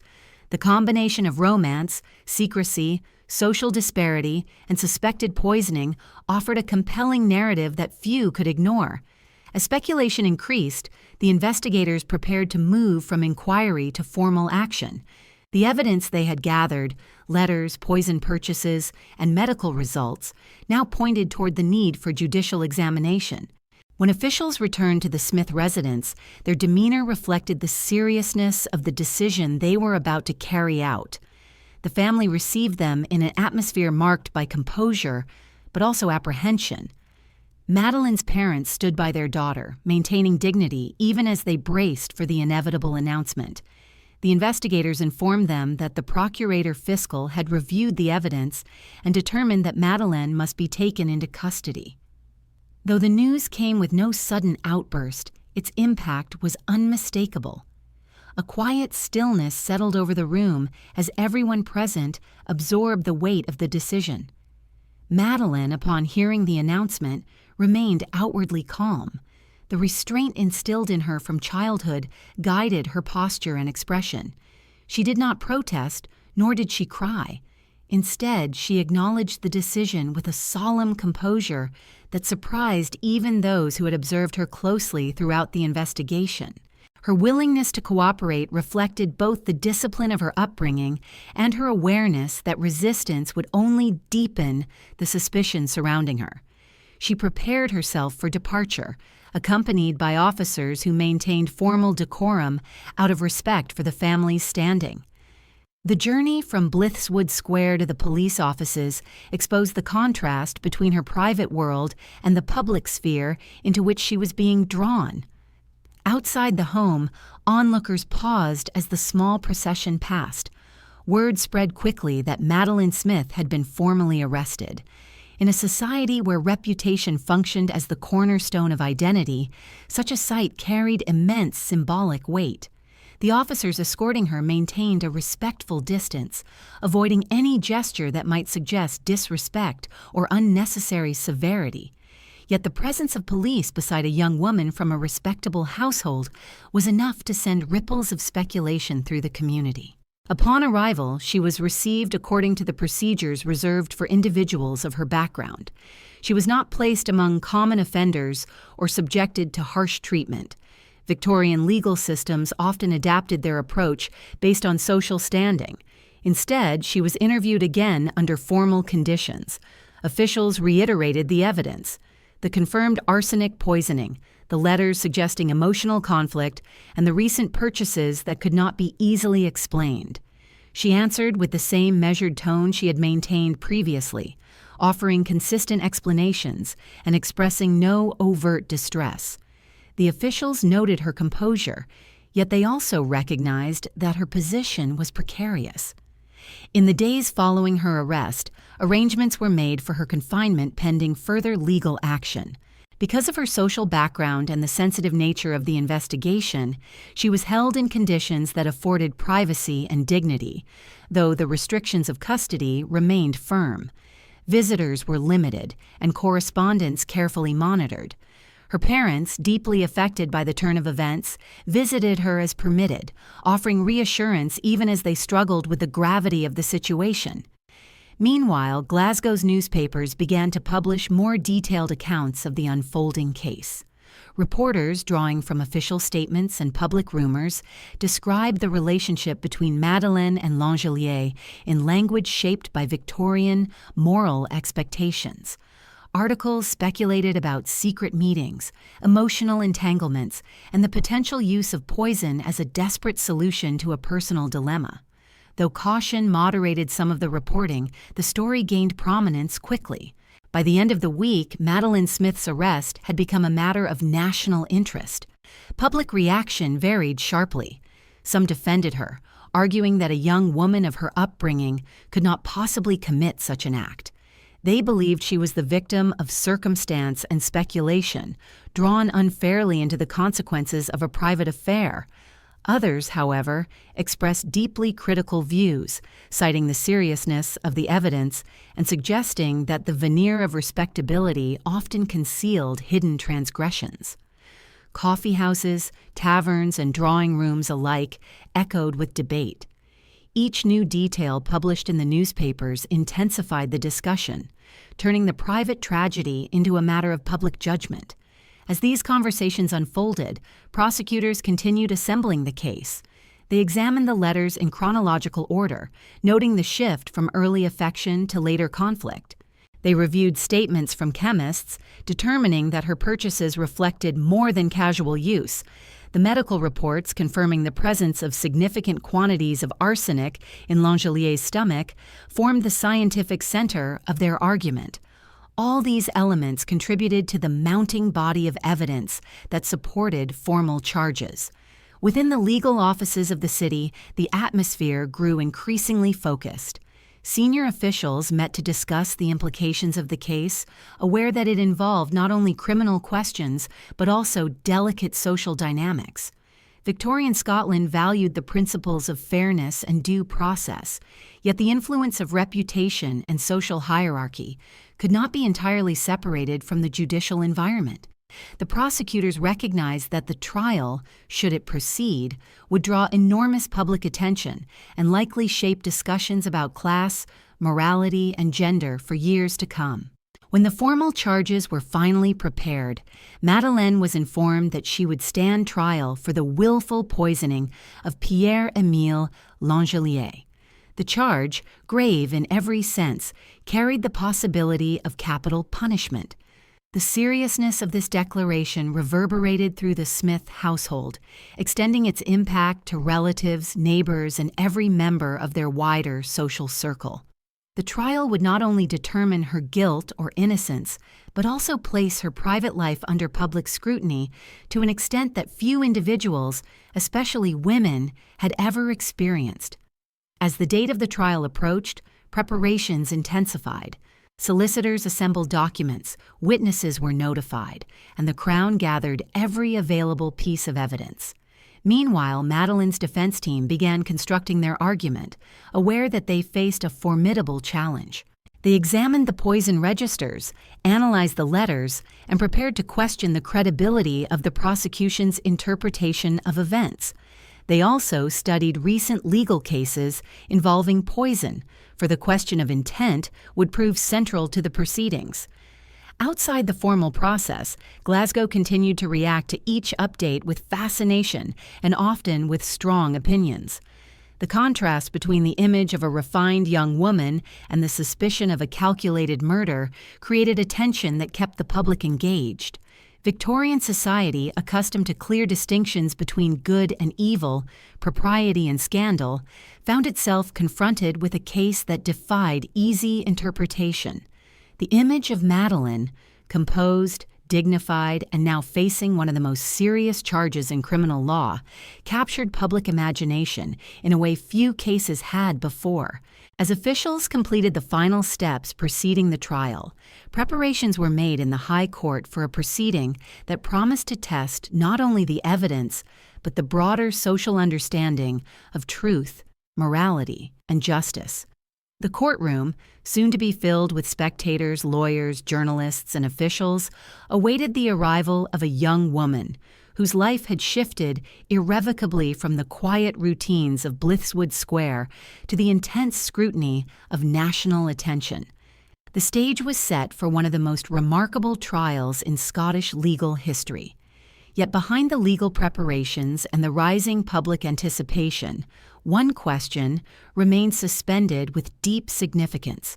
The combination of romance, secrecy, social disparity, and suspected poisoning offered a compelling narrative that few could ignore. As speculation increased, the investigators prepared to move from inquiry to formal action. The evidence they had gathered, letters, poison purchases, and medical results, now pointed toward the need for judicial examination. When officials returned to the Smith residence, their demeanor reflected the seriousness of the decision they were about to carry out. The family received them in an atmosphere marked by composure, but also apprehension. Madeleine's parents stood by their daughter, maintaining dignity even as they braced for the inevitable announcement. The investigators informed them that the procurator fiscal had reviewed the evidence and determined that Madeleine must be taken into custody. Though the news came with no sudden outburst, its impact was unmistakable. A quiet stillness settled over the room as everyone present absorbed the weight of the decision. Madeleine, upon hearing the announcement, remained outwardly calm. The restraint instilled in her from childhood guided her posture and expression. She did not protest, nor did she cry. Instead, she acknowledged the decision with a solemn composure that surprised even those who had observed her closely throughout the investigation. Her willingness to cooperate reflected both the discipline of her upbringing and her awareness that resistance would only deepen the suspicion surrounding her. She prepared herself for departure, accompanied by officers who maintained formal decorum out of respect for the family's standing. The journey from Blitheswood Square to the police offices exposed the contrast between her private world and the public sphere into which she was being drawn. Outside the home, onlookers paused as the small procession passed. Word spread quickly that Madeleine Smith had been formally arrested. In a society where reputation functioned as the cornerstone of identity, such a sight carried immense symbolic weight. The officers escorting her maintained a respectful distance, avoiding any gesture that might suggest disrespect or unnecessary severity. Yet the presence of police beside a young woman from a respectable household was enough to send ripples of speculation through the community. Upon arrival, she was received according to the procedures reserved for individuals of her background. She was not placed among common offenders or subjected to harsh treatment. Victorian legal systems often adapted their approach based on social standing. Instead, she was interviewed again under formal conditions. Officials reiterated the evidence: the confirmed arsenic poisoning, the letters suggesting emotional conflict, and the recent purchases that could not be easily explained. She answered with the same measured tone she had maintained previously, offering consistent explanations and expressing no overt distress. The officials noted her composure, yet they also recognized that her position was precarious. In the days following her arrest, arrangements were made for her confinement pending further legal action. Because of her social background and the sensitive nature of the investigation, she was held in conditions that afforded privacy and dignity, though the restrictions of custody remained firm. Visitors were limited and correspondence carefully monitored. Her parents, deeply affected by the turn of events, visited her as permitted, offering reassurance even as they struggled with the gravity of the situation. Meanwhile, Glasgow's newspapers began to publish more detailed accounts of the unfolding case. Reporters, drawing from official statements and public rumors, described the relationship between Madeleine and Langelier in language shaped by Victorian moral expectations. Articles speculated about secret meetings, emotional entanglements, and the potential use of poison as a desperate solution to a personal dilemma. Though caution moderated some of the reporting, the story gained prominence quickly. By the end of the week, Madeleine Smith's arrest had become a matter of national interest. Public reaction varied sharply. Some defended her, arguing that a young woman of her upbringing could not possibly commit such an act. They believed she was the victim of circumstance and speculation, drawn unfairly into the consequences of a private affair. Others, however, expressed deeply critical views, citing the seriousness of the evidence and suggesting that the veneer of respectability often concealed hidden transgressions. Coffee houses, taverns, and drawing rooms alike echoed with debate. Each new detail published in the newspapers intensified the discussion, turning the private tragedy into a matter of public judgment. As these conversations unfolded, prosecutors continued assembling the case. They examined the letters in chronological order, noting the shift from early affection to later conflict. They reviewed statements from chemists, determining that her purchases reflected more than casual use. The medical reports confirming the presence of significant quantities of arsenic in Langelier's stomach formed the scientific center of their argument. All these elements contributed to the mounting body of evidence that supported formal charges. Within the legal offices of the city, the atmosphere grew increasingly focused. Senior officials met to discuss the implications of the case, aware that it involved not only criminal questions, but also delicate social dynamics. Victorian Scotland valued the principles of fairness and due process, yet the influence of reputation and social hierarchy could not be entirely separated from the judicial environment. The prosecutors recognized that the trial, should it proceed, would draw enormous public attention and likely shape discussions about class, morality, and gender for years to come. When the formal charges were finally prepared, Madeleine was informed that she would stand trial for the willful poisoning of Pierre-Émile Langelier. The charge, grave in every sense, carried the possibility of capital punishment. The seriousness of this declaration reverberated through the Smith household, extending its impact to relatives, neighbors, and every member of their wider social circle. The trial would not only determine her guilt or innocence, but also place her private life under public scrutiny to an extent that few individuals, especially women, had ever experienced. As the date of the trial approached, preparations intensified. Solicitors assembled documents, witnesses were notified, and the Crown gathered every available piece of evidence. Meanwhile, Madeleine's defense team began constructing their argument, aware that they faced a formidable challenge. They examined the poison registers, analyzed the letters, and prepared to question the credibility of the prosecution's interpretation of events. They also studied recent legal cases involving poison, for the question of intent would prove central to the proceedings. Outside the formal process, Glasgow continued to react to each update with fascination and often with strong opinions. The contrast between the image of a refined young woman and the suspicion of a calculated murder created a tension that kept the public engaged. Victorian society, accustomed to clear distinctions between good and evil, propriety and scandal, found itself confronted with a case that defied easy interpretation. The image of Madeleine, composed, dignified, and now facing one of the most serious charges in criminal law, captured public imagination in a way few cases had before. As officials completed the final steps preceding the trial, preparations were made in the High Court for a proceeding that promised to test not only the evidence, but the broader social understanding of truth, morality, and justice. The courtroom, soon to be filled with spectators, lawyers, journalists, and officials, awaited the arrival of a young woman whose life had shifted irrevocably from the quiet routines of Blitheswood Square to the intense scrutiny of national attention. The stage was set for one of the most remarkable trials in Scottish legal history. Yet behind the legal preparations and the rising public anticipation, one question remained suspended with deep significance.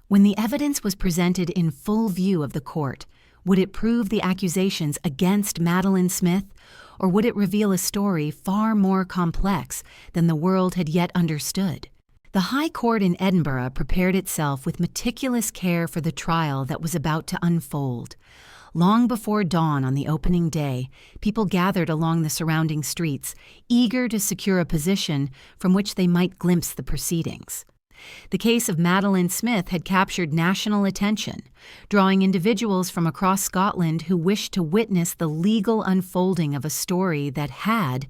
When the evidence was presented in full view of the court, would it prove the accusations against Madeleine Smith, or would it reveal a story far more complex than the world had yet understood? The High Court in Edinburgh prepared itself with meticulous care for the trial that was about to unfold. Long before dawn on the opening day, people gathered along the surrounding streets, eager to secure a position from which they might glimpse the proceedings. The case of Madeleine Smith had captured national attention, drawing individuals from across Scotland who wished to witness the legal unfolding of a story that had,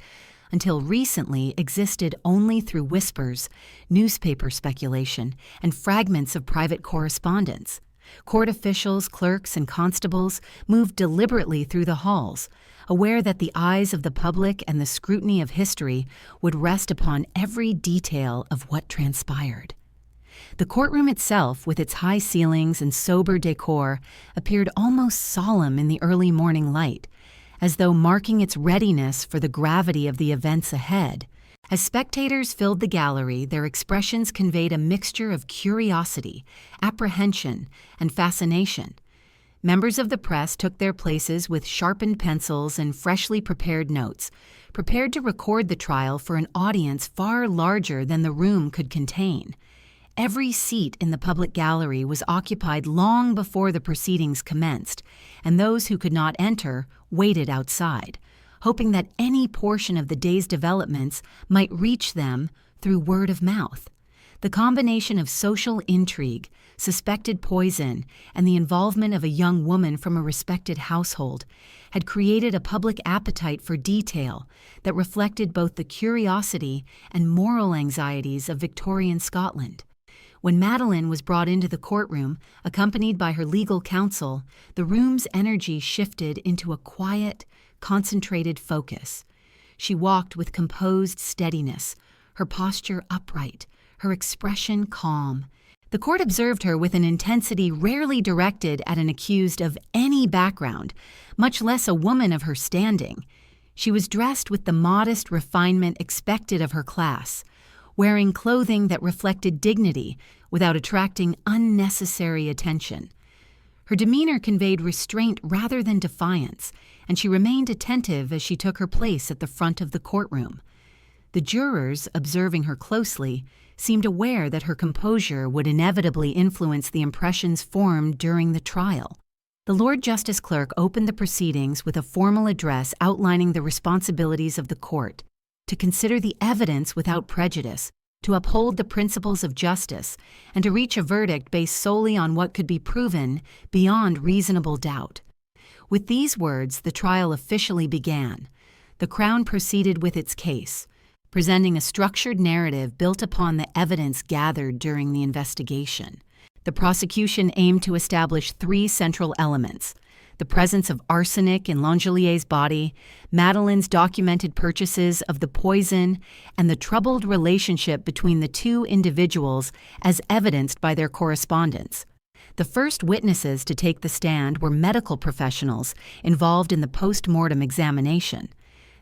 until recently, existed only through whispers, newspaper speculation, and fragments of private correspondence. Court officials, clerks, and constables moved deliberately through the halls, aware that the eyes of the public and the scrutiny of history would rest upon every detail of what transpired. The courtroom itself, with its high ceilings and sober decor, appeared almost solemn in the early morning light, as though marking its readiness for the gravity of the events ahead. As spectators filled the gallery, their expressions conveyed a mixture of curiosity, apprehension, and fascination. Members of the press took their places with sharpened pencils and freshly prepared notes, prepared to record the trial for an audience far larger than the room could contain. Every seat in the public gallery was occupied long before the proceedings commenced, and those who could not enter waited outside, hoping that any portion of the day's developments might reach them through word of mouth. The combination of social intrigue, suspected poison, and the involvement of a young woman from a respected household had created a public appetite for detail that reflected both the curiosity and moral anxieties of Victorian Scotland. When Madeleine was brought into the courtroom, accompanied by her legal counsel, the room's energy shifted into a quiet, concentrated focus. She walked with composed steadiness, her posture upright, her expression calm. The court observed her with an intensity rarely directed at an accused of any background, much less a woman of her standing. She was dressed with the modest refinement expected of her class, wearing clothing that reflected dignity without attracting unnecessary attention. Her demeanor conveyed restraint rather than defiance, and she remained attentive as she took her place at the front of the courtroom. The jurors, observing her closely, seemed aware that her composure would inevitably influence the impressions formed during the trial. The Lord Justice Clerk opened the proceedings with a formal address outlining the responsibilities of the court: to consider the evidence without prejudice, to uphold the principles of justice, and to reach a verdict based solely on what could be proven beyond reasonable doubt. With these words, the trial officially began. The Crown proceeded with its case, presenting a structured narrative built upon the evidence gathered during the investigation. The prosecution aimed to establish three central elements: the presence of arsenic in Langellier's body, Madeleine's documented purchases of the poison, and the troubled relationship between the two individuals as evidenced by their correspondence. The first witnesses to take the stand were medical professionals involved in the post-mortem examination.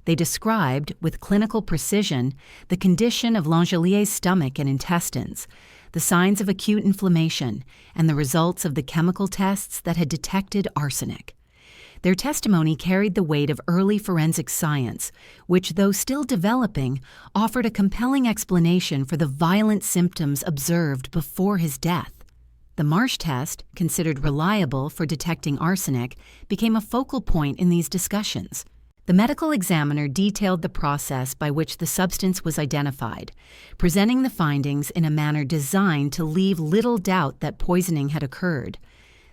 They described, with clinical precision, the condition of Langellier's stomach and intestines, the signs of acute inflammation, and the results of the chemical tests that had detected arsenic. Their testimony carried the weight of early forensic science, which, though still developing, offered a compelling explanation for the violent symptoms observed before his death. The Marsh test, considered reliable for detecting arsenic, became a focal point in these discussions. The medical examiner detailed the process by which the substance was identified, presenting the findings in a manner designed to leave little doubt that poisoning had occurred.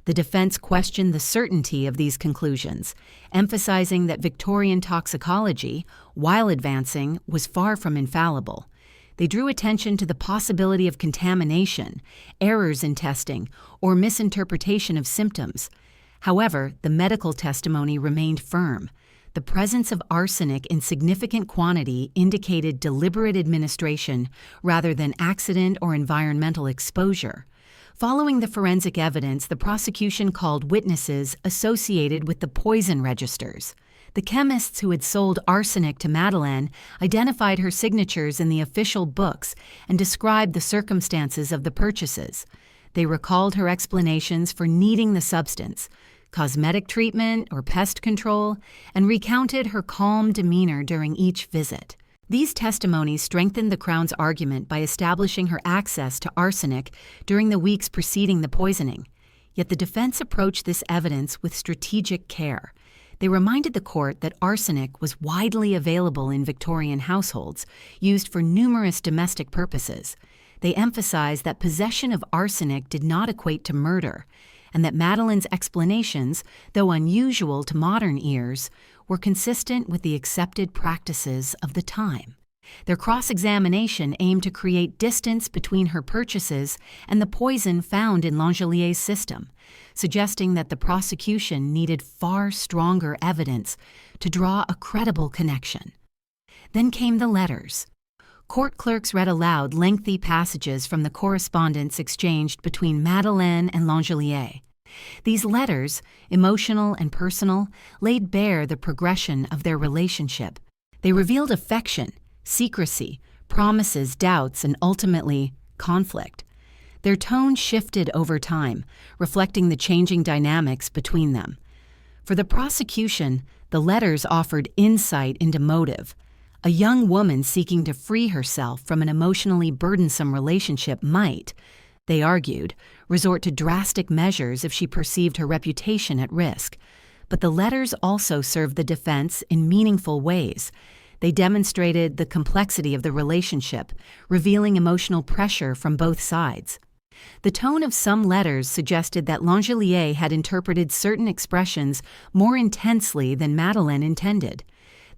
The defense questioned the certainty of these conclusions, emphasizing that Victorian toxicology, while advancing, was far from infallible. They drew attention to the possibility of contamination, errors in testing, or misinterpretation of symptoms. However, the medical testimony remained firm. The presence of arsenic in significant quantity indicated deliberate administration rather than accident or environmental exposure. Following the forensic evidence, the prosecution called witnesses associated with the poison registers. The chemists who had sold arsenic to Madeleine identified her signatures in the official books and described the circumstances of the purchases. They recalled her explanations for needing the substance, cosmetic treatment or pest control, and recounted her calm demeanor during each visit. These testimonies strengthened the Crown's argument by establishing her access to arsenic during the weeks preceding the poisoning. Yet the defense approached this evidence with strategic care. They reminded the court that arsenic was widely available in Victorian households, used for numerous domestic purposes. They emphasized that possession of arsenic did not equate to murder, and that Madeleine's explanations, though unusual to modern ears, were consistent with the accepted practices of the time. Their cross-examination aimed to create distance between her purchases and the poison found in Langellier's system, suggesting that the prosecution needed far stronger evidence to draw a credible connection. Then came the letters. Court clerks read aloud lengthy passages from the correspondence exchanged between Madeleine and Langellier. These letters, emotional and personal, laid bare the progression of their relationship. They revealed affection, secrecy, promises, doubts, and ultimately, conflict. Their tone shifted over time, reflecting the changing dynamics between them. For the prosecution, the letters offered insight into motive. A young woman seeking to free herself from an emotionally burdensome relationship might, they argued, resort to drastic measures if she perceived her reputation at risk. But the letters also served the defense in meaningful ways. They demonstrated the complexity of the relationship, revealing emotional pressure from both sides. The tone of some letters suggested that Langellier had interpreted certain expressions more intensely than Madeleine intended.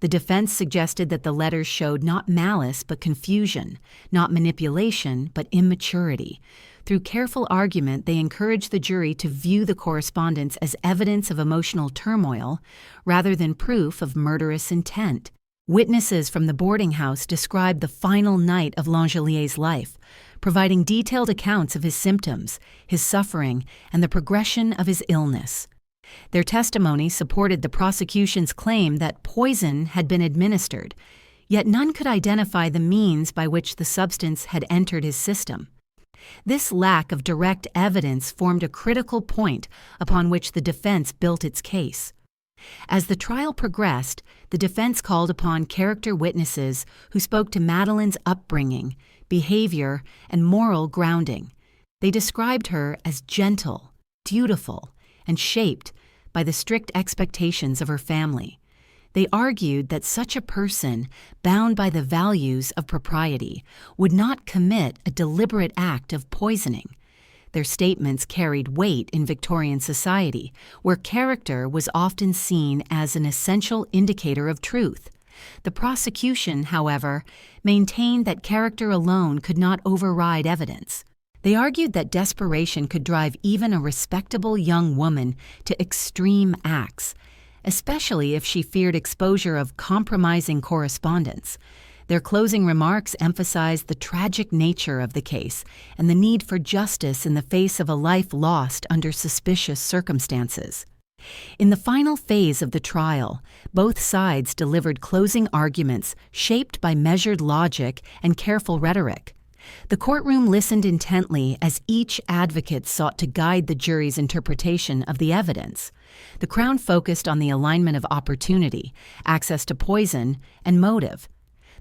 The defense suggested that the letters showed not malice but confusion, not manipulation but immaturity. Through careful argument, they encouraged the jury to view the correspondence as evidence of emotional turmoil rather than proof of murderous intent. Witnesses from the boarding house described the final night of Langelier's life, providing detailed accounts of his symptoms, his suffering, and the progression of his illness. Their testimony supported the prosecution's claim that poison had been administered, yet none could identify the means by which the substance had entered his system. This lack of direct evidence formed a critical point upon which the defense built its case. As the trial progressed, the defense called upon character witnesses who spoke to Madeleine's upbringing, behavior, and moral grounding. They described her as gentle, dutiful, and shaped by the strict expectations of her family. They argued that such a person, bound by the values of propriety, would not commit a deliberate act of poisoning. Their statements carried weight in Victorian society, where character was often seen as an essential indicator of truth. The prosecution, however, maintained that character alone could not override evidence. They argued that desperation could drive even a respectable young woman to extreme acts, especially if she feared exposure of compromising correspondence. Their closing remarks emphasized the tragic nature of the case and the need for justice in the face of a life lost under suspicious circumstances. In the final phase of the trial, both sides delivered closing arguments shaped by measured logic and careful rhetoric. The courtroom listened intently as each advocate sought to guide the jury's interpretation of the evidence. The Crown focused on the alignment of opportunity, access to poison, and motive.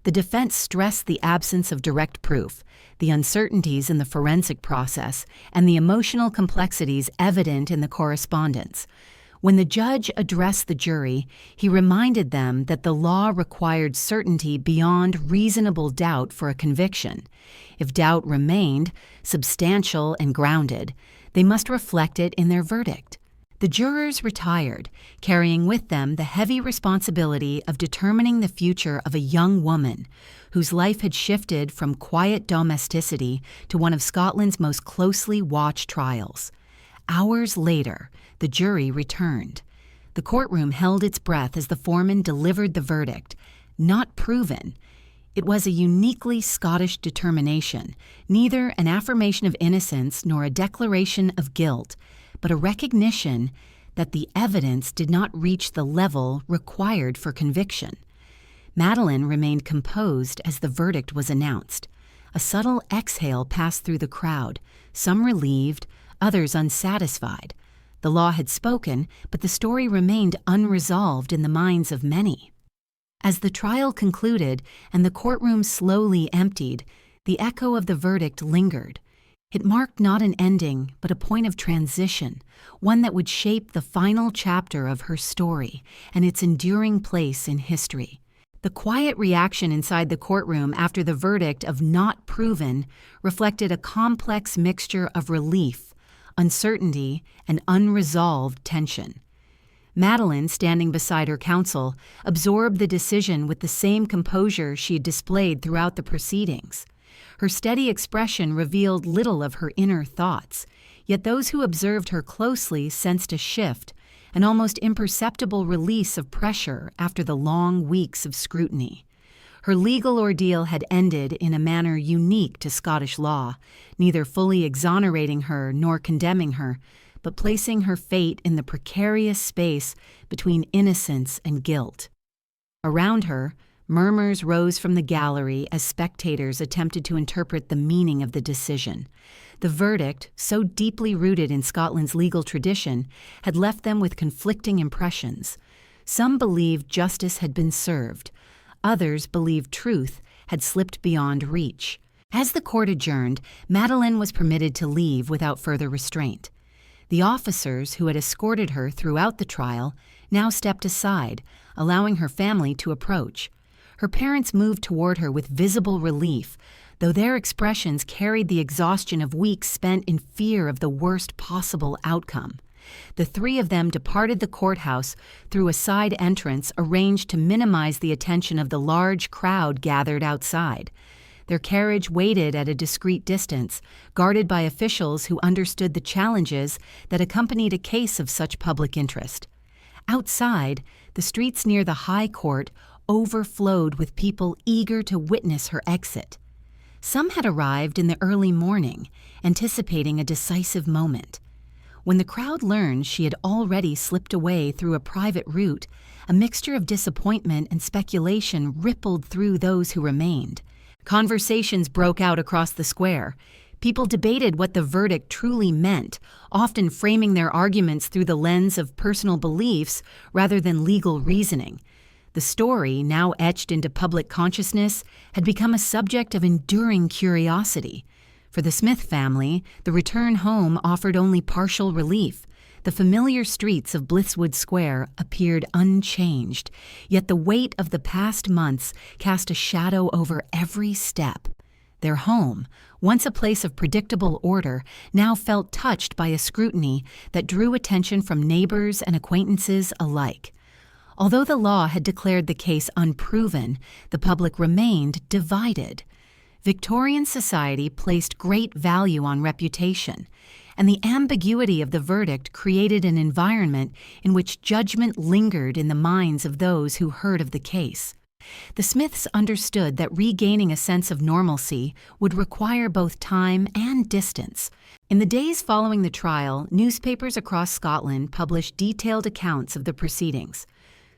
The defense stressed the absence of direct proof, the uncertainties in the forensic process, and the emotional complexities evident in the correspondence. When the judge addressed the jury, he reminded them that the law required certainty beyond reasonable doubt for a conviction. If doubt remained, substantial and grounded, they must reflect it in their verdict. The jurors retired, carrying with them the heavy responsibility of determining the future of a young woman whose life had shifted from quiet domesticity to one of Scotland's most closely watched trials. Hours later, the jury returned. The courtroom held its breath as the foreman delivered the verdict. Not proven. It was a uniquely Scottish determination, neither an affirmation of innocence nor a declaration of guilt, but a recognition that the evidence did not reach the level required for conviction. Madeleine remained composed as the verdict was announced. A subtle exhale passed through the crowd, some relieved, others unsatisfied. The law had spoken, but the story remained unresolved in the minds of many. As the trial concluded and the courtroom slowly emptied, the echo of the verdict lingered. It marked not an ending, but a point of transition, one that would shape the final chapter of her story and its enduring place in history. The quiet reaction inside the courtroom after the verdict of not proven reflected a complex mixture of relief, uncertainty, and unresolved tension. Madeleine, standing beside her counsel, absorbed the decision with the same composure she had displayed throughout the proceedings. Her steady expression revealed little of her inner thoughts, yet those who observed her closely sensed a shift, an almost imperceptible release of pressure after the long weeks of scrutiny. Her legal ordeal had ended in a manner unique to Scottish law, neither fully exonerating her nor condemning her, but placing her fate in the precarious space between innocence and guilt. Around her, murmurs rose from the gallery as spectators attempted to interpret the meaning of the decision. The verdict, so deeply rooted in Scotland's legal tradition, had left them with conflicting impressions. Some believed justice had been served. Others believed truth had slipped beyond reach. As the court adjourned, Madeleine was permitted to leave without further restraint. The officers who had escorted her throughout the trial now stepped aside, allowing her family to approach. Her parents moved toward her with visible relief, though their expressions carried the exhaustion of weeks spent in fear of the worst possible outcome. The three of them departed the courthouse through a side entrance arranged to minimize the attention of the large crowd gathered outside. Their carriage waited at a discreet distance, guarded by officials who understood the challenges that accompanied a case of such public interest. Outside, the streets near the High Court overflowed with people eager to witness her exit. Some had arrived in the early morning, anticipating a decisive moment. When the crowd learned she had already slipped away through a private route, a mixture of disappointment and speculation rippled through those who remained. Conversations broke out across the square. People debated what the verdict truly meant, often framing their arguments through the lens of personal beliefs rather than legal reasoning. The story, now etched into public consciousness, had become a subject of enduring curiosity. For the Smith family, the return home offered only partial relief. The familiar streets of Blitheswood Square appeared unchanged, yet the weight of the past months cast a shadow over every step. Their home, once a place of predictable order, now felt touched by a scrutiny that drew attention from neighbors and acquaintances alike. Although the law had declared the case unproven, the public remained divided. Victorian society placed great value on reputation, and the ambiguity of the verdict created an environment in which judgment lingered in the minds of those who heard of the case. The Smiths understood that regaining a sense of normalcy would require both time and distance. In the days following the trial, newspapers across Scotland published detailed accounts of the proceedings.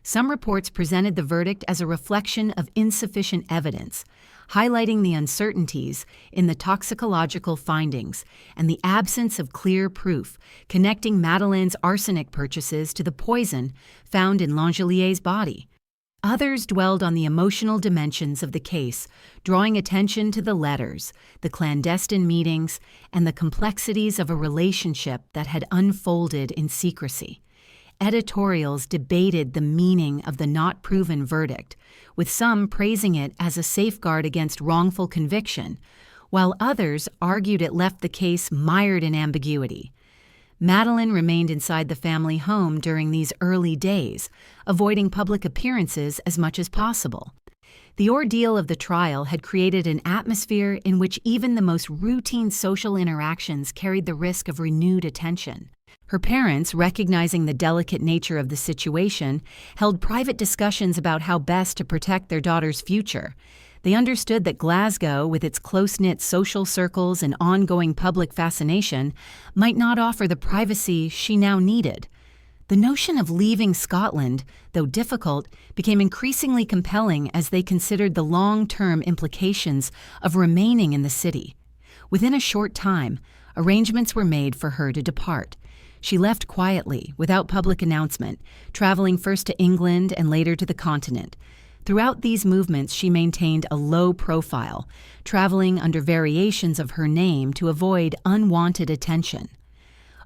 Some reports presented the verdict as a reflection of insufficient evidence, highlighting the uncertainties in the toxicological findings and the absence of clear proof connecting Madeleine's arsenic purchases to the poison found in Langelier's body. Others dwelled on the emotional dimensions of the case, drawing attention to the letters, the clandestine meetings, and the complexities of a relationship that had unfolded in secrecy. Editorials debated the meaning of the not-proven verdict, with some praising it as a safeguard against wrongful conviction, while others argued it left the case mired in ambiguity. Madeleine remained inside the family home during these early days, avoiding public appearances as much as possible. The ordeal of the trial had created an atmosphere in which even the most routine social interactions carried the risk of renewed attention. Her parents, recognizing the delicate nature of the situation, held private discussions about how best to protect their daughter's future. They understood that Glasgow, with its close-knit social circles and ongoing public fascination, might not offer the privacy she now needed. The notion of leaving Scotland, though difficult, became increasingly compelling as they considered the long-term implications of remaining in the city. Within a short time, arrangements were made for her to depart. She left quietly, without public announcement, traveling first to England and later to the continent. Throughout these movements, she maintained a low profile, traveling under variations of her name to avoid unwanted attention.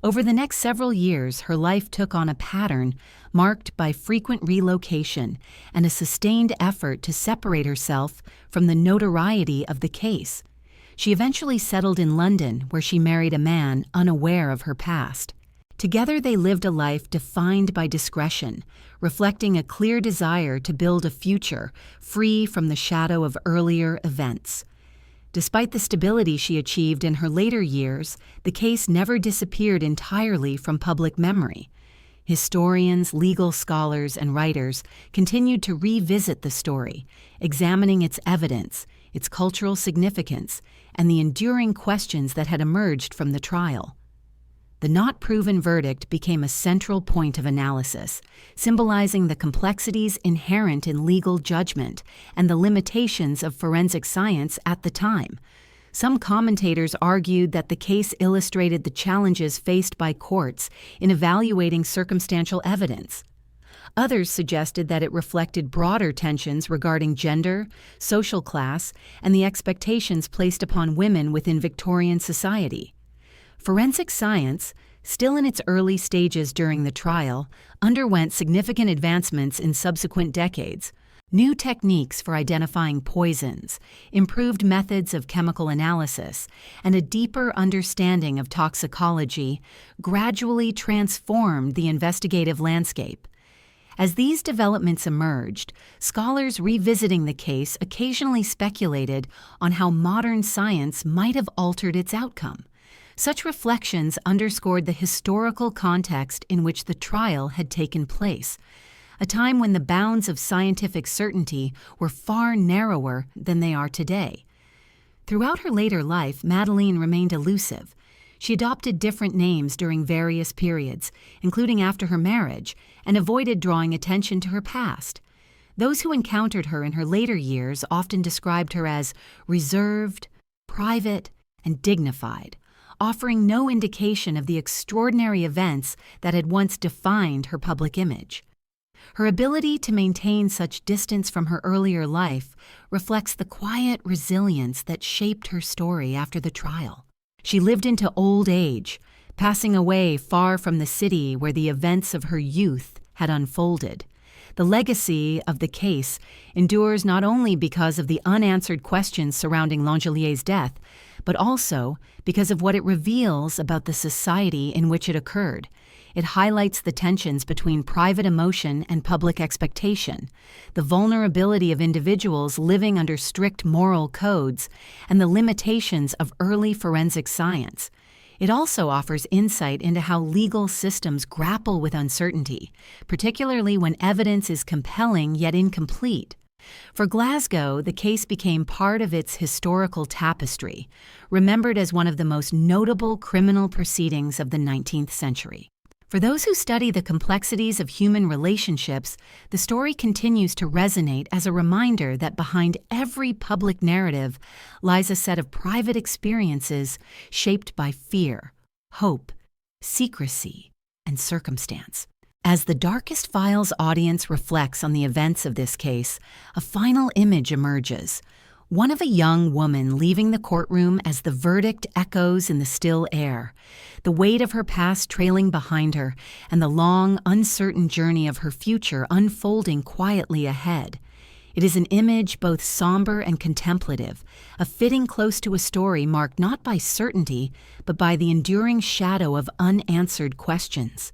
Over the next several years, her life took on a pattern marked by frequent relocation and a sustained effort to separate herself from the notoriety of the case. She eventually settled in London, where she married a man unaware of her past. Together they lived a life defined by discretion, reflecting a clear desire to build a future free from the shadow of earlier events. Despite the stability she achieved in her later years, the case never disappeared entirely from public memory. Historians, legal scholars, and writers continued to revisit the story, examining its evidence, its cultural significance, and the enduring questions that had emerged from the trial. The not-proven verdict became a central point of analysis, symbolizing the complexities inherent in legal judgment and the limitations of forensic science at the time. Some commentators argued that the case illustrated the challenges faced by courts in evaluating circumstantial evidence. Others suggested that it reflected broader tensions regarding gender, social class, and the expectations placed upon women within Victorian society. Forensic science, still in its early stages during the trial, underwent significant advancements in subsequent decades. New techniques for identifying poisons, improved methods of chemical analysis, and a deeper understanding of toxicology gradually transformed the investigative landscape. As these developments emerged, scholars revisiting the case occasionally speculated on how modern science might have altered its outcome. Such reflections underscored the historical context in which the trial had taken place, a time when the bounds of scientific certainty were far narrower than they are today. Throughout her later life, Madeleine remained elusive. She adopted different names during various periods, including after her marriage, and avoided drawing attention to her past. Those who encountered her in her later years often described her as reserved, private, and dignified, offering no indication of the extraordinary events that had once defined her public image. Her ability to maintain such distance from her earlier life reflects the quiet resilience that shaped her story after the trial. She lived into old age, passing away far from the city where the events of her youth had unfolded. The legacy of the case endures not only because of the unanswered questions surrounding Langellier's death, but also because of what it reveals about the society in which it occurred. It highlights the tensions between private emotion and public expectation, the vulnerability of individuals living under strict moral codes, and the limitations of early forensic science. It also offers insight into how legal systems grapple with uncertainty, particularly when evidence is compelling yet incomplete. For Glasgow, the case became part of its historical tapestry, remembered as one of the most notable criminal proceedings of the 19th century. For those who study the complexities of human relationships, the story continues to resonate as a reminder that behind every public narrative lies a set of private experiences shaped by fear, hope, secrecy, and circumstance. As the Darkest Files audience reflects on the events of this case, a final image emerges, one of a young woman leaving the courtroom as the verdict echoes in the still air, the weight of her past trailing behind her, and the long, uncertain journey of her future unfolding quietly ahead. It is an image both somber and contemplative, a fitting close to a story marked not by certainty, but by the enduring shadow of unanswered questions.